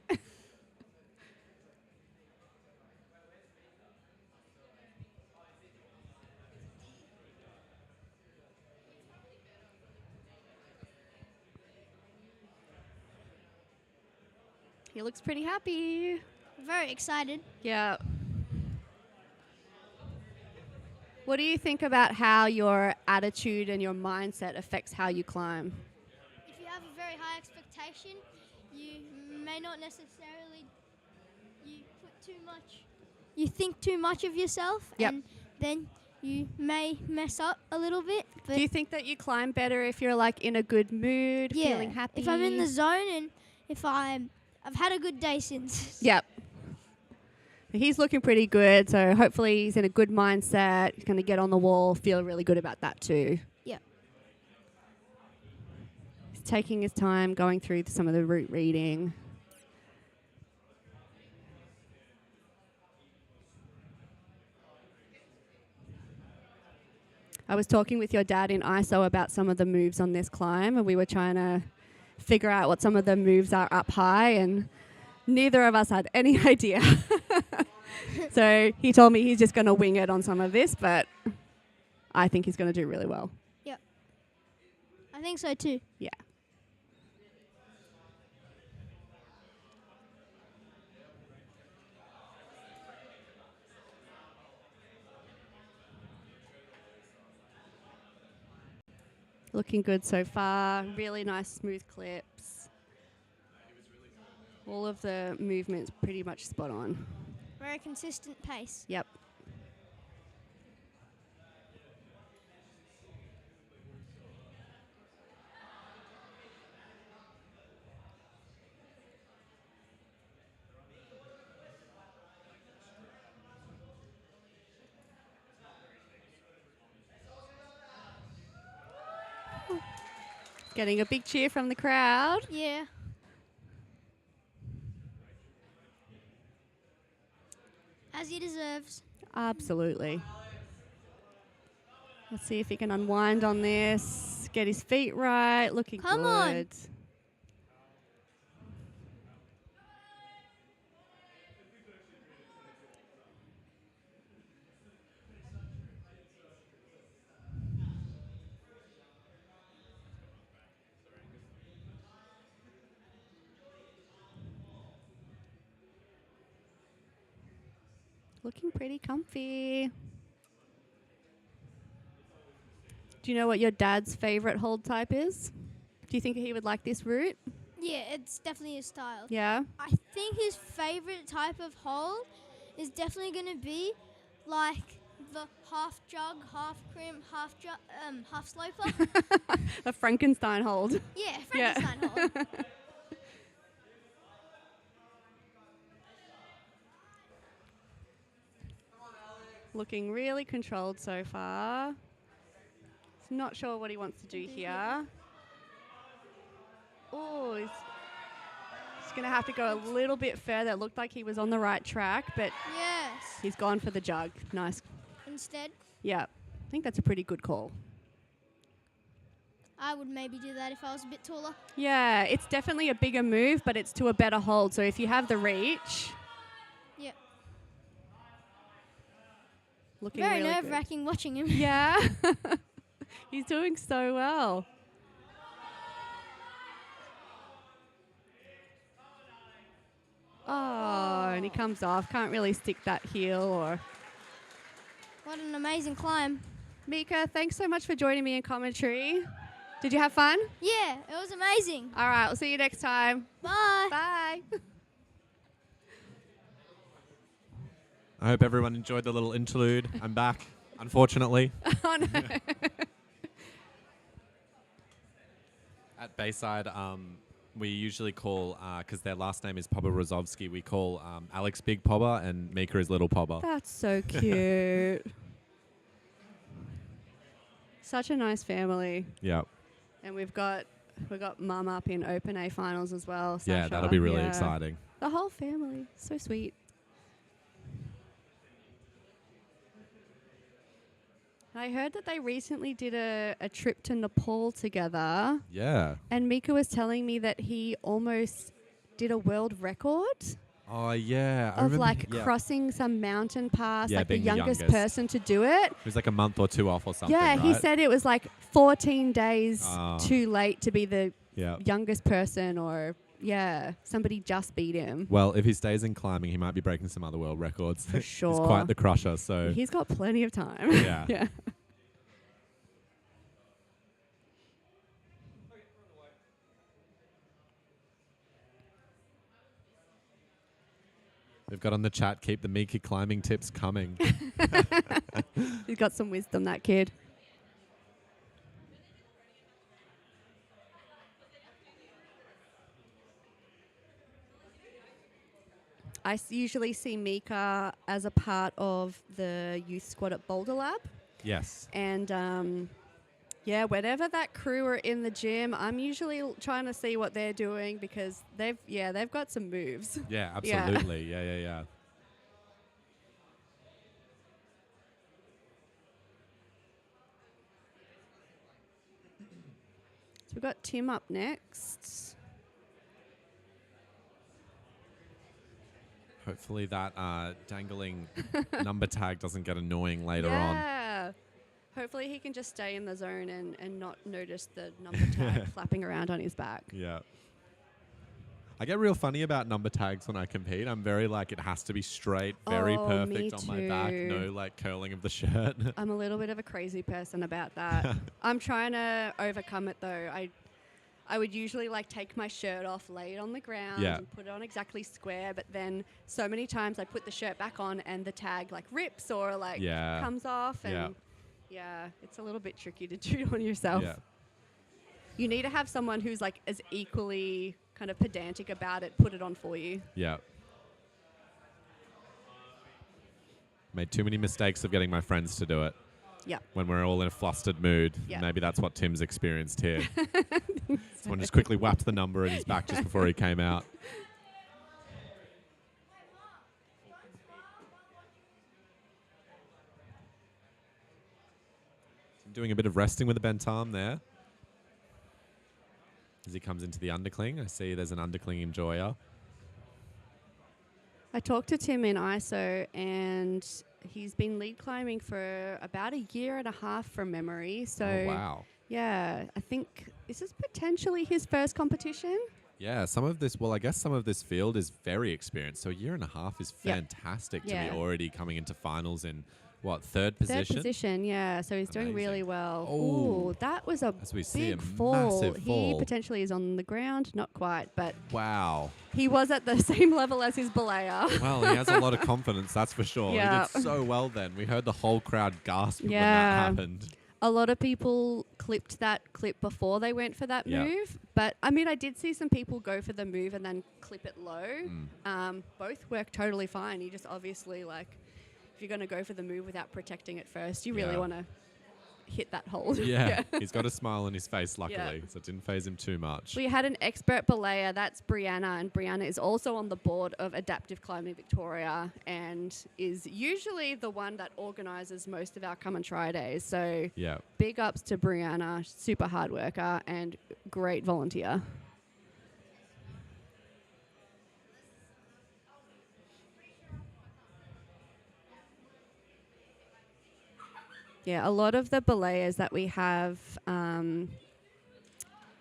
He looks pretty happy. Very excited. Yeah. What do you think about how your attitude and your mindset affects how you climb? If you have a very high expectation, you may not necessarily you think too much of yourself, and then you may mess up a little bit. But do you think that you climb better if you're in a good mood, feeling happy? If I'm in the zone and if I've had a good day since. Yep. He's looking pretty good, so hopefully he's in a good mindset. He's going to get on the wall, feel really good about that too. Yep. He's taking his time, going through some of the route reading. I was talking with your dad in ISO about some of the moves on this climb, and we were trying to figure out what some of the moves are up high, and neither of us had any idea. So he told me he's just going to wing it on some of this, but I think he's going to do really well. Yep. I think so too. Yeah. Looking good so far. Really nice smooth clips. All of the movements pretty much spot on. Very consistent pace. Yep. Getting a big cheer from the crowd. Yeah. As he deserves. Absolutely. Let's see if he can unwind on this. Get his feet right. Looking Come good. on. Looking pretty comfy. Do you know what your dad's favorite hold type is? Do you think he would like this route? Yeah, it's definitely his style. Yeah? I think his favorite type of hold is definitely going to be like the half jug, half crimp, half sloper. A Frankenstein hold. Yeah, Frankenstein hold. Looking really controlled so far. He's not sure what he wants to do here. Oh, he's going to have to go a little bit further. It looked like he was on the right track, but Yes. he's gone for the jug. Nice. Instead, Yeah, I think that's a pretty good call. I would maybe do that if I was a bit taller. Yeah, it's definitely a bigger move, but it's to a better hold. So if you have the reach, Yep. looking Very really good. nerve-wracking watching him. Yeah. He's doing so well. Oh, and he comes off. Can't really stick that heel or... What an amazing climb. Mika, thanks so much for joining me in commentary. Did you have fun? Yeah, it was amazing. All right, we'll see you next time. Bye. Bye. I hope everyone enjoyed the little interlude. I'm back, unfortunately. Oh, no. At Bayside, we usually call, because their last name is Poborozovsky, we call Alex Big Pobber and Mika is Little Pobber. That's so cute. Such a nice family. Yeah. And we've got Mum up in Open A finals as well. Yeah, Sasha. that'll be really Yeah. exciting. The whole family. So sweet. I heard that they recently did a trip to Nepal together. Yeah. And Mika was telling me that he almost did a world record Oh, yeah. I of remember- like yeah. crossing some mountain pass, Yeah, like the being the youngest youngest. person to do it. It was like a month or two off or something, Yeah, he right? said it was like 14 days Ah. too late to be the Yeah. youngest person, or somebody just beat him. Well, if he stays in climbing, he might be breaking some other world records. For He's sure. quite the crusher, so... He's got plenty of time. Yeah. Yeah. We've got on the chat, keep the Mika climbing tips coming. He's got some wisdom, that kid. I usually see Mika as a part of the youth squad at Boulder Lab. Yes. And whenever that crew are in the gym, I'm usually trying to see what they're doing because they've got some moves. Yeah, Yeah. absolutely. Yeah. So we've got Tim up next. Hopefully that dangling number tag doesn't get annoying later on. Yeah. Hopefully he can just stay in the zone and not notice the number tag flapping around on his back. Yeah. I get real funny about number tags when I compete. I'm very like, it has to be straight, very perfect on my back, no like curling of the shirt. I'm a little bit of a crazy person about that. I'm trying to overcome it though. I would usually like take my shirt off, lay it on the ground and put it on exactly square, but then so many times I put the shirt back on and the tag like rips or like comes off and it's a little bit tricky to do on yourself. Yeah. You need to have someone who's like as equally kind of pedantic about it, put it on for you. Yeah. Made too many mistakes of getting my friends to do it. Yeah. When we're all in a flustered mood. Yeah. Maybe that's what Tim's experienced here. Someone just quickly whapped the number in his back just before he came out. Doing a bit of resting with the bent arm there. As he comes into the undercling, I see there's an undercling enjoyer. I talked to Tim in ISO and he's been lead climbing for about a year and a half from memory. So wow. Yeah, I think this is potentially his first competition. Yeah, some of this, well, I guess some of this field is very experienced. So a year and a half is fantastic to be already coming into finals in, what, third position? Third position, yeah. So he's doing really well. Oh, Ooh, that was a as we see, big a fall. massive fall. He potentially is on the ground, not quite, but wow. He was at the same level as his belayer. Well, he has a lot of confidence, that's for sure. Yeah. He did so well then. We heard the whole crowd gasp when that happened. A lot of people clipped that clip before they went for that move. But, I mean, I did see some people go for the move and then clip it low. Both work totally fine. You just obviously, like, if you're going to go for the move without protecting it first, you really want to hit that hold. Yeah. He's got a smile on his face, luckily, so it didn't phase him too much. We had an expert belayer, that's Brianna, and Brianna is also on the board of Adaptive Climbing Victoria and is usually the one that organises most of our Come and Try days. So big ups to Brianna, super hard worker and great volunteer. Yeah, a lot of the belayers that we have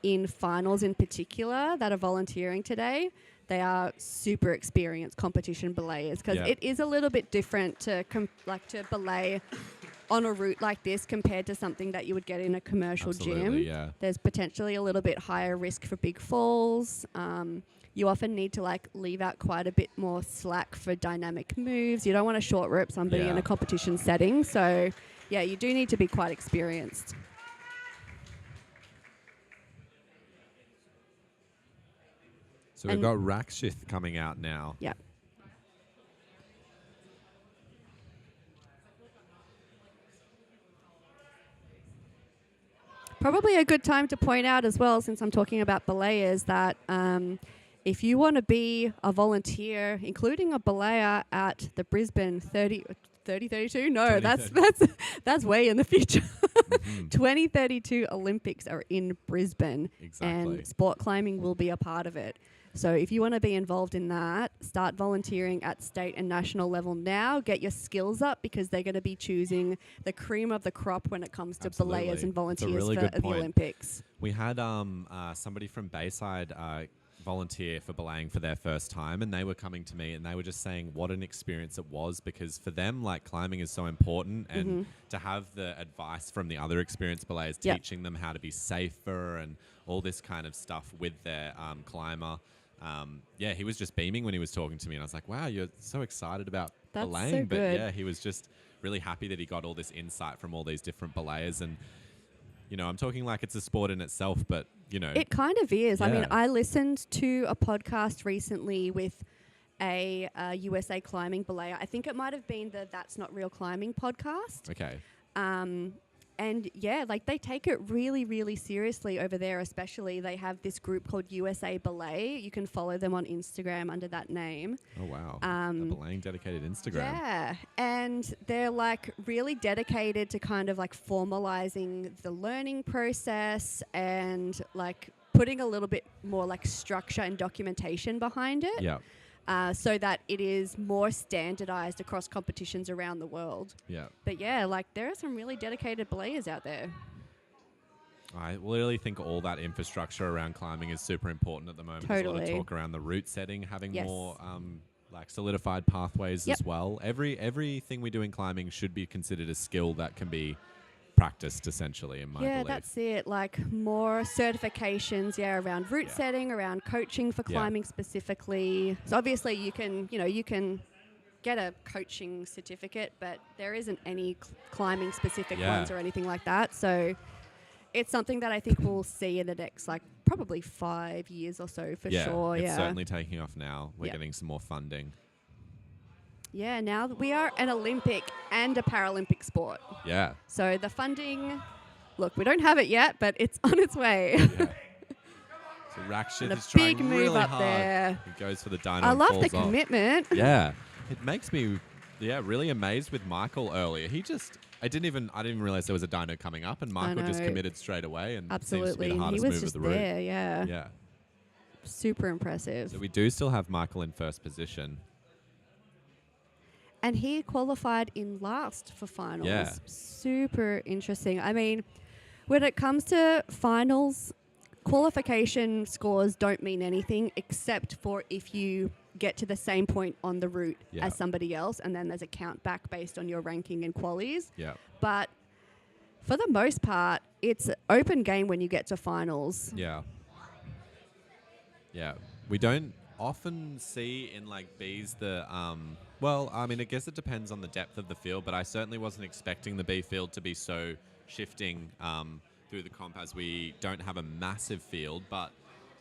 in finals in particular that are volunteering today, they are super experienced competition belayers because it is a little bit different to to belay on a route like this compared to something that you would get in a commercial gym. Yeah. There's potentially a little bit higher risk for big falls. You often need to leave out quite a bit more slack for dynamic moves. You don't want to short rope somebody in a competition setting. So yeah, you do need to be quite experienced. So we've got Rakshith coming out now. Yeah. Probably a good time to point out as well, since I'm talking about belayers, that if you want to be a volunteer, including a belayer at the Brisbane 2032? No, that's way in the future. 2032 Olympics are in Brisbane, and sport climbing will be a part of it. So if you want to be involved in that, start volunteering at state and national level now. Get your skills up because they're going to be choosing the cream of the crop when it comes to belayers and volunteers for the Olympics. We had somebody from Bayside volunteer for belaying for their first time, and they were coming to me and they were just saying what an experience it was, because for them, climbing is so important, and to have the advice from the other experienced belayers teaching them how to be safer and all this kind of stuff with their climber. He was just beaming when he was talking to me, and I was like, wow, you're so excited about belaying. So good. But he was just really happy that he got all this insight from all these different belayers. And I'm talking like it's a sport in itself, but it kind of is. I mean, I listened to a podcast recently with a USA climbing belayer. I think it might have been the That's Not Real Climbing podcast. Okay. And they take it really, really seriously over there, especially. They have this group called USA Belay. You can follow them on Instagram under that name. Oh, wow. A belaying dedicated Instagram. Yeah. And they're really dedicated to kind of formalizing the learning process and putting a little bit more structure and documentation behind it. Yeah. So that it is more standardized across competitions around the world. Yeah. But there are some really dedicated belayers out there. I really think all that infrastructure around climbing is super important at the moment. There's a lot of Totally. talk around the route setting, having Yes. more like solidified pathways Yep. as well. Everything we do in climbing should be considered a skill that can be practiced, essentially, in my Yeah, belief. that's it. Like more certifications, around route setting, around coaching for climbing specifically. So obviously you can get a coaching certificate, but there isn't any climbing specific ones or anything like that. So it's something that I think we'll see in the next, probably 5 years or so for sure. It's certainly taking off now. We're getting some more funding. Yeah, now that we are an Olympic and a Paralympic sport. Yeah. So the funding, look, we don't have it yet, but it's on its way. So Rakshit And a is trying big move really up hard. there. He goes for the dyno. I and love the falls off. commitment. Yeah. It makes me really amazed with Michael earlier. I didn't even realize there was a dyno coming up, and Michael just know. committed straight away, and Absolutely. seems to be the He hardest was move just of the route. there, yeah. Yeah. Super impressive. So we do still have Michael in first position. And he qualified in last for finals. Yeah. Super interesting. I mean, when it comes to finals, qualification scores don't mean anything except for if you get to the same point on the route as somebody else, and then there's a count back based on your ranking and qualies. Yeah. But for the most part, it's open game when you get to finals. Yeah. Yeah. We don't often see in Bs the well, I mean, I guess it depends on the depth of the field, but I certainly wasn't expecting the B field to be so shifting through the comp, as we don't have a massive field. But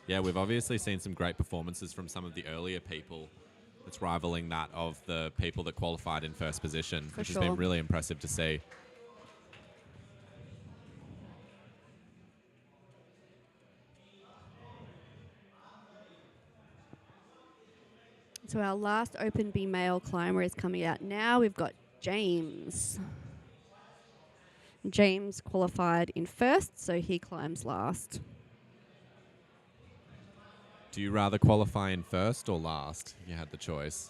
yeah, we've obviously seen some great performances from some of the earlier people. That's rivaling that of the people that qualified in first position, which has been really impressive to see. So our last Open B male climber is coming out now. We've got James. James qualified in first, so he climbs last. Do you rather qualify in first or last, if you had the choice,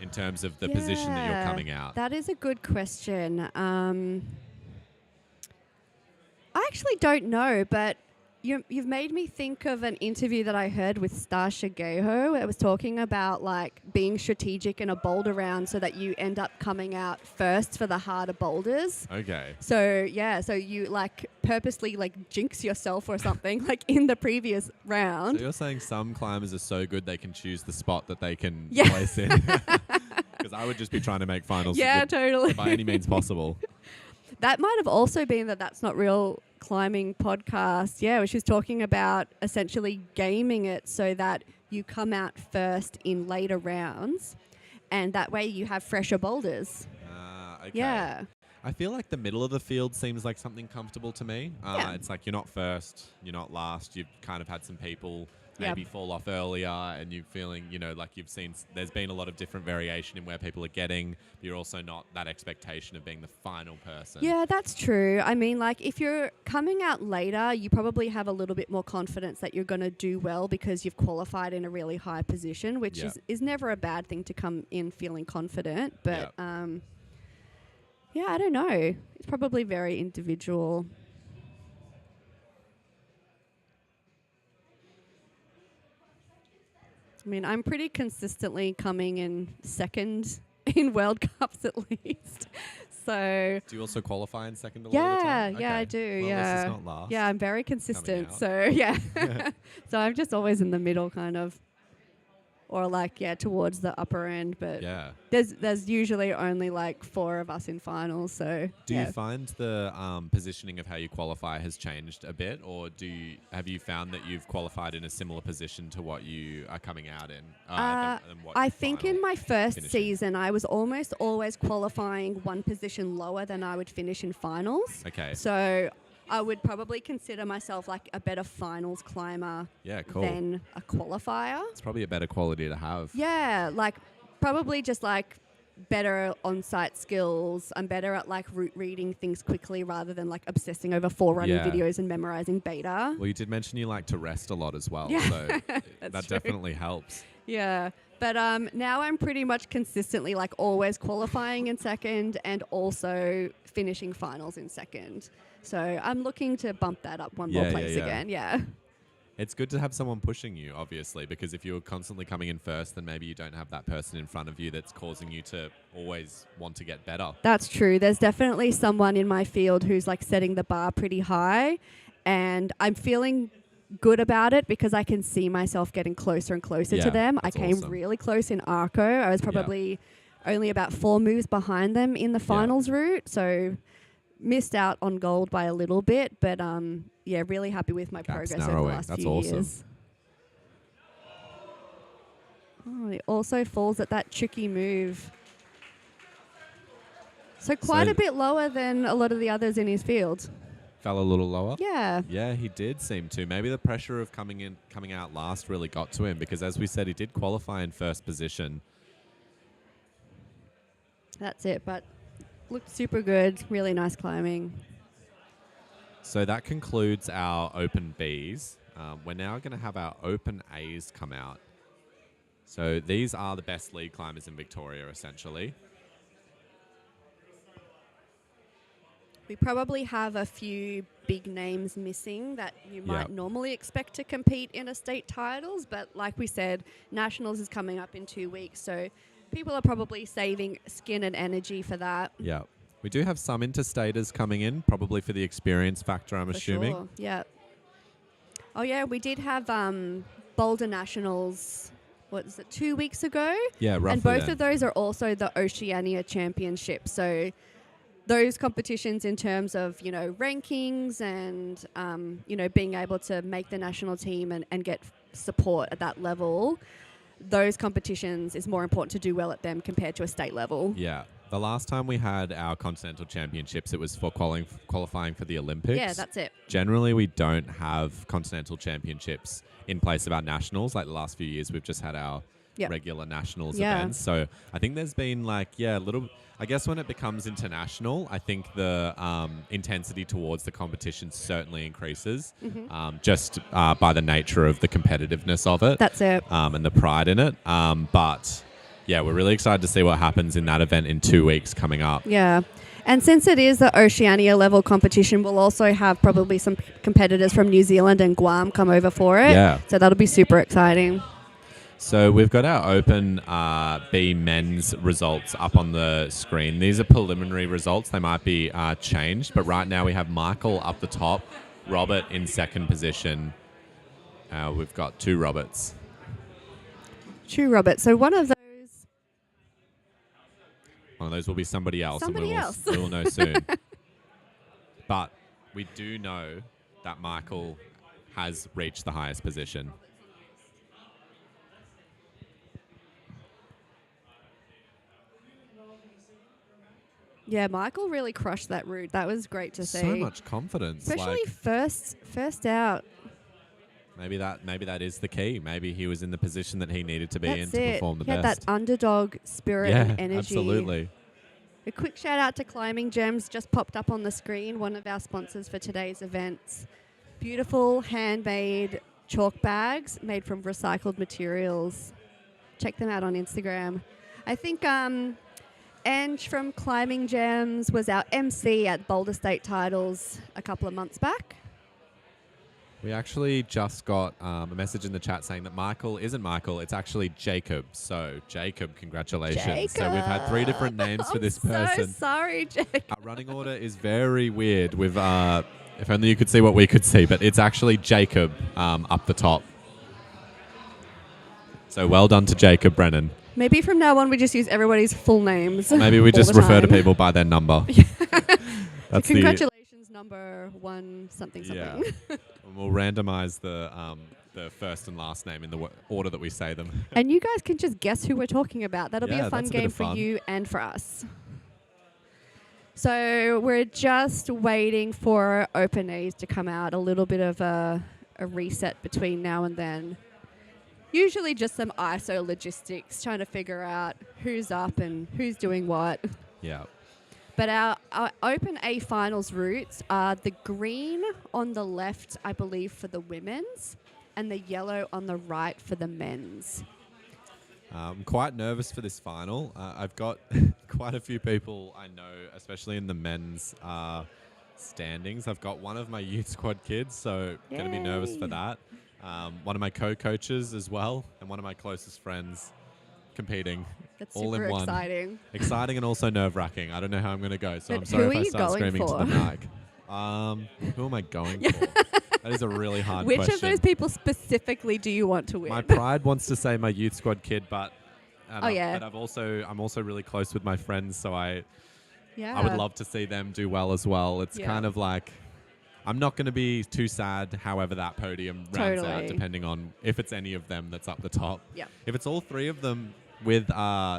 in terms of the position that you're coming out? That is a good question. I actually don't know, but you've made me think of an interview that I heard with Stasha Geho. It was talking about being strategic in a boulder round so that you end up coming out first for the harder boulders. Okay. So you purposely jinx yourself or something in the previous round. So you're saying some climbers are so good they can choose the spot that they can place in? Because I would just be trying to make finals totally. by any means possible. That might have also been That's Not Real Climbing podcast, where she was talking about essentially gaming it so that you come out first in later rounds, and that way you have fresher boulders. Okay. Yeah. I feel like the middle of the field seems like something comfortable to me. It's like you're not first, you're not last. You've kind of had some people maybe fall off earlier, and you're feeling, like you've seen there's been a lot of different variation in where people are getting, but you're also not that expectation of being the final person. Yeah, that's true. I mean, if you're coming out later, you probably have a little bit more confidence that you're going to do well because you've qualified in a really high position, which is never a bad thing to come in feeling confident. But I don't know. It's probably very individual. I mean, I'm pretty consistently coming in second in World Cups at least. So do you also qualify in second a lot of the time? Yeah, I do. Well, yeah. this is not last. Yeah, I'm very consistent. So so I'm just always in the middle kind of. Or towards the upper end, but there's usually only 4 of us in finals. So do you find the positioning of how you qualify has changed a bit, or have you found that you've qualified in a similar position to what you are coming out in? I think in my first season, I was almost always qualifying one position lower than I would finish in finals. Okay. So I would probably consider myself a better finals climber than a qualifier. It's probably a better quality to have. Yeah, probably just better on-site skills. I'm better at route reading things quickly rather than obsessing over forerunning videos and memorizing beta. Well, you did mention you like to rest a lot as well, so that definitely helps. Yeah. But now I'm pretty much consistently always qualifying in second and also finishing finals in second. So I'm looking to bump that up one Yeah, more place yeah. again. Yeah. It's good to have someone pushing you, obviously, because if you're constantly coming in first, then maybe you don't have that person in front of you that's causing you to always want to get better. That's true. There's definitely someone in my field who's like setting the bar pretty high, and I'm feeling good about it because I can see myself getting closer and closer to them. I came really close in Arco. I was probably only about 4 moves behind them in the finals route, so missed out on gold by a little bit, but really happy with my progress over the last few years. Oh, he also falls at that tricky move. So quite a bit lower than a lot of the others in his field. Fell a little lower? Yeah. Yeah, he did seem to. Maybe the pressure of coming out last really got to him because, as we said, he did qualify in first position. That's it, but looked super good. Really nice climbing. So that concludes our Open Bs. We're now going to have our Open As come out. So these are the best lead climbers in Victoria, essentially. We probably have a few big names missing that you might normally expect to compete in a state titles, but like we said, Nationals is coming up in 2 weeks, so people are probably saving skin and energy for that. Yeah. We do have some interstaters coming in, probably for the experience factor, I'm assuming. Sure. Yeah. Oh, yeah, we did have Boulder Nationals, 2 weeks ago? Yeah, roughly. And both of those are also the Oceania Championship. So those competitions in terms of, rankings and, being able to make the national team and get support at that level, those competitions is more important to do well at them compared to a state level. Yeah. The last time we had our Continental Championships, it was for qualifying for the Olympics. Yeah, that's it. Generally, we don't have Continental Championships in place of our Nationals. Like the last few years, we've just had our regular Nationals events. So I think there's been I guess when it becomes international, I think the intensity towards the competition certainly increases, just by the nature of the competitiveness of it. That's it. And the pride in it. But yeah, we're really excited to see what happens in that event in 2 weeks coming up. Yeah. And since it is the Oceania level competition, we'll also have probably some competitors from New Zealand and Guam come over for it. Yeah. So that'll be super exciting. So we've got our Open B men's results up on the screen. These are preliminary results. They might be changed, but right now we have Michael up the top, Robert in second position. We've got 2 Roberts. 2 Roberts. So one of those will be somebody else. Somebody and else. We'll know soon. But we do know that Michael has reached the highest position. Yeah, Michael really crushed that route. That was great to see. So much confidence. Especially first out. Maybe that is the key. Maybe he was in the position that he needed to be in to perform the best. best. That underdog spirit and energy. Absolutely. A quick shout out to Climbing Gems, just popped up on the screen, one of our sponsors for today's events. Beautiful handmade chalk bags made from recycled materials. Check them out on Instagram. I think Ange from Climbing Gems was our MC at Boulder State Titles a couple of months back. We actually just got a message in the chat saying that Michael isn't Michael, it's actually Jacob. So, Jacob, congratulations. Jacob. So, we've had 3 different names for this person. So sorry, Jacob. Our running order is very weird. With if only you could see what we could see, but it's actually Jacob up the top. So, well done to Jacob Brennan. Maybe from now on we just use everybody's full names. Maybe we just refer to people by their number. That's congratulations, number 1 something. Yeah. And we'll randomize the first and last name in the order that we say them. And you guys can just guess who we're talking about. That'll be a fun game for fun. you and for us. So we're just waiting for Open A's to come out. A little bit of a reset between now and then. Usually just some ISO logistics, trying to figure out who's up and who's doing what. Yeah. But our Open A finals routes are the green on the left, I believe, for the women's, and the yellow on the right for the men's. I'm quite nervous for this final. I've got quite a few people I know, especially in the men's standings. I've got one of my youth squad kids, so going to be nervous for that. One of my co-coaches as well, and one of my closest friends competing. That's all super in one. exciting. Exciting and also nerve-wracking. I don't know how I'm going to go, so But I'm sorry who if are I you start going screaming for? to the mic. Who am I going for? That is a really hard Which question. of those people specifically do you want to win? My pride wants to say my youth squad kid, but yeah. But I'm also really close with my friends, so I Yeah. would love to see them do well as well. It's kind of like I'm not going to be too sad however that podium rounds out, Totally. depending on if it's any of them that's up the top. Yep. If it's all three of them with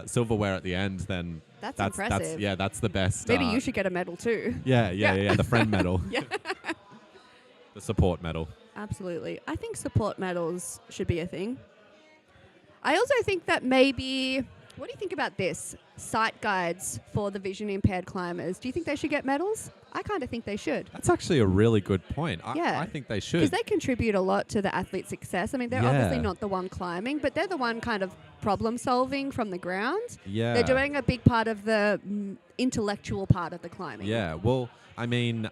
silverware at the end, then That's impressive. That's the best. Maybe you should get a medal too. Yeah, the friend medal. Yeah. The support medal. Absolutely. I think support medals should be a thing. I also think that maybe, what do you think about this? Sight guides for the vision impaired climbers. Do you think they should get medals? I kind of think they should. That's actually a really good point. Yeah. I think they should. Because they contribute a lot to the athlete's success. I mean, they're obviously not the one climbing, but they're the one kind of problem solving from the ground. Yeah. They're doing a big part of the intellectual part of the climbing. Yeah, well, I mean,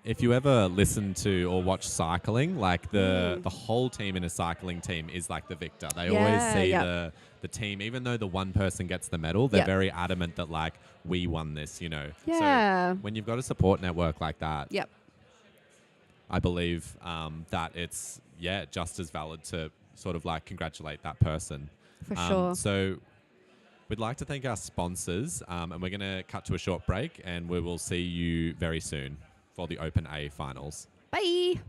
if you ever listen to or watch cycling, like the whole team in a cycling team is like the victor. They always see the team, even though the one person gets the medal, they're very adamant that like we won this, you know. Yeah. So when you've got a support network like that, Yep. I believe that it's just as valid to sort of like congratulate that person. For sure. So we'd like to thank our sponsors, and we're going to cut to a short break, and we will see you very soon for the Open A finals. Bye.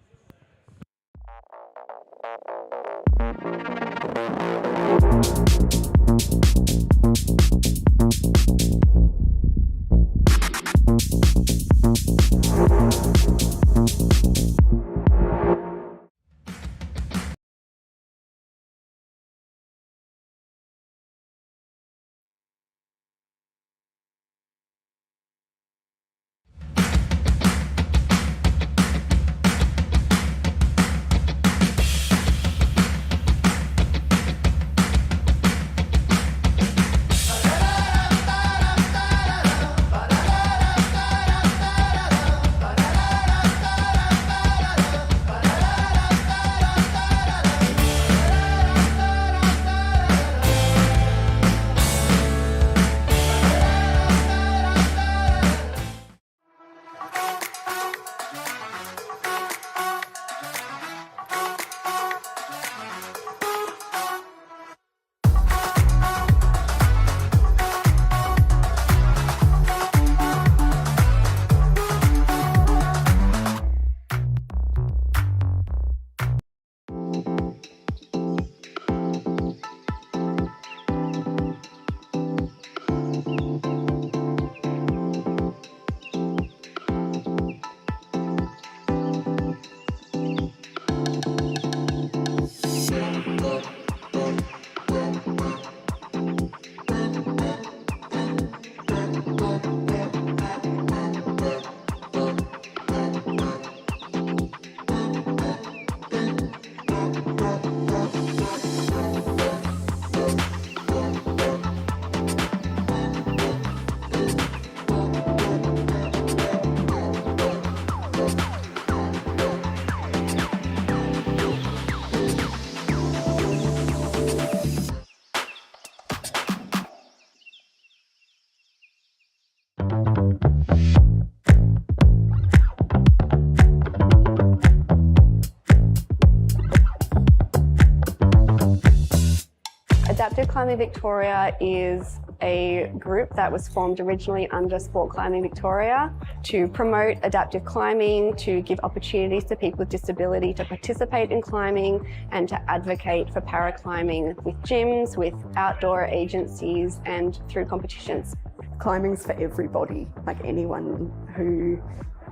Adaptive Climbing Victoria is a group that was formed originally under Sport Climbing Victoria to promote adaptive climbing, to give opportunities to people with disability to participate in climbing, and to advocate for paraclimbing with gyms, with outdoor agencies, and through competitions. Climbing's for everybody, like anyone who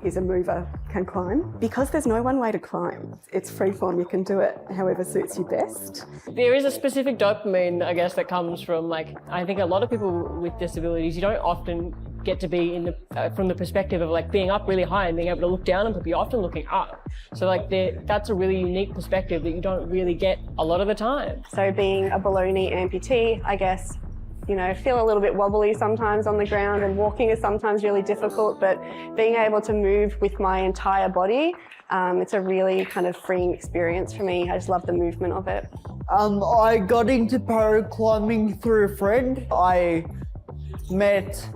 is a mover can climb. Because there's no one way to climb. It's free form, you can do it however suits you best. There is a specific dopamine, I guess, that comes from, like, I think a lot of people with disabilities, you don't often get to be in the from the perspective of like being up really high and being able to look down on people. You're often looking up. So like that's a really unique perspective that you don't really get a lot of the time. So being a below knee amputee, I guess feel a little bit wobbly sometimes on the ground, and walking is sometimes really difficult, but being able to move with my entire body, it's a really kind of freeing experience for me. I just love the movement of it. I got into paraclimbing through a friend. I met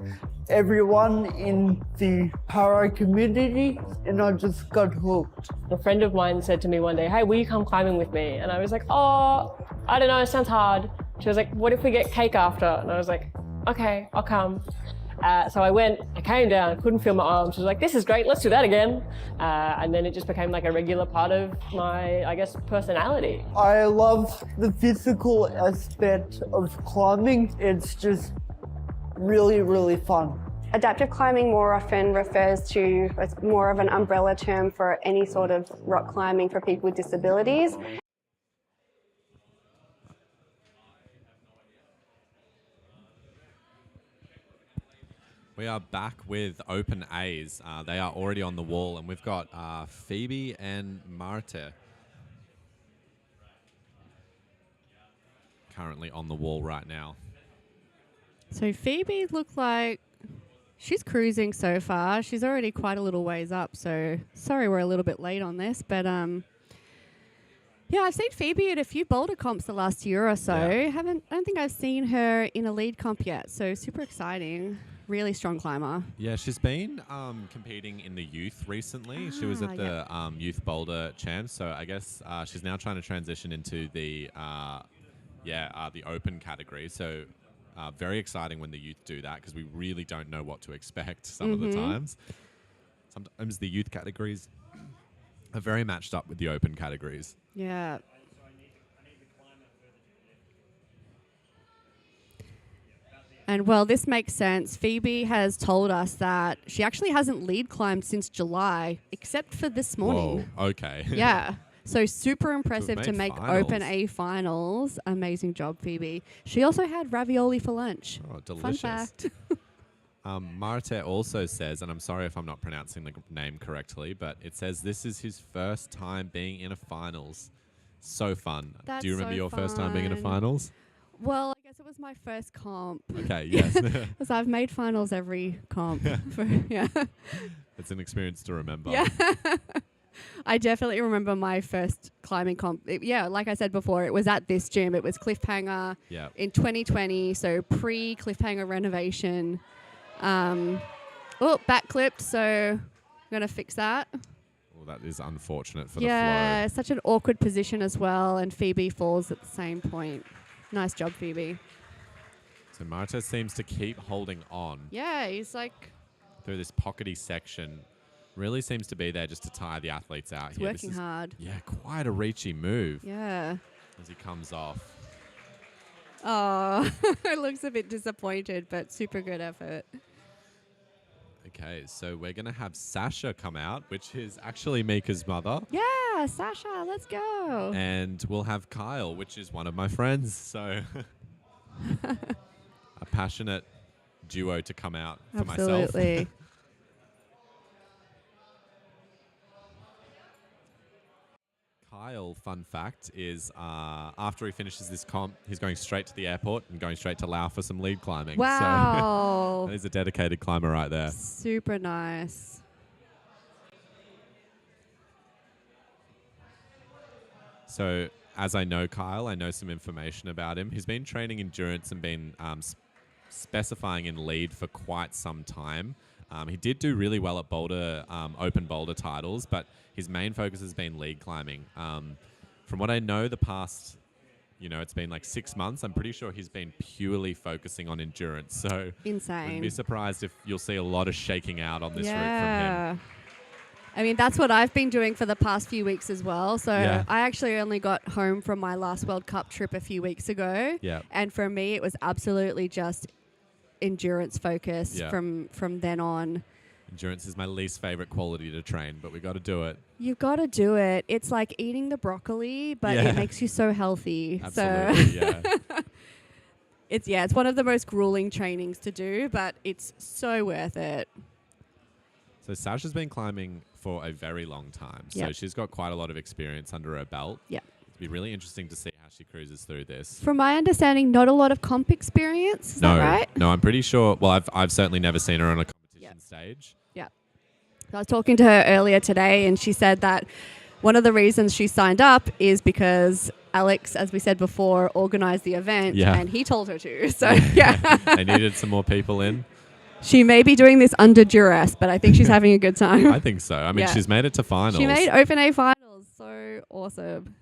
everyone in the para community and I just got hooked. A friend of mine said to me one day, hey, will you come climbing with me? And I was like, oh, I don't know, it sounds hard. She was like, what if we get cake after? And I was like, okay, I'll come. So I went, I came down, couldn't feel my arms. She was like, this is great, let's do that again. And then it just became like a regular part of my, I guess, personality. I love the physical aspect of climbing. It's just really, really fun. Adaptive climbing more often refers to, it's more of an umbrella term for any sort of rock climbing for people with disabilities. We are back with open A's. They are already on the wall, and we've got Phoebe and Marte currently on the wall right now. So Phoebe looked like she's cruising so far. She's already quite a little ways up, so sorry we're a little bit late on this, but yeah, I've seen Phoebe at a few boulder comps the last year or so. Yeah. I don't think I've seen her in a lead comp yet, so super exciting. Really strong climber. Yeah, she's been competing in the youth recently. She was at the youth boulder champs, so I guess she's now trying to transition into the open category. So very exciting when the youth do that, because we really don't know what to expect some of the times. Sometimes the youth categories are very matched up with the open categories. Yeah. And well, this makes sense. Phoebe has told us that she actually hasn't lead climbed since July, except for this morning. Whoa, okay. Yeah. So super impressive to made make finals. open A finals. Amazing job, Phoebe. She also had ravioli for lunch. Oh, delicious. Fun fact. Marte also says, and I'm sorry if I'm not pronouncing the name correctly, but it says this is his first time being in a finals. So fun. That's Do you remember so your first time being in a fun. finals? Well, I guess it was my first comp. Okay, yes. Because I've made finals every comp. Yeah. It's an experience to remember. Yeah. I definitely remember my first climbing comp. Like I said before, it was at this gym. It was Cliffhanger in 2020, so pre-Cliffhanger renovation. Back clipped, so I'm going to fix that. Well, that is unfortunate for the flow. Yeah, such an awkward position as well, and Phoebe falls at the same point. Nice job, Phoebe. So Marte seems to keep holding on. Yeah, he's like... through this pockety section. Really seems to be there just to tire the athletes out. He's working hard. Yeah, quite a reachy move. Yeah. As he comes off. Oh, it looks a bit disappointed, but super good effort. Okay, so we're going to have Sasha come out, which is actually Mika's mother. Yeah, Sasha, let's go. And we'll have Kyle, which is one of my friends. So a passionate duo to come out for myself. Absolutely. Kyle, fun fact, is after he finishes this comp, he's going straight to the airport and going straight to Laos for some lead climbing. Wow. So that is a dedicated climber right there. Super nice. So as I know Kyle, I know some information about him. He's been training endurance and been specifying in lead for quite some time. He did do really well at boulder, open boulder titles, but his main focus has been lead climbing. From what I know, the past, it's been like 6 months. I'm pretty sure he's been purely focusing on endurance. So insane. Wouldn't be surprised if you'll see a lot of shaking out on this route from him. I mean, that's what I've been doing for the past few weeks as well. So Yeah. I actually only got home from my last World Cup trip a few weeks ago. Yeah. And for me, it was absolutely just endurance focus from then on. Endurance is my least favorite quality to train, but we got to do it. You've got to do it. It's like eating the broccoli, but it makes you so healthy. Absolutely, so it's one of the most grueling trainings to do, but it's so worth it. So Sasha's been climbing for a very long time. So she's got quite a lot of experience under her belt. Yeah. It'll be really interesting to see how she cruises through this. From my understanding, not a lot of comp experience. Is that right? No, I'm pretty sure. Well, I've certainly never seen her on a competition stage. Yeah. I was talking to her earlier today, and she said that one of the reasons she signed up is because Alex, as we said before, organised the event, and he told her to. So, yeah. They needed some more people in. She may be doing this under duress, but I think she's having a good time. I think so. I mean, she's made it to finals. She made Open A finals. So awesome.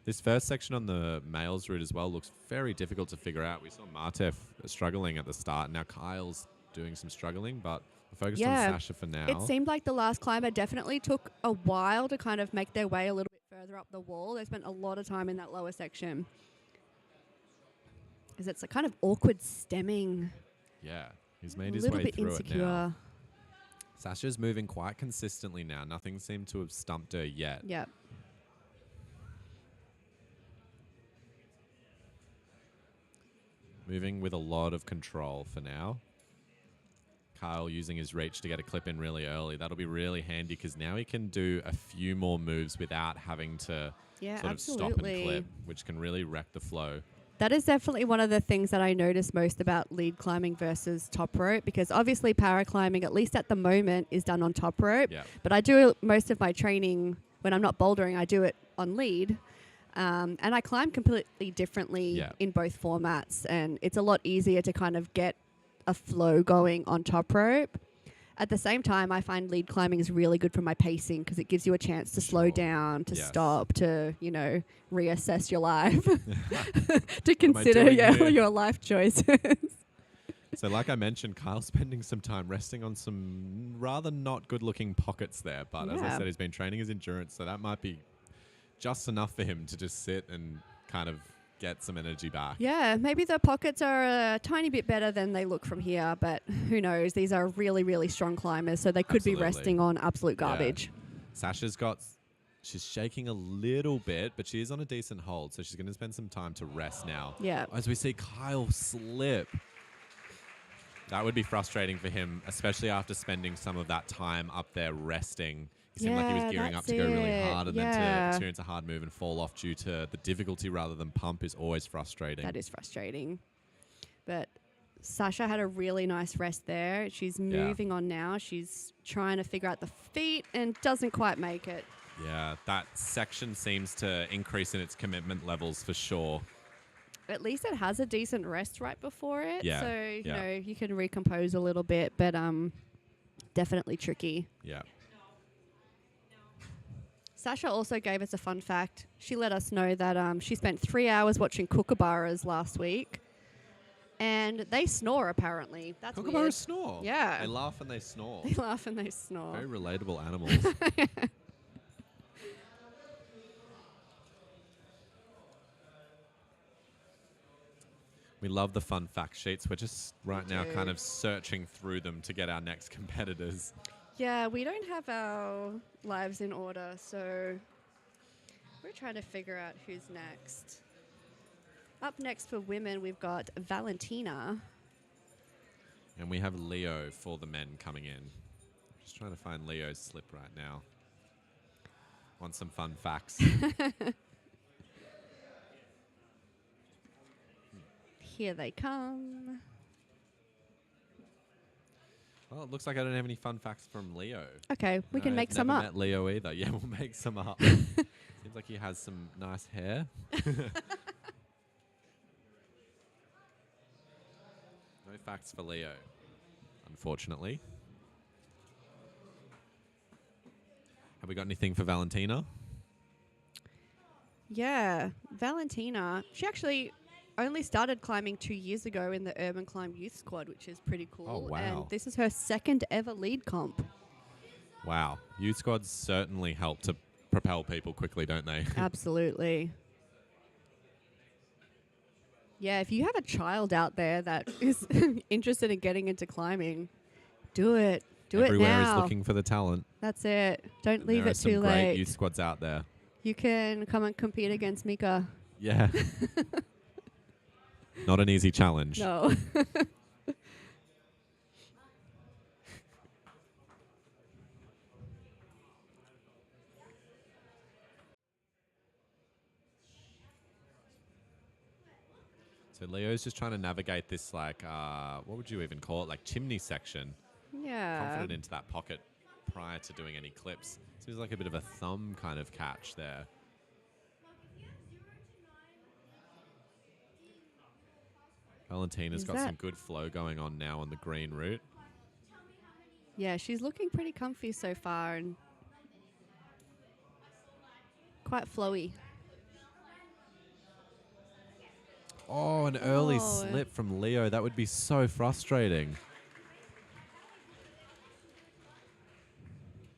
This first section on the males route as well looks very difficult to figure out. We saw Martef struggling at the start. Now Kyle's doing some struggling, but we're focused on Sasha for now. It seemed like the last climber definitely took a while to kind of make their way a little bit further up the wall. They spent a lot of time in that lower section. Because it's a kind of awkward stemming. Yeah, he's made his way through insecure. it now. Sasha's moving quite consistently now. Nothing seemed to have stumped her yet. Yep. Moving with a lot of control for now. Kyle using his reach to get a clip in really early. That'll be really handy because now he can do a few more moves without having to sort of stop and clip, which can really wreck the flow. That is definitely one of the things that I notice most about lead climbing versus top rope, because obviously paraclimbing, at least at the moment, is done on top rope. Yeah. But I do most of my training, when I'm not bouldering, I do it on lead. And I climb completely differently in both formats, and it's a lot easier to kind of get a flow going on top rope. At the same time, I find lead climbing is really good for my pacing because it gives you a chance to slow down, to stop, to, you know, reassess your life, to consider your life choices. So like I mentioned, Kyle's spending some time resting on some rather not good-looking pockets there. But as I said, he's been training his endurance, so that might be just enough for him to just sit and kind of get some energy back. Yeah, maybe the pockets are a tiny bit better than they look from here, but who knows? These are really, really strong climbers, so they could be resting on absolute garbage. Sasha's she's shaking a little bit, but she is on a decent hold, so she's going to spend some time to rest now. Yeah. As we see Kyle slip. That would be frustrating for him, especially after spending some of that time up there resting. It seemed like he was gearing up to go really hard, and then to experience a hard move and fall off due to the difficulty rather than pump is always frustrating. That is frustrating. But Sasha had a really nice rest there. She's moving on now. She's trying to figure out the feet and doesn't quite make it. Yeah, that section seems to increase in its commitment levels for sure. At least it has a decent rest right before it. Yeah. So, you know, you can recompose a little bit, but definitely tricky. Yeah. Sasha also gave us a fun fact. She let us know that she spent 3 hours watching kookaburras last week, and they snore apparently. That's Kookaburras weird. snore? Yeah. They laugh and they snore. They laugh and they snore. Very relatable animals. We love the fun fact sheets. We're just right now kind of searching through them to get our next competitors. Yeah, we don't have our lives in order, so we're trying to figure out who's next. Up next for women, we've got Valentina. And we have Leo for the men coming in. Just trying to find Leo's slip right now. Want some fun facts. Here they come. Well, it looks like I don't have any fun facts from Leo. Okay, we can make some never up. met Leo either. Yeah, we'll make some up. Seems like he has some nice hair. No facts for Leo, unfortunately. Have we got anything for Valentina? Yeah, Valentina. She actually only started climbing 2 years ago in the Urban Climb Youth Squad, which is pretty cool. Oh, wow. And this is her second ever lead comp. Wow. Youth squads certainly help to propel people quickly, don't they? Absolutely. Yeah, if you have a child out there that is interested in getting into climbing, do it. Do Everywhere it now. Everywhere is looking for the talent. That's it. Don't leave it too There are some late. great youth squads out there. You can come and compete against Mika. Yeah. Not an easy challenge. No. So Leo's just trying to navigate this, like, what would you even call it? Like chimney section. Yeah. Confident into that pocket prior to doing any clips. Seems like a bit of a thumb kind of catch there. Valentina's got some good flow going on now on the green route. Yeah, she's looking pretty comfy so far and quite flowy. Oh, an early slip from Leo. That would be so frustrating.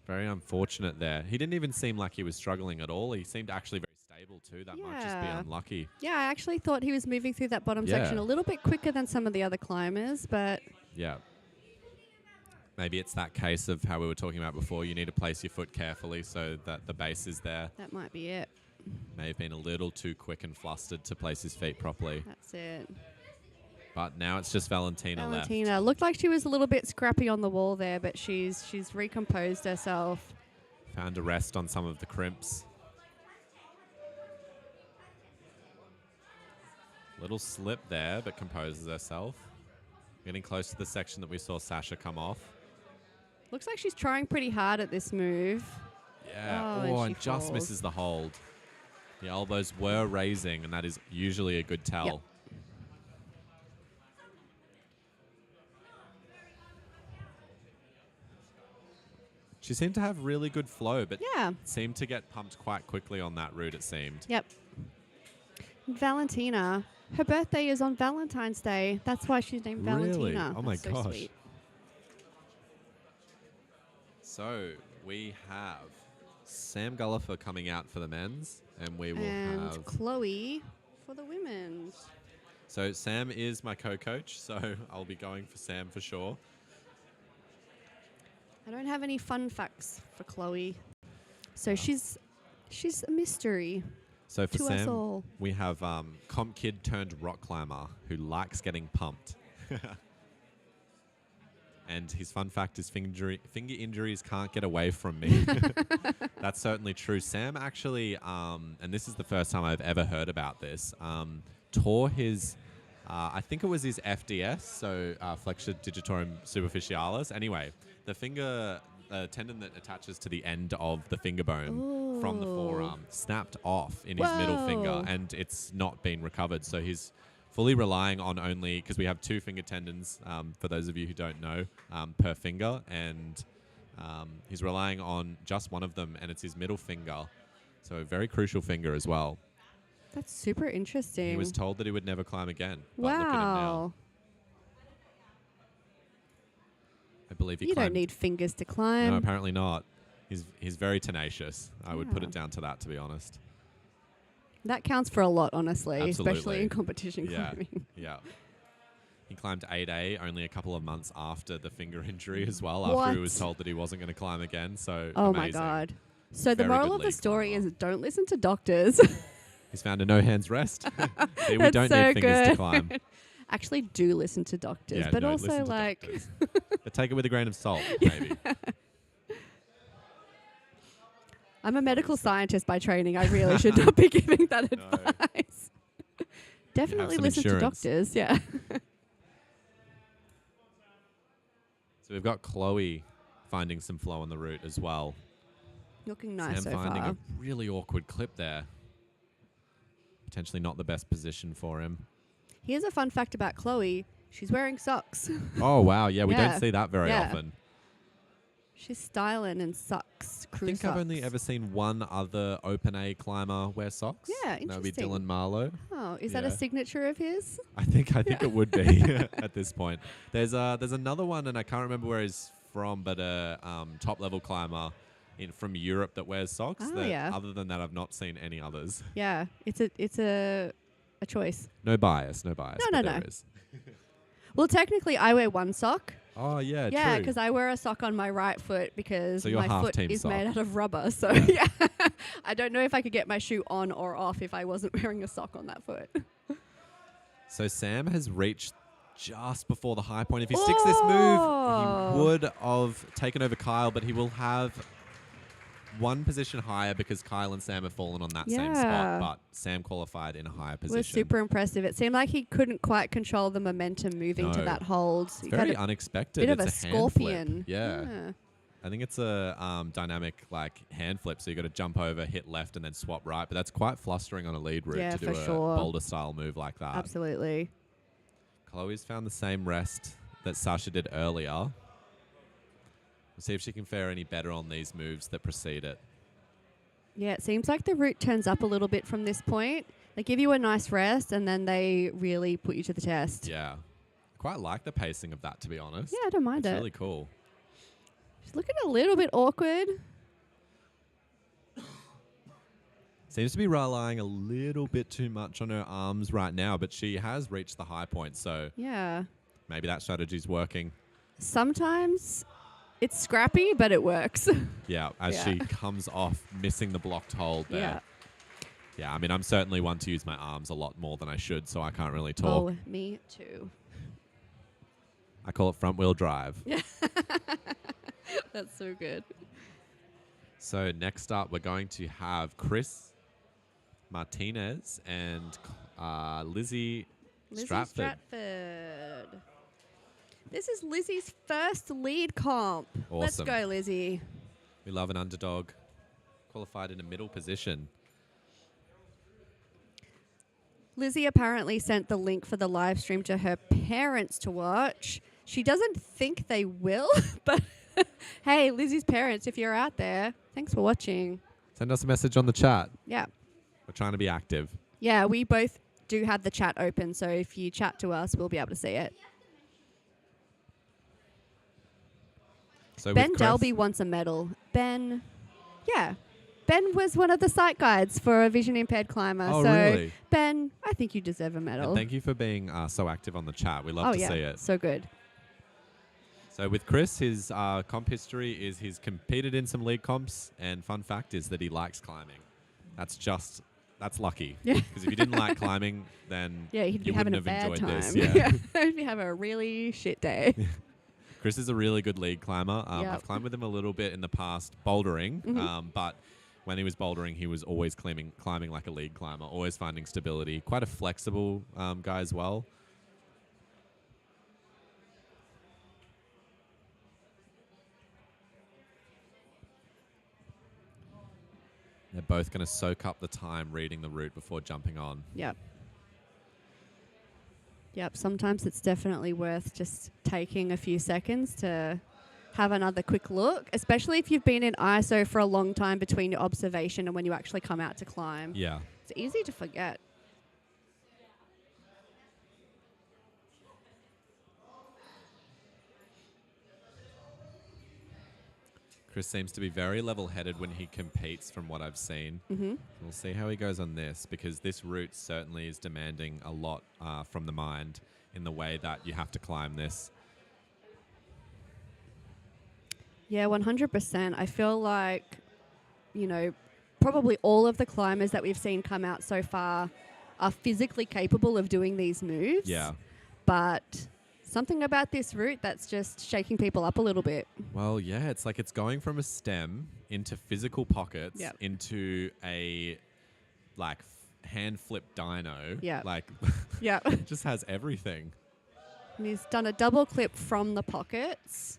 Very unfortunate there. He didn't even seem like he was struggling at all. He seemed actually very stable too. That might just be unlucky. Yeah, I actually thought he was moving through that bottom section a little bit quicker than some of the other climbers, but... Yeah. Maybe it's that case of how we were talking about before. You need to place your foot carefully so that the base is there. That might be it. May have been a little too quick and flustered to place his feet properly. That's it. But now it's just Valentina left. Looked like she was a little bit scrappy on the wall there, but she's recomposed herself. Found a rest on some of the crimps. Little slip there, but composes herself. Getting close to the section that we saw Sasha come off. Looks like she's trying pretty hard at this move. Yeah, and just misses the hold. The elbows were raising, and that is usually a good tell. Yep. She seemed to have really good flow, but yeah, seemed to get pumped quite quickly on that route, it seemed. Yep. Valentina, her birthday is on Valentine's Day. That's why she's named Valentina. Really? Oh my That's so gosh. sweet. So we have Sam Gullifer coming out for the men's, and we will have Chloe for the women's. So Sam is my co-coach, so I'll be going for Sam for sure. I don't have any fun facts for Chloe, so she's a mystery. So for to us Sam, all. we have comp kid turned rock climber who likes getting pumped. And his fun fact is finger injuries can't get away from me. That's certainly true. Sam actually, and this is the first time I've ever heard about this, tore his, I think it was his FDS, so flexor digitorum superficialis. Anyway, the finger tendon that attaches to the end of the finger bone from the forearm snapped off in his middle finger, and it's not been recovered. So he's fully relying on only, because we have two finger tendons, for those of you who don't know, per finger, and he's relying on just one of them, and it's his middle finger. So a very crucial finger as well. That's super interesting. He was told that he would never climb again. But look at him now. I believe he You climbed. don't need fingers to climb. No, apparently not. He's very tenacious. I would put it down to that, to be honest. That counts for a lot, honestly, Absolutely. especially in competition climbing. Yeah. He climbed 8A only a couple of months after the finger injury as well, after he was told that he wasn't going to climb again. So oh amazing. my God. So the Very moral good of the lead story is don't listen to doctors. He's found a no hands rest. See, we That's don't so need fingers to good. climb. Actually, do listen to doctors, Yeah, but no, also listen to like doctors. But take it with a grain of salt, maybe. I'm a medical scientist by training. I really should not be giving that advice. Definitely some listen to insurance. doctors. Yeah. So we've got Chloe finding some flow on the route as well. Looking nice Sam so finding far. a really awkward clip there. Potentially not the best position for him. Here's a fun fact about Chloe. She's wearing socks. Oh, wow. Yeah, we Yeah. don't see that very Yeah. often. She's styling in socks. I Crew think socks. I've only ever seen one other open A climber wear socks. Yeah, That would be interesting. Dylan Marlowe. Oh, is that a Yeah. signature of his? I think it would be at this point. There's another one, and I can't remember where he's from, but a top level climber from Europe that wears socks. Oh, that yeah. Other than that, I've not seen any others. Yeah, it's a choice. No bias. No, but no. there is. Well, technically, I wear one sock. Oh yeah, Yeah, true. because I wear a sock on my right foot because So you're my half foot team is sock. made out of rubber. So yeah, I don't know if I could get my shoe on or off if I wasn't wearing a sock on that foot. So Sam has reached just before the high point. If he sticks this move, he would have taken over Kyle, but he will have one position higher because Kyle and Sam have fallen on that same Yeah. spot, but Sam qualified in a higher It was position. super impressive. It seemed like he couldn't quite control the momentum moving to No. that hold. It's He very got a unexpected. bit of It's a hand flip. scorpion. Yeah. I think it's a dynamic like hand flip, so you got to jump over, hit left, and then swap right. But that's quite flustering on a lead route Yeah, to do for a sure. boulder style move like that. Absolutely. Chloe's found the same rest that Sasha did earlier. We'll see if she can fare any better on these moves that precede it. Yeah, it seems like the route turns up a little bit from this point. They give you a nice rest, and then they really put you to the test. Yeah. I quite like the pacing of that, to be honest. Yeah, I don't mind it's it. really cool. She's looking a little bit awkward. Seems to be relying a little bit too much on her arms right now, but she has reached the high point, so Yeah. maybe that strategy's working. Sometimes it's scrappy, but it works. Yeah, as Yeah. she comes off missing the blocked hold there. Yeah. Yeah, I mean, I'm certainly one to use my arms a lot more than I should, so I can't really talk. Oh, me too. I call it front wheel drive. Yeah. That's so good. So next up, we're going to have Chris Martinez and Lizzie Stratford. This is Lizzie's first lead comp. Let's Awesome. go, Lizzie. We love an underdog. Qualified in a middle position. Lizzie apparently sent the link for the live stream to her parents to watch. She doesn't think they will, but hey, Lizzie's parents, if you're out there, thanks for watching. Send us a message on the chat. Yeah. We're trying to be active. Yeah, we both do have the chat open, so if you chat to us, we'll be able to see it. So Ben with Chris- Delby wants a medal. Ben was one of the site guides for a vision impaired climber. Oh, so really? Ben, I think you deserve a medal. And thank you for being so active on the chat. We love to see it. So good. So with Chris, his comp history is he's competed in some league comps, and fun fact is that he likes climbing. That's lucky. Yeah. Because if you didn't like climbing, then Yeah, he'd be you having wouldn't a have bad enjoyed time. this. Yeah. He'd be having a really shit day. Chris is a really good lead climber. Yep. I've climbed with him a little bit in the past bouldering, Mhm. but when he was bouldering, he was always climbing like a lead climber, always finding stability. Quite a flexible guy as well. They're both going to soak up the time reading the route before jumping on. Yep. Sometimes it's definitely worth just taking a few seconds to have another quick look, especially if you've been in ISO for a long time between your observation and when you actually come out to climb. Yeah. It's easy to forget. Chris seems to be very level-headed when he competes from what I've seen. Mhm. We'll see how he goes on this, because this route certainly is demanding a lot from the mind in the way that you have to climb this. Yeah, 100%. I feel like, probably all of the climbers that we've seen come out so far are physically capable of doing these moves. Yeah. But something about this route that's just shaking people up a little bit. Well, yeah, it's like it's going from a stem into physical pockets Yep. into a hand flip dyno. Yep. Like Yep. it just has everything. And he's done a double clip from the pockets.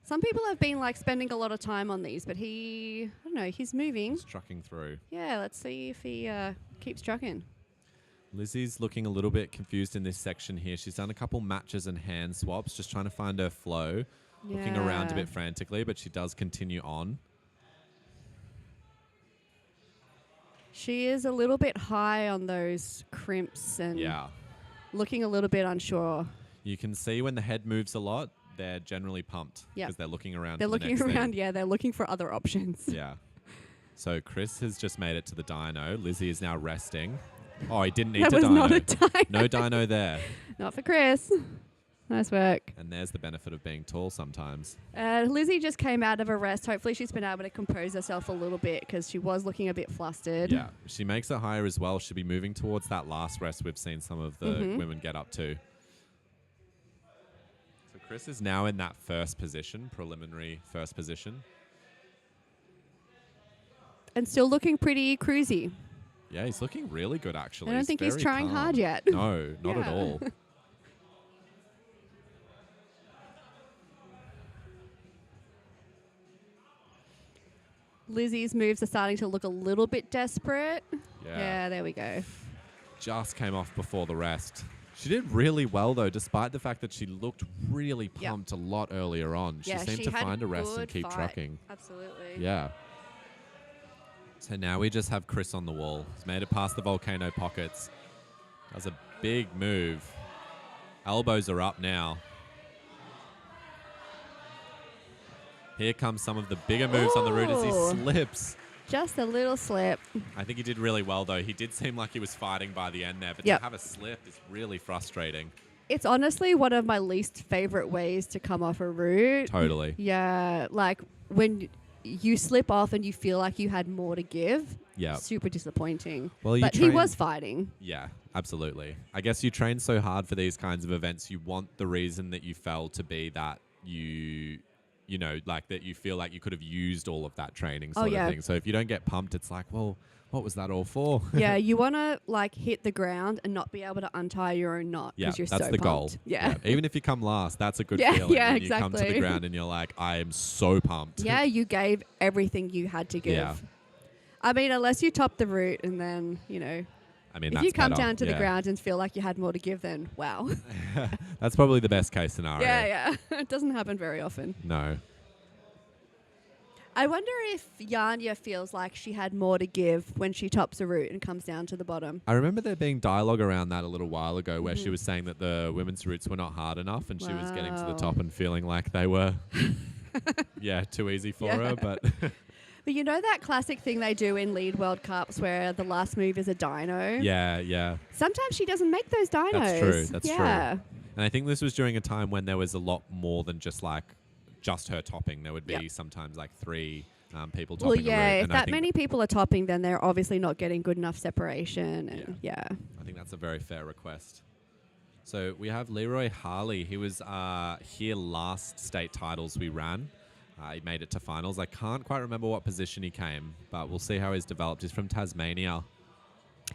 Some people have been spending a lot of time on these, but I don't know, he's moving. It's trucking through. Yeah, let's see if he keeps trucking. Lizzie's looking a little bit confused in this section here. She's done a couple matches and hand swaps, just trying to find her flow. Looking around a Yeah. bit frantically, but she does continue on. She is a little bit high on those crimps and looking a little bit unsure. You can see when the head moves a lot, they're generally pumped Yep. because they're looking around. They're for the looking next thing. around, yeah, they're looking for other options. Yeah. So Chris has just made it to the dyno. Lizzie is now resting. Oh, he didn't need That to was dyno. not a dyno. No dyno there. Not for Chris. Nice work. And there's the benefit of being tall sometimes. Lizzie just came out of a rest. Hopefully she's been able to compose herself a little bit because she was looking a bit flustered. Yeah. She makes it higher as well. She'll be moving towards that last rest we've seen some of the women get up to. So Chris is now in that first position, preliminary first position. and still looking pretty cruisy. Yeah, he's looking really good, actually. I don't think he's very trying calm. hard yet. No, not at Yeah. all. Lizzie's moves are starting to look a little bit desperate. Yeah. There we go. Just came off before the rest. She did really well, though, despite the fact that she looked really pumped a lot earlier on. Yeah, she seemed she to had find a rest and good keep fight. trucking. Absolutely. Yeah. So now we just have Chris on the wall. He's made it past the volcano pockets. Does a big move. Elbows are up now. Here comes some of the bigger moves on the route as he Ooh. slips. Just a little slip. I think he did really well, though. He did seem like he was fighting by the end there, but Yep. to have a slip is really frustrating. It's honestly one of my least favorite ways to come off a route. Totally. Yeah, like when you slip off and you feel like you had more to give. Yeah. Super disappointing. Well, you but he train- was fighting. Yeah, absolutely. I guess you train so hard for these kinds of events. You want the reason that you fell to be that you know, like that you feel like you could have used all of that training sort of thing. So if you don't get pumped, it's like, well, what was that all for? Yeah, you want to like hit the ground and not be able to untie your own knot Yeah, because you're that's so the pumped. goal. Yeah. Even if you come last, that's a good Yeah, feeling. yeah, when you come to the exactly. ground and you're like, I am so pumped. Yeah, you gave everything you had to give. Yeah. I mean, unless you top the route and then, you know, I mean, if that's you come better. down to the Yeah. ground and feel like you had more to give, then wow. That's probably the best case scenario. Yeah. It doesn't happen very often. No. I wonder if Yanya feels like she had more to give when she tops a route and comes down to the bottom. I remember there being dialogue around that a little while ago where Mm-hmm. she was saying that the women's routes were not hard enough and she was getting to the Wow. top and feeling like they were, too easy for her. But But you know that classic thing they do in lead World Cups where the last move is a dyno? yeah. Sometimes she doesn't make those dynos. That's true. That's yeah. true. And I think this was during a time when there was a lot more than just her topping. There would be sometimes like three people topping Well, a route. yeah, if And I that think many people are topping, then they're obviously not getting good enough separation. And yeah. I think that's a very fair request. So we have Leroy Harley. He was here last state titles we ran. He made it to finals. I can't quite remember what position he came, but we'll see how he's developed. He's from Tasmania.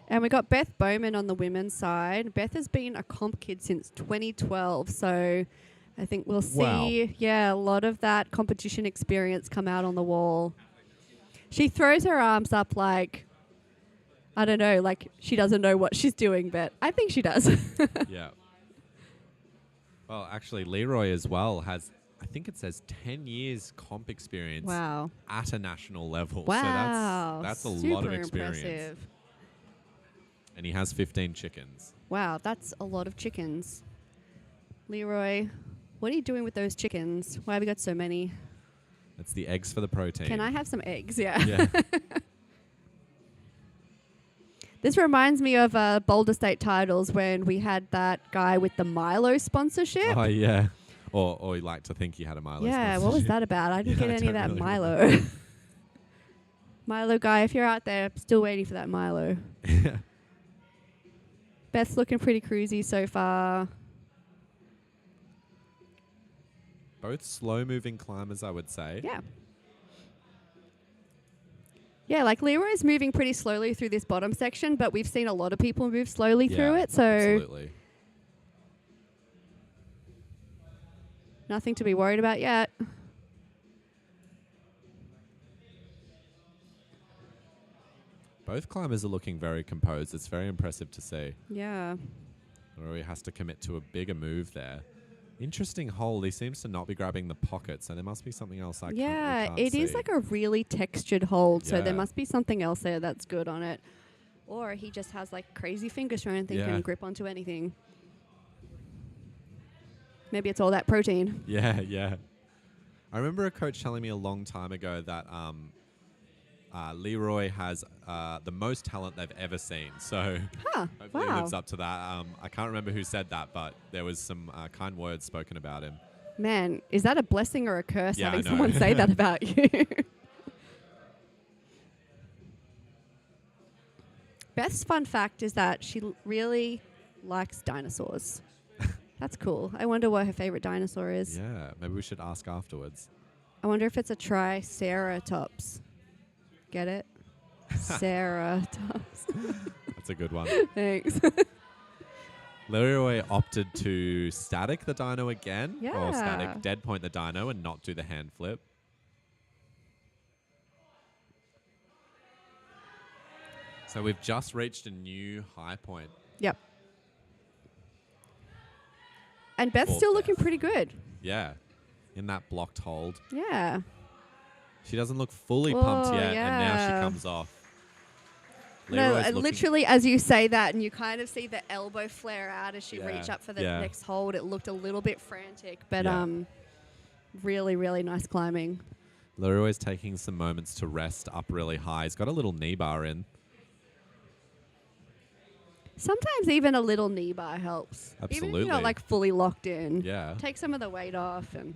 And we got Beth Bowman on the women's side. Beth has been a comp kid since 2012, so I think we'll see, a lot of that competition experience come out on the wall. She throws her arms up like, I don't know, like she doesn't know what she's doing, but I think she does. Yeah. Well, actually, Leroy as well has, I think it says 10 years comp experience Wow. at a national level. Wow. So that's a Super lot of experience. impressive. And he has 15 chickens. Wow, that's a lot of chickens. Leroy, what are you doing with those chickens? Why have you got so many? That's the eggs for the protein. Can I have some eggs? Yeah. Yeah. This reminds me of Boulder State titles when we had that guy with the Milo sponsorship. Oh, yeah. Or you like to think he had a Milo Yeah, what was sponsorship. that about? I didn't Yeah, get I any of don't that really Milo. remember. Milo guy, if you're out there, still waiting for that Milo. Beth's looking pretty cruisy so far. Both slow-moving climbers, I would say. Yeah. Yeah, like Leroy's moving pretty slowly through this bottom section, but we've seen a lot of people move slowly through it, so absolutely. nothing to be worried about yet. Both climbers are looking very composed. It's very impressive to see. Yeah. Rory has to commit to a bigger move there. Interesting hole. He seems to not be grabbing the pocket, so there must be something else Yeah, can't it is see. like a really textured hold, so there Yeah. must be something else there that's good on it. Or he just has like crazy finger strength and Yeah. can grip onto anything. Maybe it's all that protein. Yeah. I remember a coach telling me a long time ago that Leroy has the most talent they've ever seen. So hopefully he wow. lives up to that. I can't remember who said that, but there was some kind words spoken about him. Man, is that a blessing or a curse Yeah, I having know. someone say that about you? Beth's fun fact is that she really likes dinosaurs. That's cool. I wonder what her favorite dinosaur is. Yeah, maybe we should ask afterwards. I wonder if it's a triceratops. Get it? Sarah does. That's a good one. Thanks. Leroy opted to static the dyno again, or Yeah. static dead point the dyno and not do the hand flip. So we've just reached a new high point. Yep. And Beth's For still Beth. looking pretty good. Yeah, in that blocked hold. Yeah. She doesn't look fully Whoa, pumped yet, and now yeah. she comes off. No, Leroy's looking- literally, as you say that, and you kind of see the elbow flare out as she Yeah, reached up for the yeah. next hold, it looked a little bit frantic, but Yeah. really, really nice climbing. Leroy's taking some moments to rest up really high. He's got a little knee bar in. Sometimes even a little knee bar helps. Even if Absolutely. you're not like fully locked in. Yeah. Take some of the weight off and.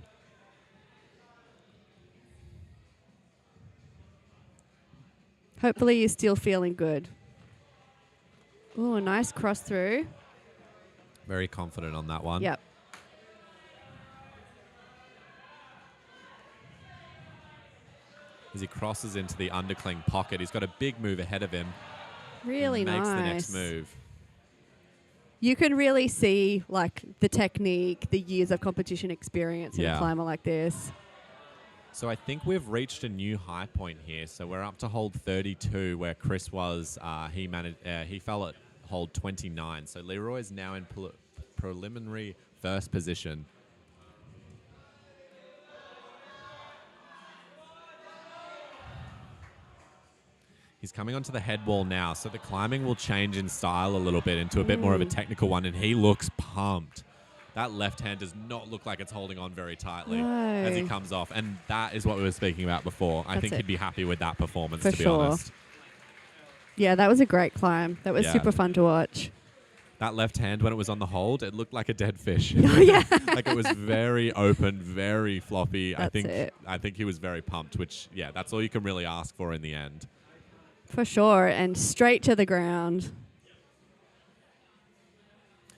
Hopefully you're still feeling good. Oh, a nice cross through. Very confident on that one. Yep. As he crosses into the undercling pocket, he's got a big move ahead of him. Really Makes nice. the next move. You can really see like the technique, the years of competition experience in Yeah. a climber like this. So I think we've reached a new high point here. So we're up to hold 32, where Chris was. He fell at hold 29. So Leroy is now in preliminary first position. He's coming onto the head wall now, so the climbing will change in style a little bit into a bit more of a technical one, and he looks pumped. That left hand does not look like it's holding on very tightly as he No. comes off, and that is what we were speaking about before. I That's think it. he'd be happy with that performance, For to be sure. honest. Yeah, that was a great climb. That was Yeah. super fun to watch. That left hand, when it was on the hold, it looked like a dead fish. Oh, yeah. Like it was very open, very floppy. That's it. I think he was very pumped, which, yeah, that's all you can really ask for in the end. For sure. And straight to the ground.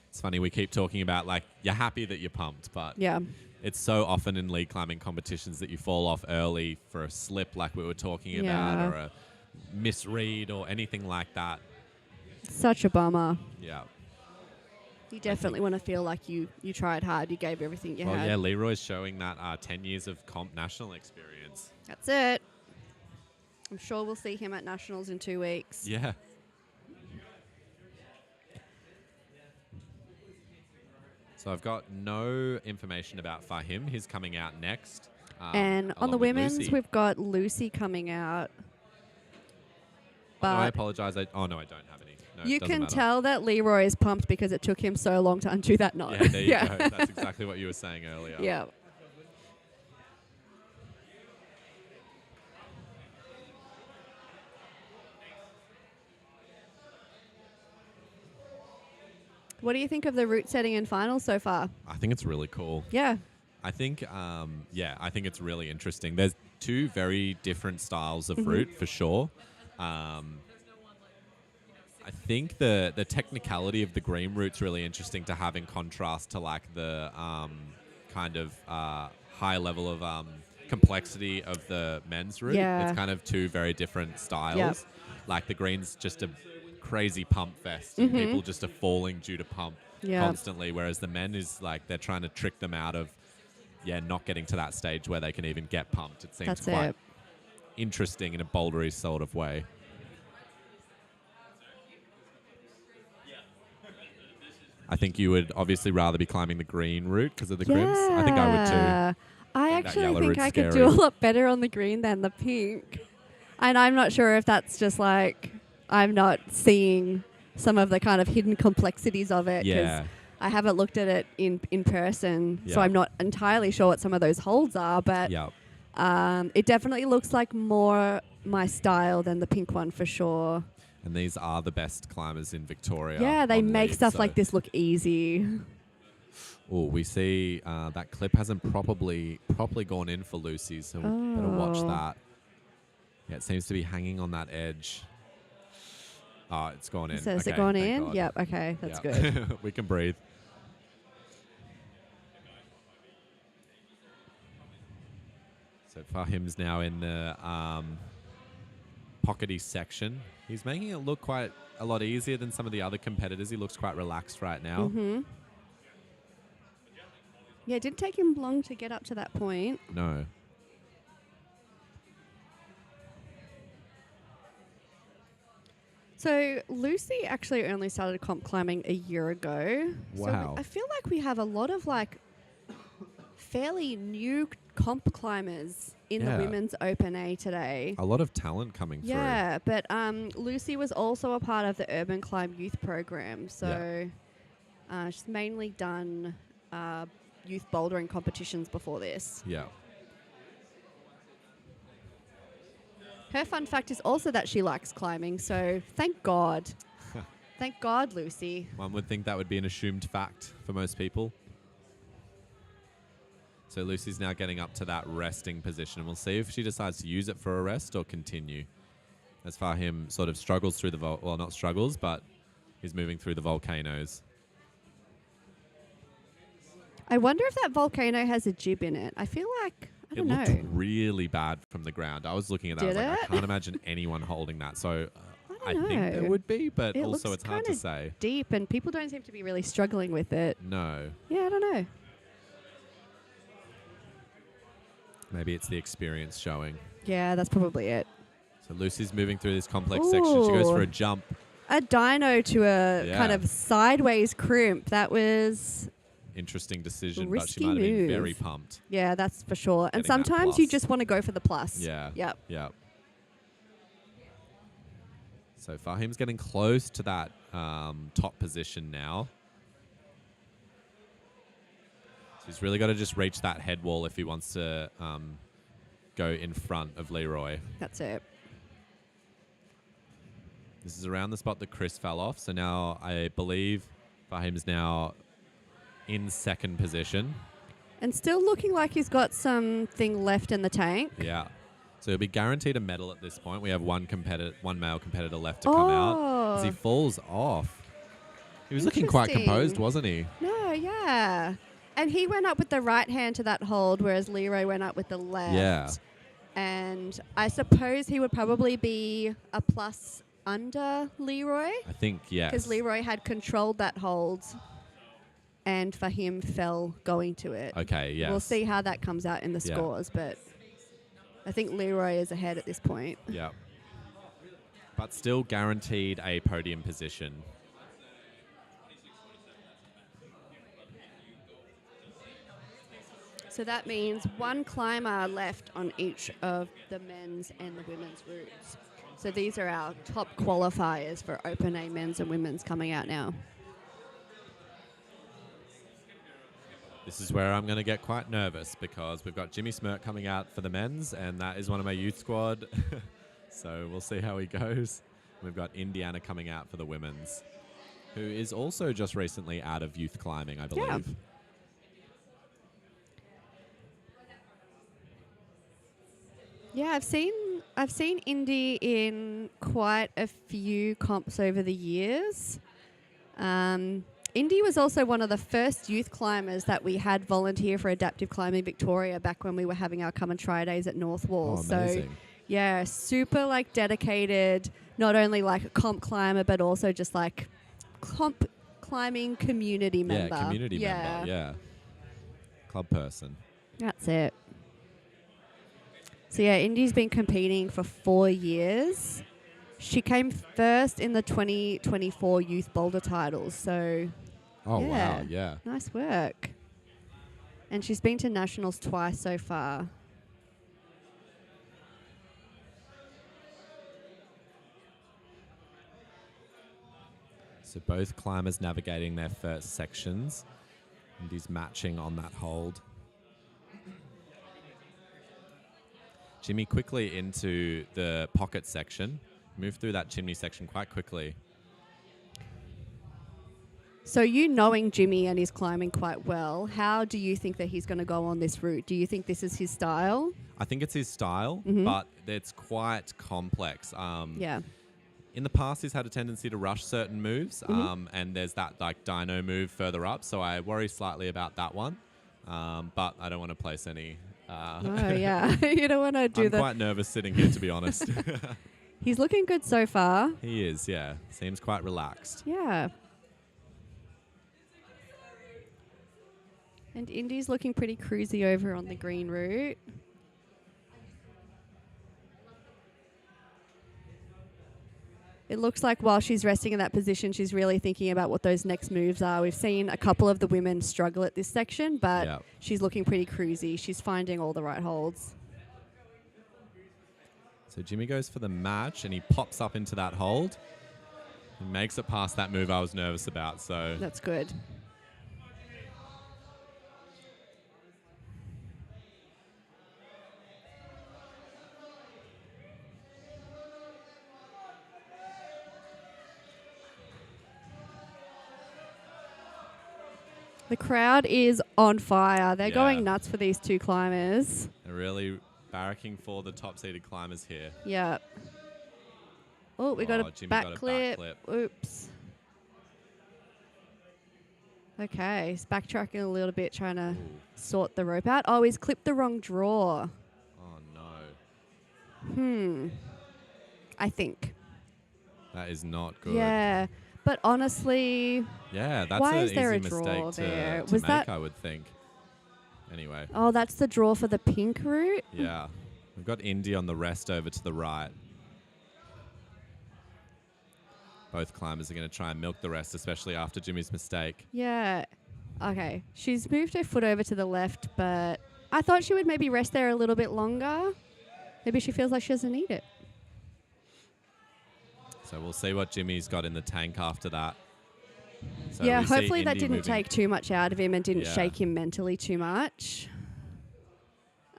It's funny, we keep talking about, like, you're happy that you're pumped, but Yeah. it's so often in lead climbing competitions that you fall off early for a slip like we were talking about, Yeah. or a misread or anything like that. Such a bummer. Yeah. You definitely want to feel like you tried hard. You gave everything you Well, had. yeah, Leroy's showing that 10 years of comp national experience. That's it. I'm sure we'll see him at Nationals in 2 weeks. Yeah. So I've got no information about Fahim. He's coming out next. And on the along with women's, Lucy. we've got Lucy coming out. Oh, no, I But apologize. Oh, no, I don't have any. No, you it doesn't can matter. tell that Leroy is pumped because it took him so long to undo that knot. Yeah, there you go. That's exactly what you were saying earlier. Yeah. What do you think of the route setting in finals so far? I think it's really cool. Yeah. I think, I think it's really interesting. There's two very different styles of Mhm. route for sure. I think the technicality of the green route's really interesting to have in contrast to like the kind of high level of complexity of the men's route. Yeah. It's kind of two very different styles. Yep. Like the green's just a crazy pump fest, and Mhm. people just are falling due to pump Yeah. constantly, whereas the men is like they're trying to trick them out of not getting to that stage where they can even get pumped. It seems That's quite it. interesting in a bouldery sort of way. I think you would obviously rather be climbing the green route because of the cribs. I think I would Yeah. too. I That actually yellow think route's I could scary. do a lot better on the green than the pink. And I'm not sure if that's just like I'm not seeing some of the kind of hidden complexities of it. 'Cause Yeah. I haven't looked at it in person, so Yeah. I'm not entirely sure what some of those holds are, but Yeah. it definitely looks like more my style than the pink one for sure. And these are the best climbers in Victoria. Yeah, they on make lead, stuff so- like this look easy. Oh, we see that clip hasn't properly gone in for Lucy, so we better watch Oh. that. Yeah, it seems to be hanging on that edge. Oh, it's gone in. So has it Okay, gone thank in? God. Yep, okay, that's Yeah. good. We can breathe. So Fahim's now in the pockety section. He's making it look quite a lot easier than some of the other competitors. He looks quite relaxed right now. Mm-hmm. Yeah, it didn't take him long to get up to that point. No. So Lucy actually only started comp climbing a year ago. Wow. So I feel like we have a lot of like fairly new comp climbers in the Women's Open A today. A lot of talent coming through. Yeah, but Lucy was also a part of the Urban Climb Youth Program. So she's mainly done youth bouldering competitions before this. Yeah. Her fun fact is also that she likes climbing, so thank God. Thank God, Lucy. One would think that would be an assumed fact for most people. So Lucy's now getting up to that resting position. We'll see if she decides to use it for a rest or continue. As Fahim sort of struggles through the well, not struggles, but he's moving through the volcanoes. I wonder if that volcano has a jib in it. I feel like, I don't know. It looked really bad from the ground. I was looking at that. I was like, I can't imagine anyone holding that. So I think there would be, but also it's hard to say. Deep, and people don't seem to be really struggling with it. No. Yeah, I don't know. Maybe it's the experience showing. Yeah, that's probably it. So Lucy's moving through this complex section. She goes for a jump. A dino to a kind of sideways crimp. That was interesting decision, risky but she might have been very pumped. Yeah, that's for sure. And Getting that sometimes you plus. just want to go for the plus. Yeah. Yep. Yep. So Fahim's getting close to that top position now. So he's really got to just reach that head wall if he wants to go in front of Leroy. That's it. This is around the spot that Chris fell off. So now I believe Fahim's now in second position. And still looking like he's got something left in the tank. Yeah. So he'll be guaranteed a medal at this point. We have one male competitor left to come out. As he falls off. He was looking quite composed, wasn't he? No, yeah. And he went up with the right hand to that hold, whereas Leroy went up with the left. Yeah. And I suppose he would probably be a plus under Leroy. I think, yes. Because Leroy had controlled that hold. And Fahim fell going to it. Okay, yes. We'll see how that comes out in the scores, but I think Leroy is ahead at this point. Yeah. But still guaranteed a podium position. So that means one climber left on each of the men's and the women's routes. So these are our top qualifiers for Open A men's and women's coming out now. This is where I'm going to get quite nervous because we've got Jimmy Smirk coming out for the men's, and that is one of my youth squad. So we'll see how he goes. We've got Indiana coming out for the women's, who is also just recently out of youth climbing, I believe. Yeah. Yeah, I've seen Indy in quite a few comps over the years. Indy was also one of the first youth climbers that we had volunteer for Adaptive Climbing Victoria back when we were having our come and try days at North Wall. Oh, amazing. So yeah, super like dedicated, not only like a comp climber, but also just like comp climbing community member. Yeah, community member, yeah. Club person. That's it. So yeah, Indy's been competing for 4 years. She came first in the 2024 Youth Boulder titles. So, wow, yeah. Nice work. And she's been to nationals twice so far. So both climbers navigating their first sections. Indy's matching on that hold. Jimmy quickly into the pocket section. Moved through that chimney section quite quickly. So you knowing Jimmy and his climbing quite well, how do you think that he's going to go on this route? Do you think this is his style? I think it's his style, but it's quite complex. Yeah. In the past, he's had a tendency to rush certain moves, and there's that like dyno move further up, so I worry slightly about that one. But I don't want to place any... oh, yeah. You don't want to do I'm quite nervous sitting here, to be honest. He's looking good so far. He is, yeah. Seems quite relaxed. Yeah. And Indy's looking pretty cruisy over on the green route. It looks like while she's resting in that position, she's really thinking about what those next moves are. We've seen a couple of the women struggle at this section, but she's looking pretty cruisy. She's finding all the right holds. So Jimmy goes for the match, and he pops up into that hold. He makes it past that move I was nervous about. So that's good. The crowd is on fire. They're going nuts for these two climbers. They're really barracking for the top-seeded climbers here. Yeah. Oh, we got a Jimmy back got a clip. backflip. Oops. Okay, he's backtracking a little bit, trying to sort the rope out. Oh, he's clipped the wrong draw. Oh, no. I think. That is not good. Yeah. But honestly, yeah, that's why an is there easy a draw mistake there? to Was make, that? I would think. Anyway. Oh, that's the draw for the pink route? Yeah. We've got Indy on the rest over to the right. Both climbers are going to try and milk the rest, especially after Jimmy's mistake. Yeah. Okay. She's moved her foot over to the left, but I thought she would maybe rest there a little bit longer. Maybe she feels like she doesn't need it. So we'll see what Jimmy's got in the tank after that. So yeah, we see hopefully that Indy didn't moving. take too much out of him and didn't shake him mentally too much.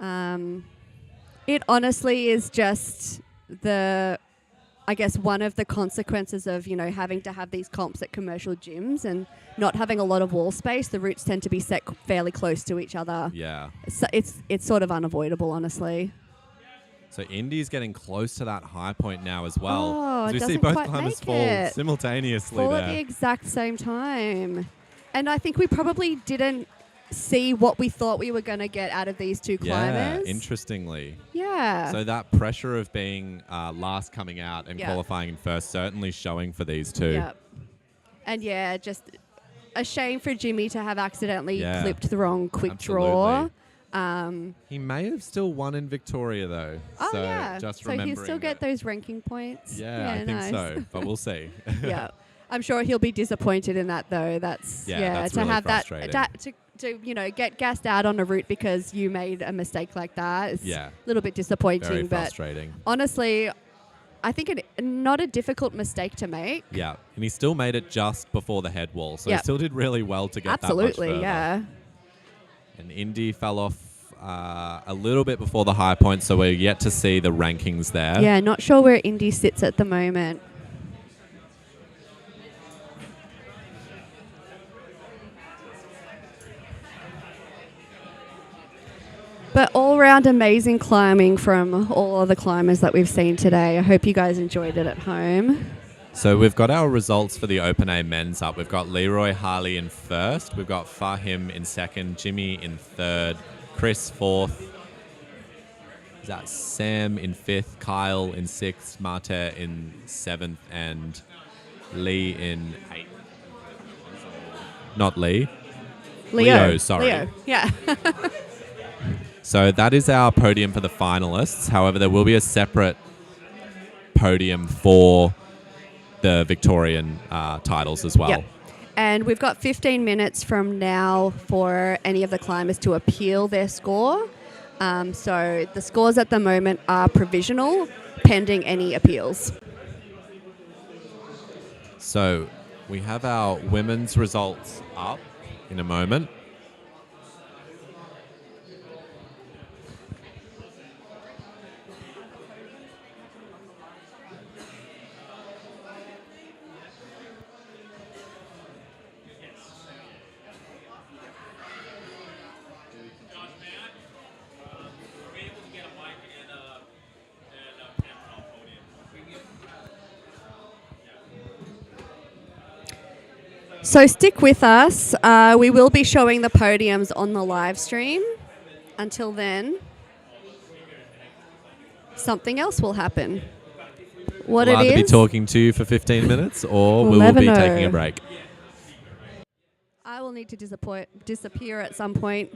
It honestly is just I guess one of the consequences of, having to have these comps at commercial gyms and not having a lot of wall space. The routes tend to be set fairly close to each other. Yeah. So it's sort of unavoidable, honestly. So Indy's getting close to that high point now as well. Oh, as it we see doesn't both quite climbers make fall it. simultaneously Fall there. at the exact same time. And I think we probably didn't see what we thought we were going to get out of these two climbers. Yeah, interestingly. Yeah. So that pressure of being last coming out and Yeah. qualifying in first certainly showing for these two. Yep. And yeah, just a shame for Jimmy to have accidentally Yeah. clipped the wrong quick draw. He may have still won in Victoria though. Oh so yeah. just So remembering he'll still get those ranking points. Yeah, I think nice. so. But we'll see. Yeah. I'm sure he'll be disappointed in that though. That's that's to really have frustrating. to get gassed out on a route because you made a mistake like that is a little bit disappointing. Very but frustrating. honestly, I think not a difficult mistake to make. Yeah, and he still made it just before the head wall, so he Yep. still did really well to get Absolutely, that much further. yeah. And Indy fell off a little bit before the high point, so we're yet to see the rankings there. Yeah, not sure where Indy sits at the moment. But all-round amazing climbing from all of the climbers that we've seen today. I hope you guys enjoyed it at home. So we've got our results for the Open A men's up. We've got Leroy Harley in first. We've got Fahim in second. Jimmy in third. Chris fourth. Is that Sam in fifth? Kyle in sixth. Marte in seventh. And Lee in eighth. Not Lee. Leo, sorry. Leo, yeah. So that is our podium for the finalists. However, there will be a separate podium for the Victorian titles as well. Yep. And we've got 15 minutes from now for any of the climbers to appeal their score. So the scores at the moment are provisional, pending any appeals. So we have our women's results up in a moment. So stick with us. We will be showing the podiums on the live stream. Until then, something else will happen. what we'll it either be is. talking to you for 15 minutes or We'll we will never be know. taking a break. I will need to disappear at some point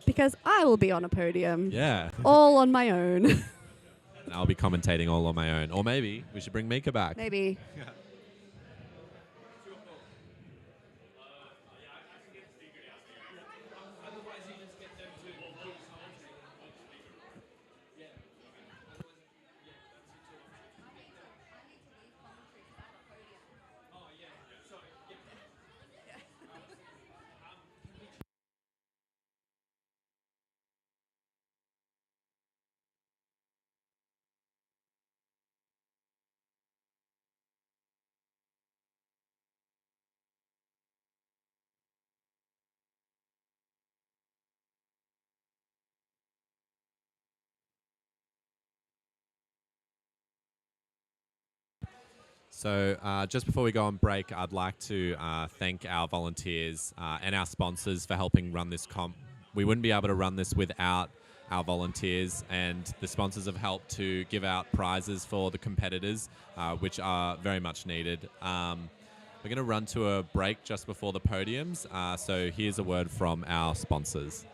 because I will be on a podium. Yeah. All on my own. And I'll be commentating all on my own. Or maybe we should bring Mika back. Maybe. So just before we go on break, I'd like to thank our volunteers and our sponsors for helping run this comp. We wouldn't be able to run this without our volunteers, and the sponsors have helped to give out prizes for the competitors, which are very much needed. We're going to run to a break just before the podiums, so here's a word from our sponsors.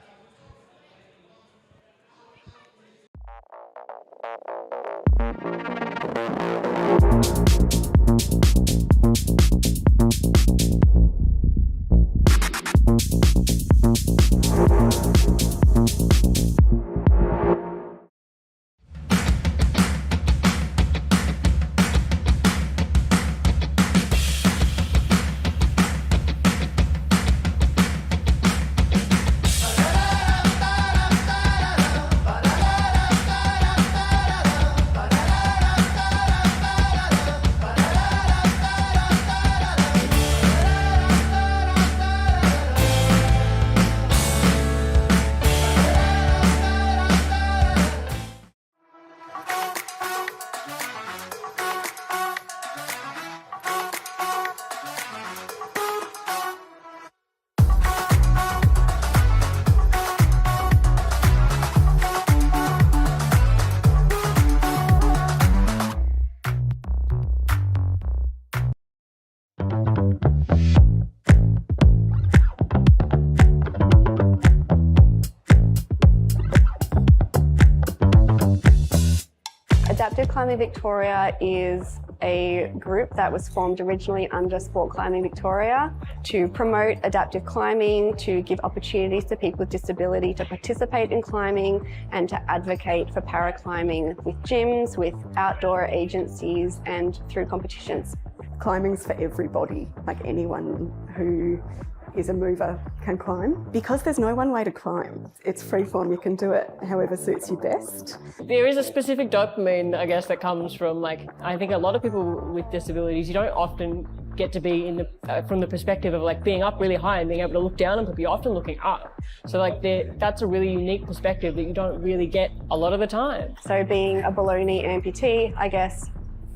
Adaptive Climbing Victoria is a group that was formed originally under Sport Climbing Victoria to promote adaptive climbing, to give opportunities to people with disability to participate in climbing, and to advocate for paraclimbing with gyms, with outdoor agencies, and through competitions. Climbing's for everybody, like anyone who is a mover can climb. Because there's no one way to climb. It's freeform, you can do it however suits you best. There is a specific dopamine, I guess, that comes from, like, I think a lot of people with disabilities, you don't often get to be in the from the perspective of like being up really high and being able to look down on people. You're often looking up. So like that's a really unique perspective that you don't really get a lot of the time. So being a below knee amputee, I guess,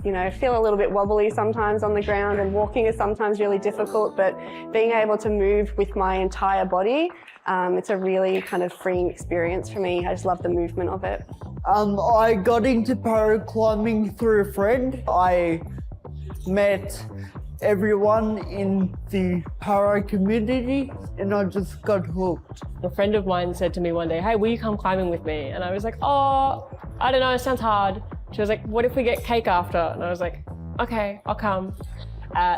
you know, feel a little bit wobbly sometimes on the ground, and walking is sometimes really difficult, but being able to move with my entire body, it's a really kind of freeing experience for me. I just love the movement of it. I got into paraclimbing through a friend. I met everyone in the para community and I just got hooked. A friend of mine said to me one day, "Hey, will you come climbing with me?" And I was like, "Oh, I don't know, it sounds hard." She was like, "What if we get cake after?" And I was like, "Okay, I'll come."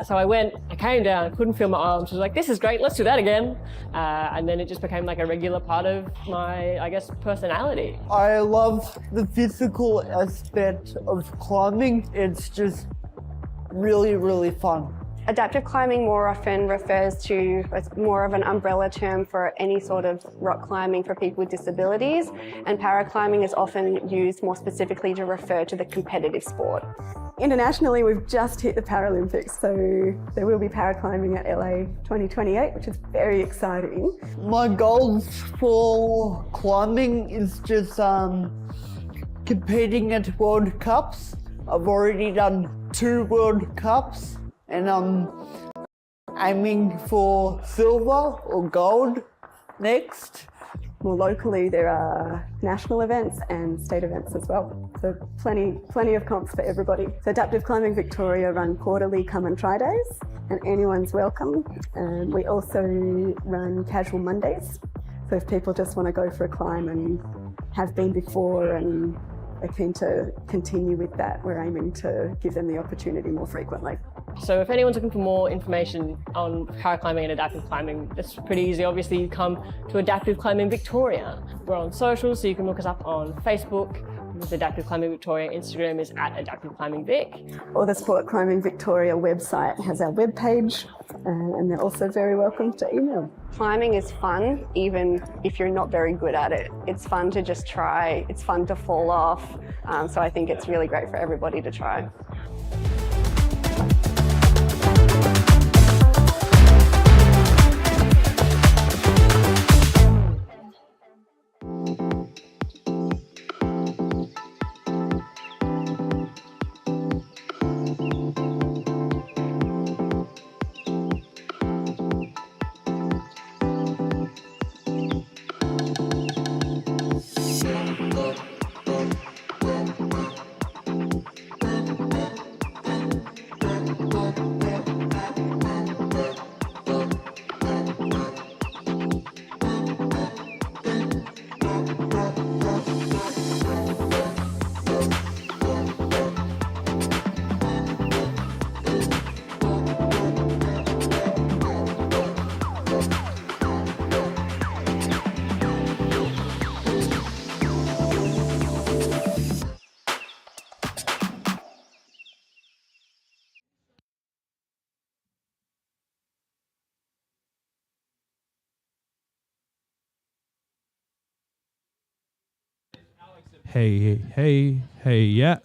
So I went, I came down, couldn't feel my arms. She was like, "This is great, let's do that again." And then it just became like a regular part of my, I guess, personality. I love the physical aspect of climbing. It's just really, really fun. Adaptive climbing more often refers to, it's more of an umbrella term for any sort of rock climbing for people with disabilities, and paraclimbing is often used more specifically to refer to the competitive sport. Internationally, we've just hit the Paralympics, so there will be paraclimbing at LA 2028, which is very exciting. My goals for climbing is just competing at World Cups. I've already done 2 World Cups and I'm aiming for silver or gold next. More locally, there are national events and state events as well. So plenty of comps for everybody. So Adaptive Climbing Victoria run quarterly come and try days, and anyone's welcome. And we also run casual Mondays. So if people just want to go for a climb and have been before and are keen to continue with that, we're aiming to give them the opportunity more frequently. So if anyone's looking for more information on paraclimbing and adaptive climbing, it's pretty easy. Obviously, you come to Adaptive Climbing Victoria. We're on social, so you can look us up on Facebook with Adaptive Climbing Victoria. Instagram is at Adaptive Climbing Vic. Or the Sport Climbing Victoria website has our webpage, and they're also very welcome to email. Climbing is fun, even if you're not very good at it. It's fun to just try. It's fun to fall off. So I think it's really great for everybody to try. Hey, yeah.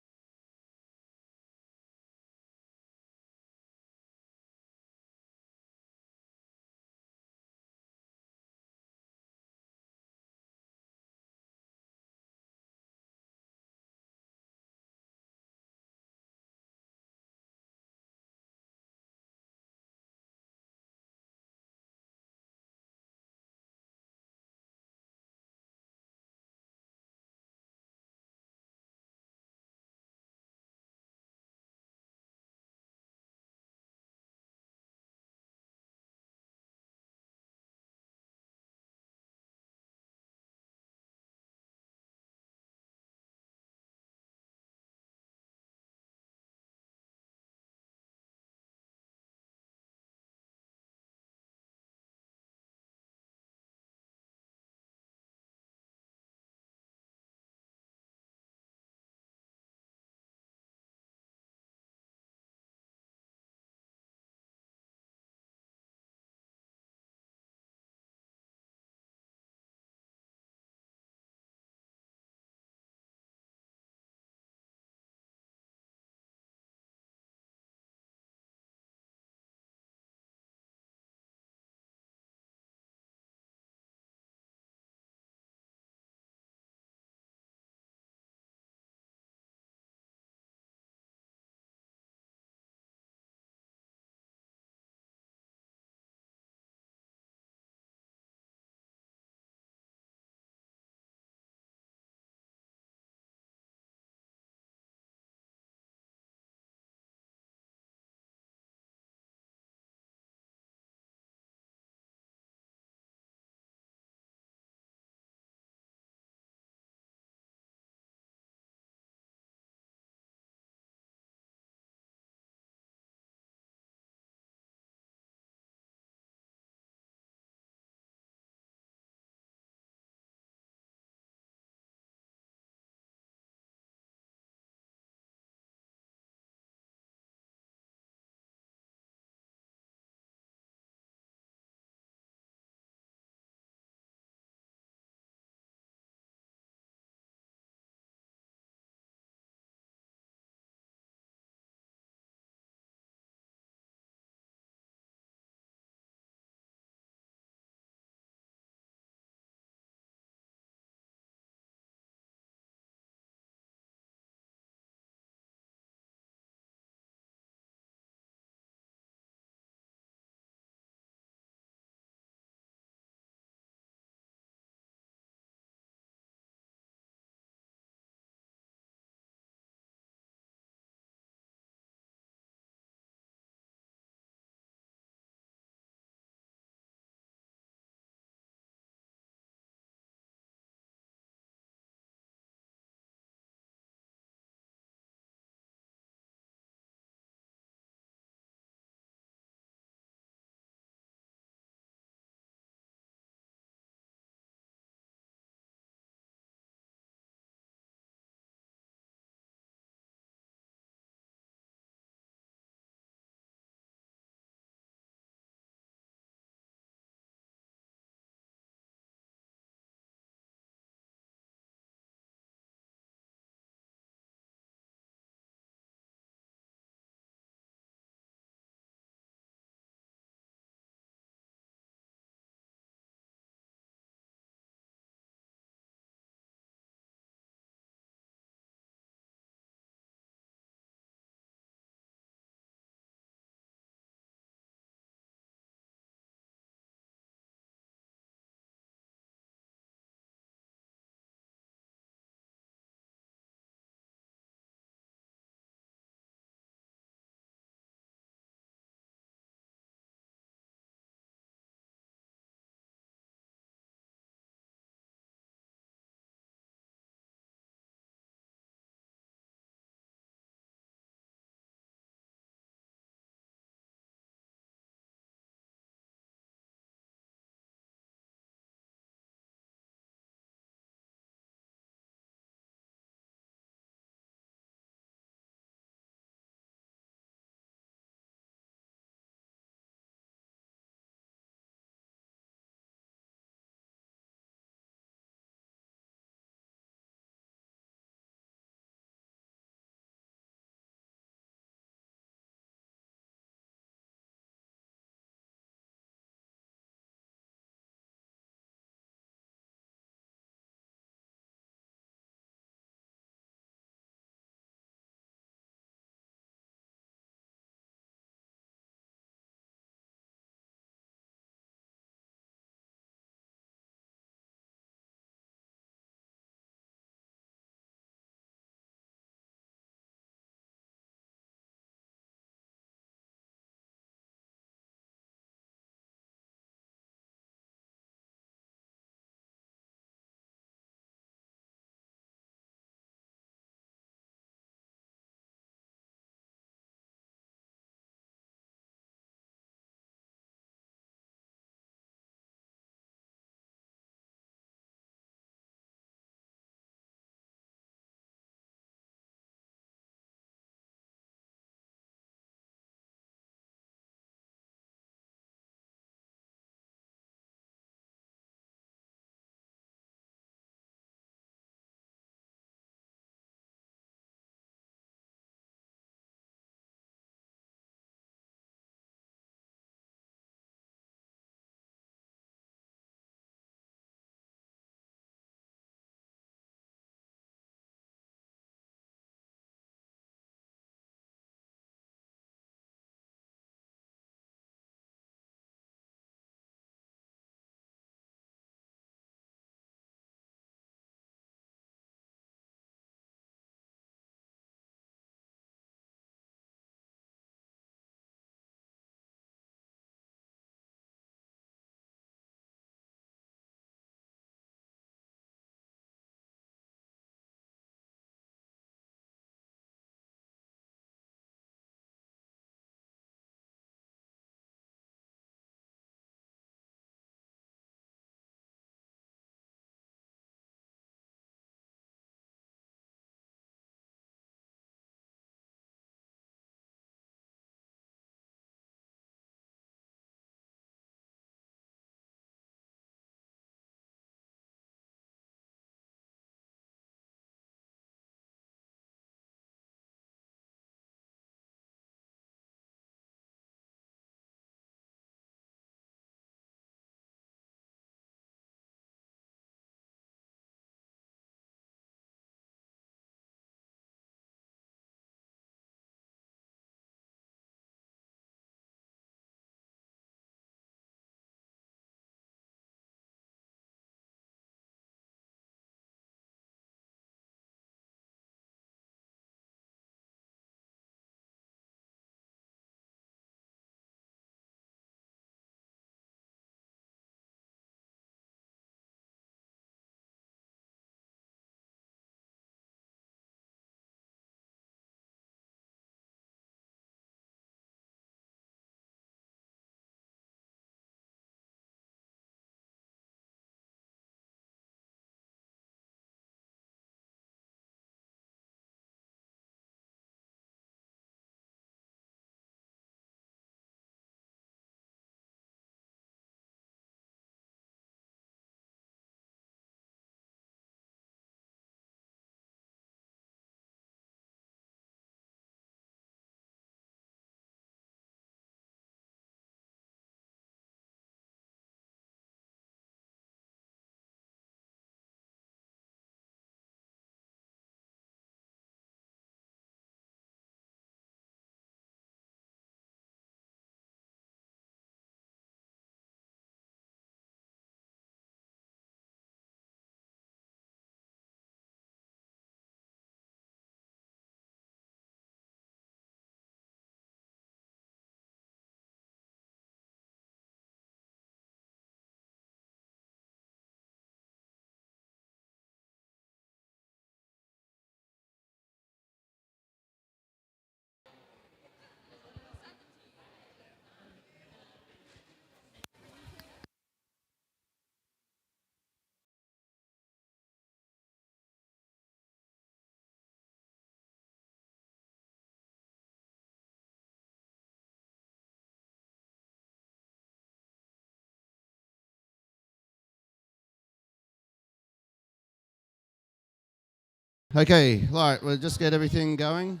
Okay, all right, we'll just get everything going.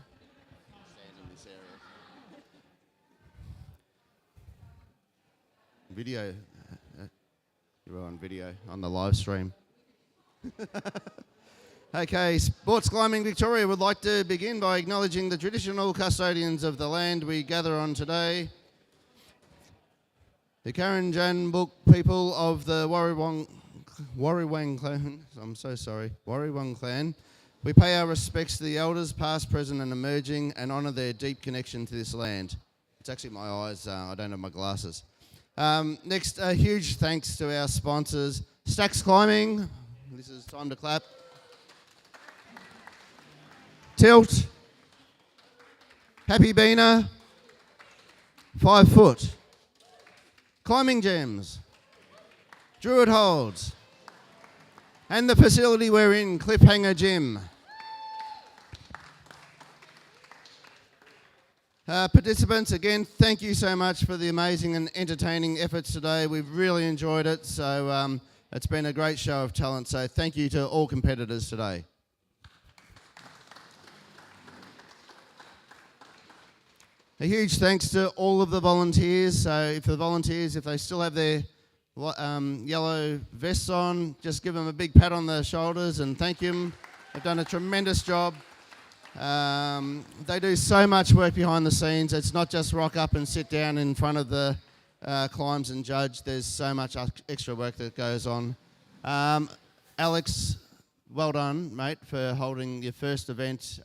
Video. You're on video on the live stream. Okay, Sports Climbing Victoria would like to begin by acknowledging the traditional custodians of the land we gather on today, the Karanjanbuk people of the Warriwang clan. I'm so sorry, Warriwang clan. We pay our respects to the elders, past, present and emerging, and honour their deep connection to this land. It's actually my eyes, I don't have my glasses. Next, a huge thanks to our sponsors, Stax Climbing. This is time to clap. Tilt, Happy Beaner, 5 Foot, Climbing Gems, Druid Holds, and the facility we're in, Cliffhanger Gym. Participants, again, thank you so much for the amazing and entertaining efforts today. We've really enjoyed it, so it's been a great show of talent, so thank you to all competitors today. A huge thanks to all of the volunteers. So if the volunteers, if they still have their yellow vests on, just give them a big pat on the shoulders and thank them. They've done a tremendous job. They do so much work behind the scenes. It's not just rock up and sit down in front of the climbs and judge. There's so much extra work that goes on. Alex, well done, mate, for holding your first event.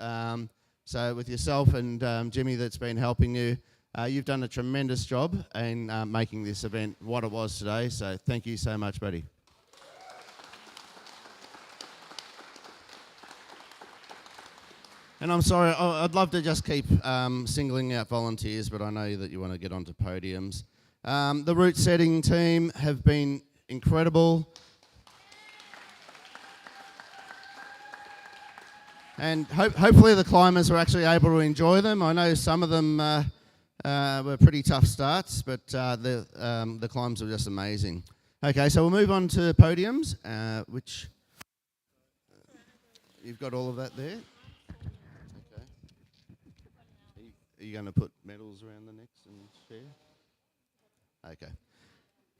So with yourself and Jimmy that's been helping you, you've done a tremendous job in making this event what it was today. So thank you so much, buddy. And I'm sorry, I'd love to just keep singling out volunteers, but I know that you want to get onto podiums. The route setting team have been incredible. And hopefully the climbers were actually able to enjoy them. I know some of them were pretty tough starts, but the climbs were just amazing. Okay, so we'll move on to podiums, which you've got all of that there. Okay. Are you going to put medals around the necks and share? Okay.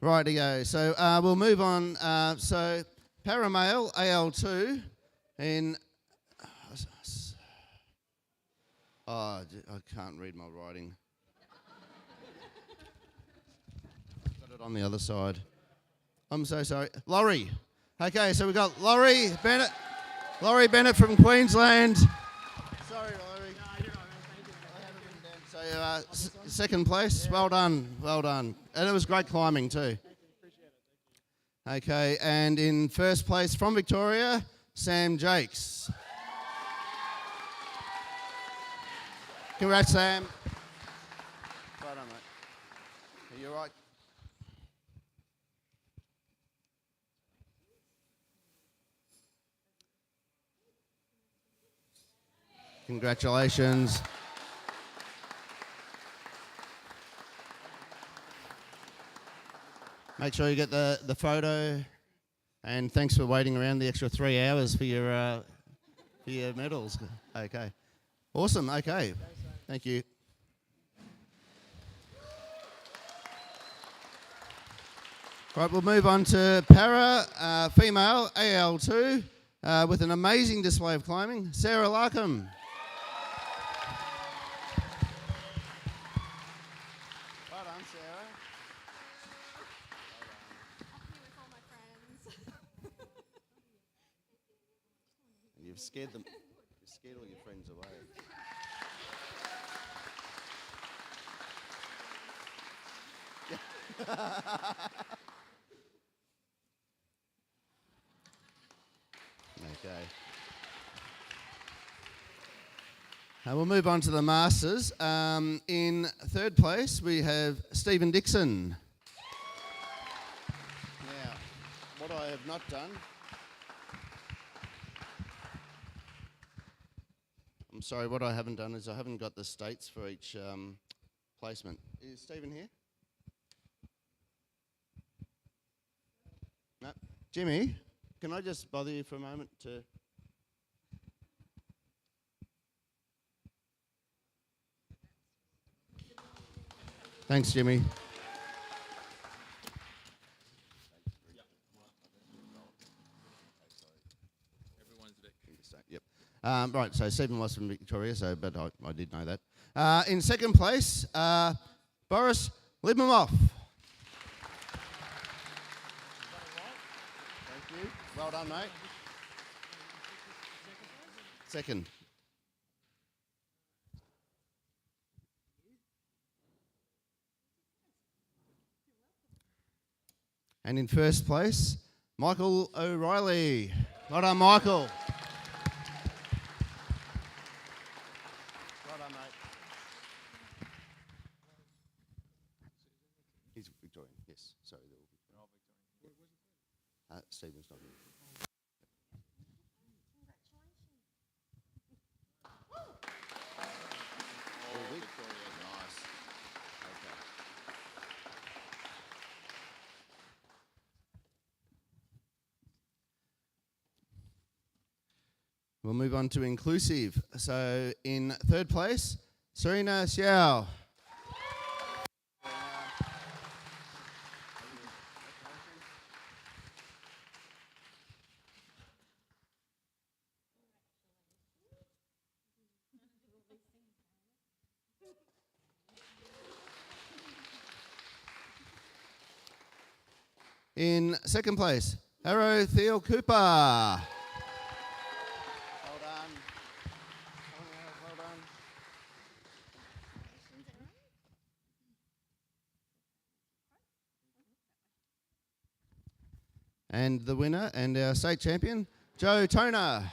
Rightio. So we'll move on. So Paramale AL2 in... Oh, I can't read my writing. Got it on the other side. I'm so sorry. Laurie. Okay, so we've got Laurie Bennett. Laurie Bennett from Queensland. Sorry, Laurie. No, you're all right. Thank you. I have it written down. So, second place. Yeah. Well done. Well done. And it was great climbing too. Thank you. Appreciate it. Thank you. Okay, and in first place from Victoria, Sam Jakes. Congrats, Sam. Well done, mate. Are you all right? Congratulations. Make sure you get the photo, and thanks for waiting around the extra 3 hours for your medals. Okay. Awesome, okay. Thank you. Right, we'll move on to Para Female AL2 with an amazing display of climbing, Sarah Larcombe. Well done, Sarah. You've scared them. You've scared all your friends away. Okay. We'll move on to the Masters. In third place, we have Stephen Dixon. Now, what I have not done... I'm sorry, what I haven't done is I haven't got the states for each placement. Is Stephen here? No. Jimmy, can I just bother you for a moment to... Thanks, Jimmy. Yep. Right, so Stephen was from Victoria, but I did know that. In second place, Boris Libimov. Thank you. Well done, mate. Second. And in first place, Michael O'Reilly. Well done, Michael. Well done, mate. He's Victorian, yes. Sorry, they're all Victorian. Stephen's not here. We'll move on to inclusive. So in third place, Serena Xiao. In second place, Haro Theo Cooper. And the winner and our state champion, Joe Toner.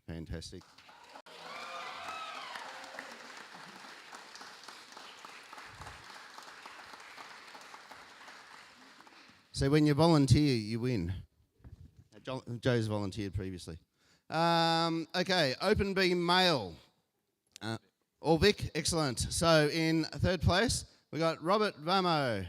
Fantastic. So when you volunteer, you win. Joe's volunteered previously. Okay, open beam male. All Vic, excellent. So in third place, we got Robert Vamo. I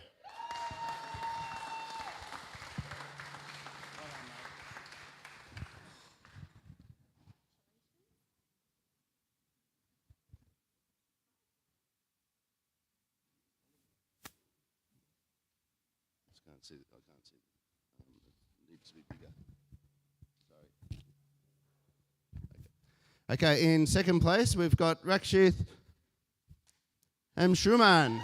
can't see. It needs to be bigger. Sorry. Okay, in second place, we've got Rakshith Schumann.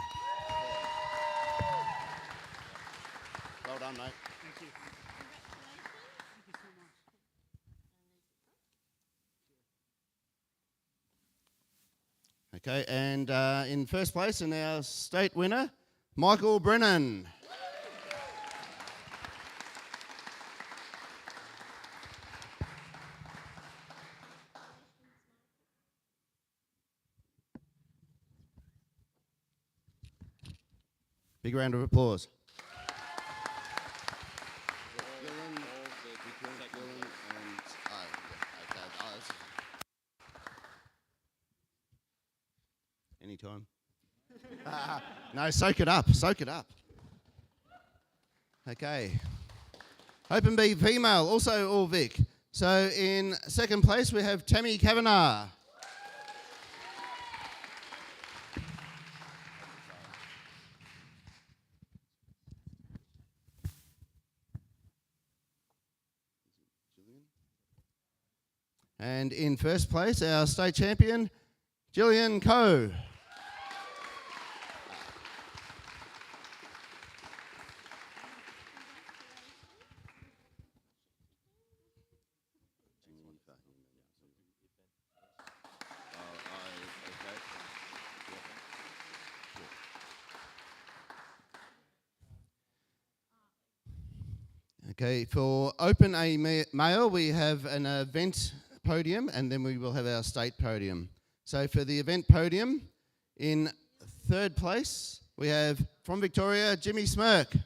Well done, mate. Thank you. Okay, and in first place, and our state winner, Michael Brennan. Big round of applause. Anytime. No, soak it up. Soak it up. Okay. Open B female, also all Vic. So in second place we have Tammy Kavanagh. And in first place, our state champion, Gillian Coe. Okay, for open A male, we have an event podium, and then we will have our state podium. So for the event podium, in third place, we have from Victoria, Jimmy Smirk. Come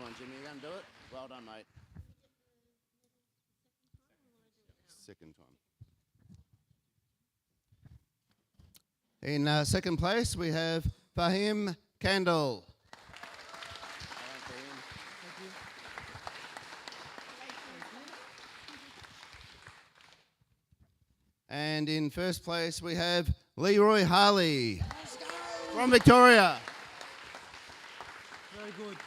on, Jimmy, you going to do it? Well done, mate. Second time. In second place, we have Fahim Kandel. And in first place, we have Leroy Harley from Victoria. Very good.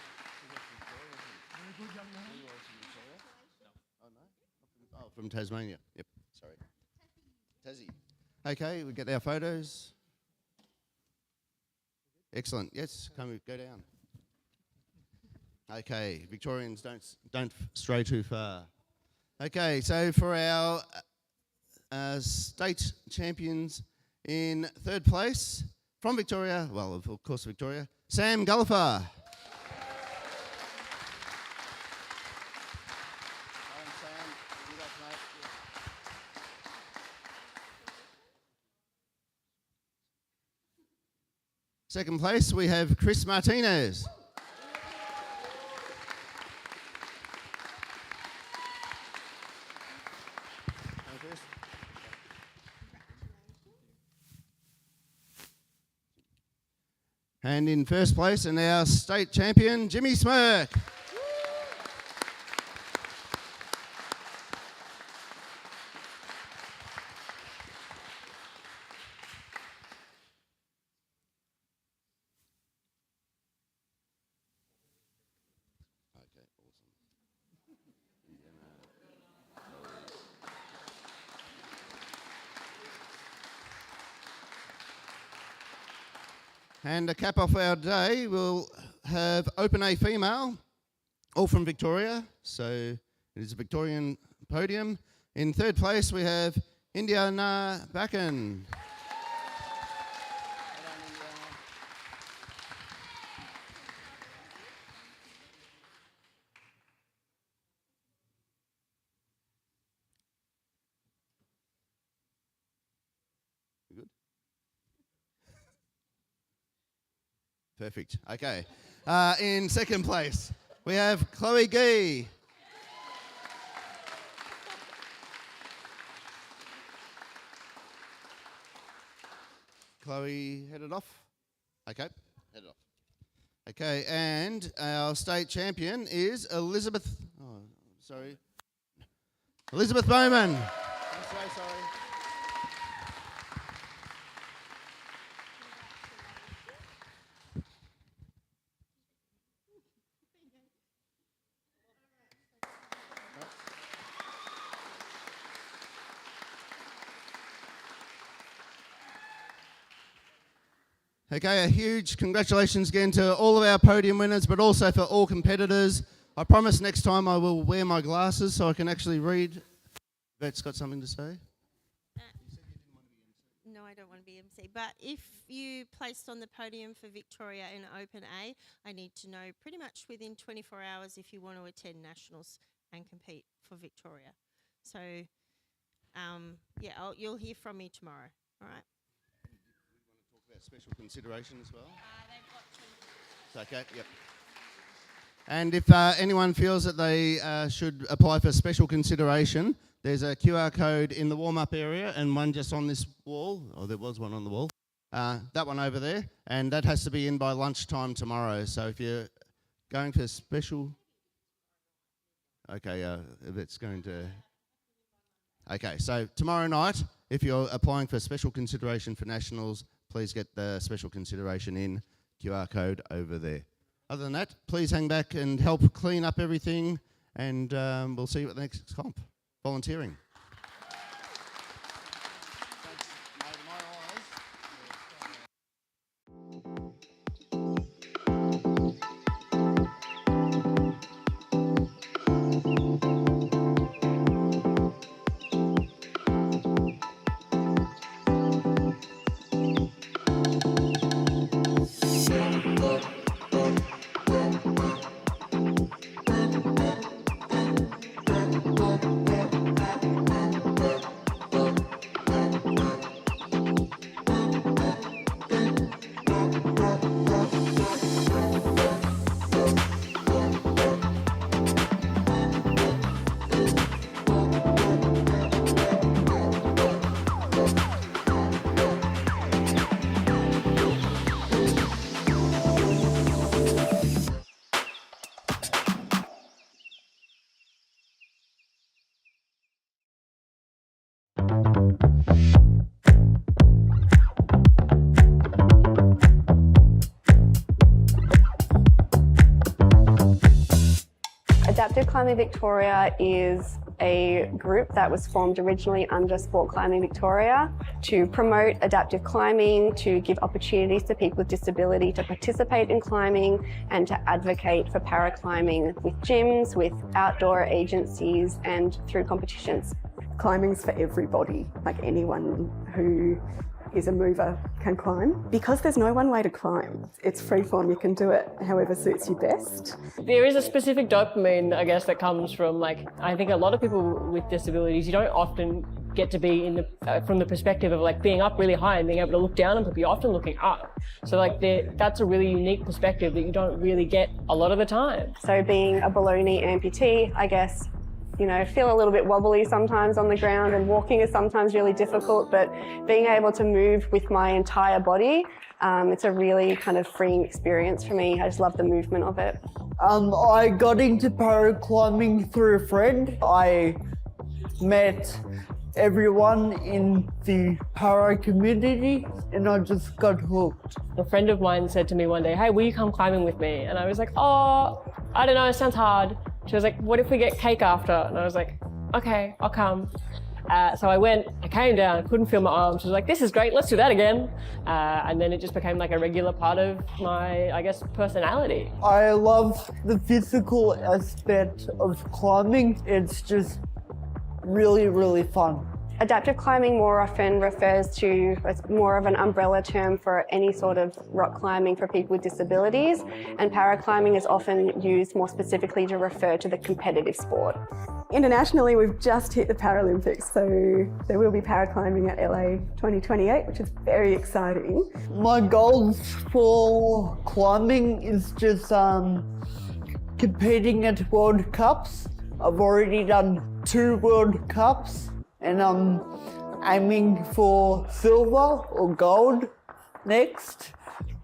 Oh, from Tasmania. Yep, sorry. Tassie. Okay, we get our photos. Excellent. Yes, go down. Okay, Victorians don't stray too far. Okay, so for our state champions in third place from Victoria, well, of course, Victoria, Sam Gullifer. Second place, we have Chris Martinez. And in first place, and our state champion, Jimmy Smirk. And to cap off our day, we'll have Open A Female, all from Victoria. So it is a Victorian podium. In third place, we have Indiana Backen. Perfect. Okay. In second place, we have Chloe Gee. Chloe headed off. Okay, headed off. Okay, and our state champion is Elizabeth. Oh, sorry. Elizabeth Bowman. I'm so sorry. Okay, a huge congratulations again to all of our podium winners, but also for all competitors. I promise next time I will wear my glasses so I can actually read. Vet's got something to say? No, I don't want to be MC. But if you placed on the podium for Victoria in Open A, I need to know pretty much within 24 hours if you want to attend nationals and compete for Victoria. So, yeah, you'll hear from me tomorrow. All right. Special consideration as well? Okay, yep. And if anyone feels that they should apply for special consideration, there's a QR code in the warm-up area and one just on this wall. Oh, there was one on the wall. That one over there, and that has to be in by lunchtime tomorrow. So if you're going for special... Okay, if it's going to... Okay, so tomorrow night, if you're applying for special consideration for nationals, please get the special consideration in, QR code over there. Other than that, please hang back and help clean up everything, and we'll see you at the next comp. Volunteering. Adaptive Climbing Victoria is a group that was formed originally under Sport Climbing Victoria to promote adaptive climbing, to give opportunities to people with disability to participate in climbing, and to advocate for paraclimbing with gyms, with outdoor agencies, and through competitions. Climbing's for everybody, like anyone who is a mover can climb. Because there's no one way to climb, it's freeform, you can do it however suits you best. There is a specific dopamine, I guess, that comes from, like, I think a lot of people with disabilities, you don't often get to be in the from the perspective of like being up really high and being able to look down, and you're often looking up. So like that's a really unique perspective that you don't really get a lot of the time. So being a below knee amputee, I guess, you know, feel a little bit wobbly sometimes on the ground, and walking is sometimes really difficult, but being able to move with my entire body, it's a really kind of freeing experience for me. I just love the movement of it. I got into paraclimbing through a friend. I met everyone in the para community and I just got hooked. A friend of mine said to me one day, hey, will you come climbing with me? And I was like, oh, I don't know, it sounds hard. She was like, what if we get cake after? And I was like, okay, I'll come. So I went, I came down, couldn't feel my arms. She was like, this is great, let's do that again. And then it just became like a regular part of my, I guess, personality. I love the physical aspect of climbing. It's just really, really fun. Adaptive climbing more often refers to, it's more of an umbrella term for any sort of rock climbing for people with disabilities, and paraclimbing is often used more specifically to refer to the competitive sport. Internationally, we've just hit the Paralympics, so there will be paraclimbing at LA 2028, which is very exciting. My goals for climbing is just competing at World Cups. I've already done 2 World Cups and I'm aiming for silver or gold next.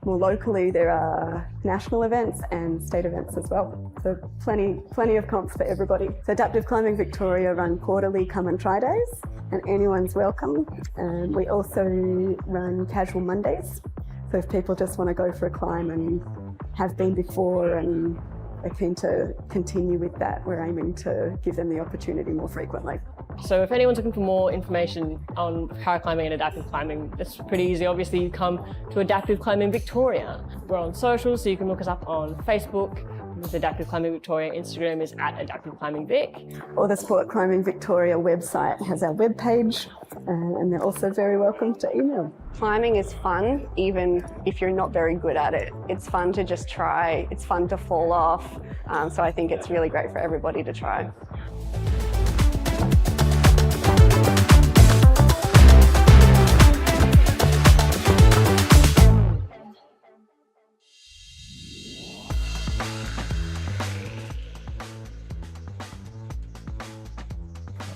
More locally, there are national events and state events as well. So plenty of comps for everybody. So Adaptive Climbing Victoria run quarterly come and try days, and anyone's welcome. And we also run casual Mondays. So if people just want to go for a climb and have been before and are keen to continue with that, we're aiming to give them the opportunity more frequently. So if anyone's looking for more information on paraclimbing and adaptive climbing, it's pretty easy. Obviously, you come to Adaptive Climbing Victoria. We're on social, so you can look us up on Facebook with Adaptive Climbing Victoria. Instagram is at Adaptive Climbing Vic. Or the Sport Climbing Victoria website has our webpage, and they're also very welcome to email. Climbing is fun, even if you're not very good at it. It's fun to just try, it's fun to fall off, so I think it's really great for everybody to try.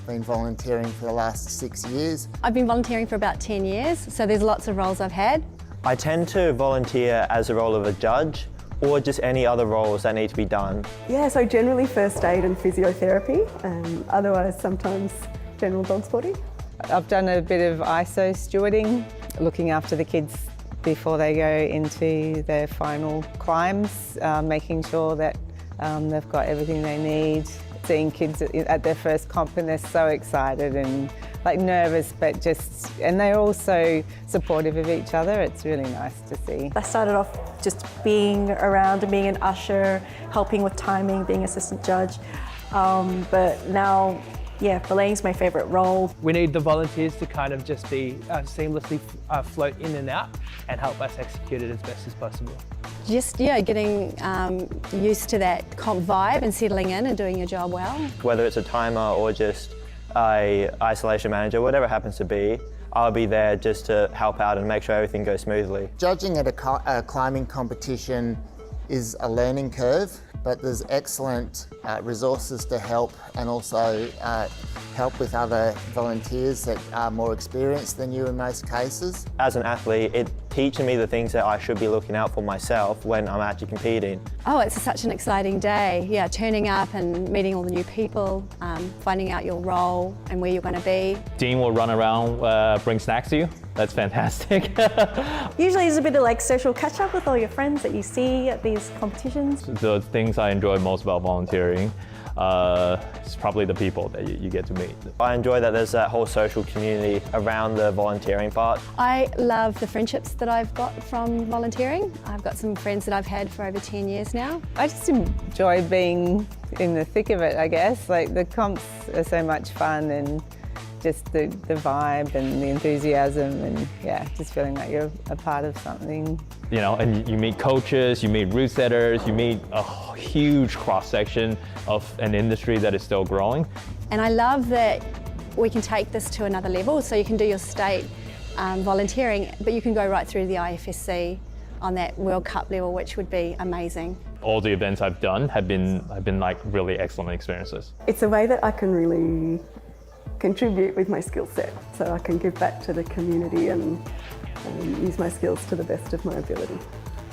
Been volunteering for the last 6 years. I've been volunteering for about 10 years, so there's lots of roles I've had. I tend to volunteer as a role of a judge or just any other roles that need to be done. Yeah, so generally first aid and physiotherapy, otherwise sometimes general dog sporting. I've done a bit of ISO stewarding, looking after the kids before they go into their final climbs, making sure that they've got everything they need. Seeing kids at their first comp and they're so excited and like nervous, but and they're also supportive of each other. It's really nice to see. I started off just being around and being an usher, helping with timing, being assistant judge. But now, yeah, belaying's my favourite role. We need the volunteers to kind of just be seamlessly float in and out and help us execute it as best as possible. Just, getting used to that comp vibe and settling in and doing your job well. Whether it's a timer or just a isolation manager, whatever it happens to be, I'll be there just to help out and make sure everything goes smoothly. Judging at a climbing competition is a learning curve, but there's excellent resources to help and also help with other volunteers that are more experienced than you in most cases. As an athlete, it teaches me the things that I should be looking out for myself when I'm actually competing. Oh, it's such an exciting day. Yeah, turning up and meeting all the new people, finding out your role and where you're going to be. Dean will run around, bring snacks to you. That's fantastic. Usually it's a bit of like social catch up with all your friends that you see at these competitions. The things I enjoy most about volunteering is probably the people that you get to meet. I enjoy that there's that whole social community around the volunteering part. I love the friendships that I've got from volunteering. I've got some friends that I've had for over 10 years now. I just enjoy being in the thick of it, I guess. Like the comps are so much fun, and just the vibe and the enthusiasm, and yeah, just feeling like you're a part of something. You know, and you meet coaches, you meet route setters, you meet a huge cross-section of an industry that is still growing. And I love that we can take this to another level, so you can do your state volunteering, but you can go right through the IFSC on that World Cup level, which would be amazing. All the events I've done have been like really excellent experiences. It's a way that I can really contribute with my skill set, so I can give back to the community and use my skills to the best of my ability.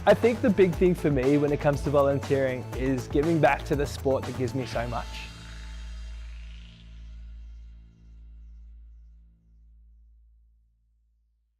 I think the big thing for me when it comes to volunteering is giving back to the sport that gives me so much.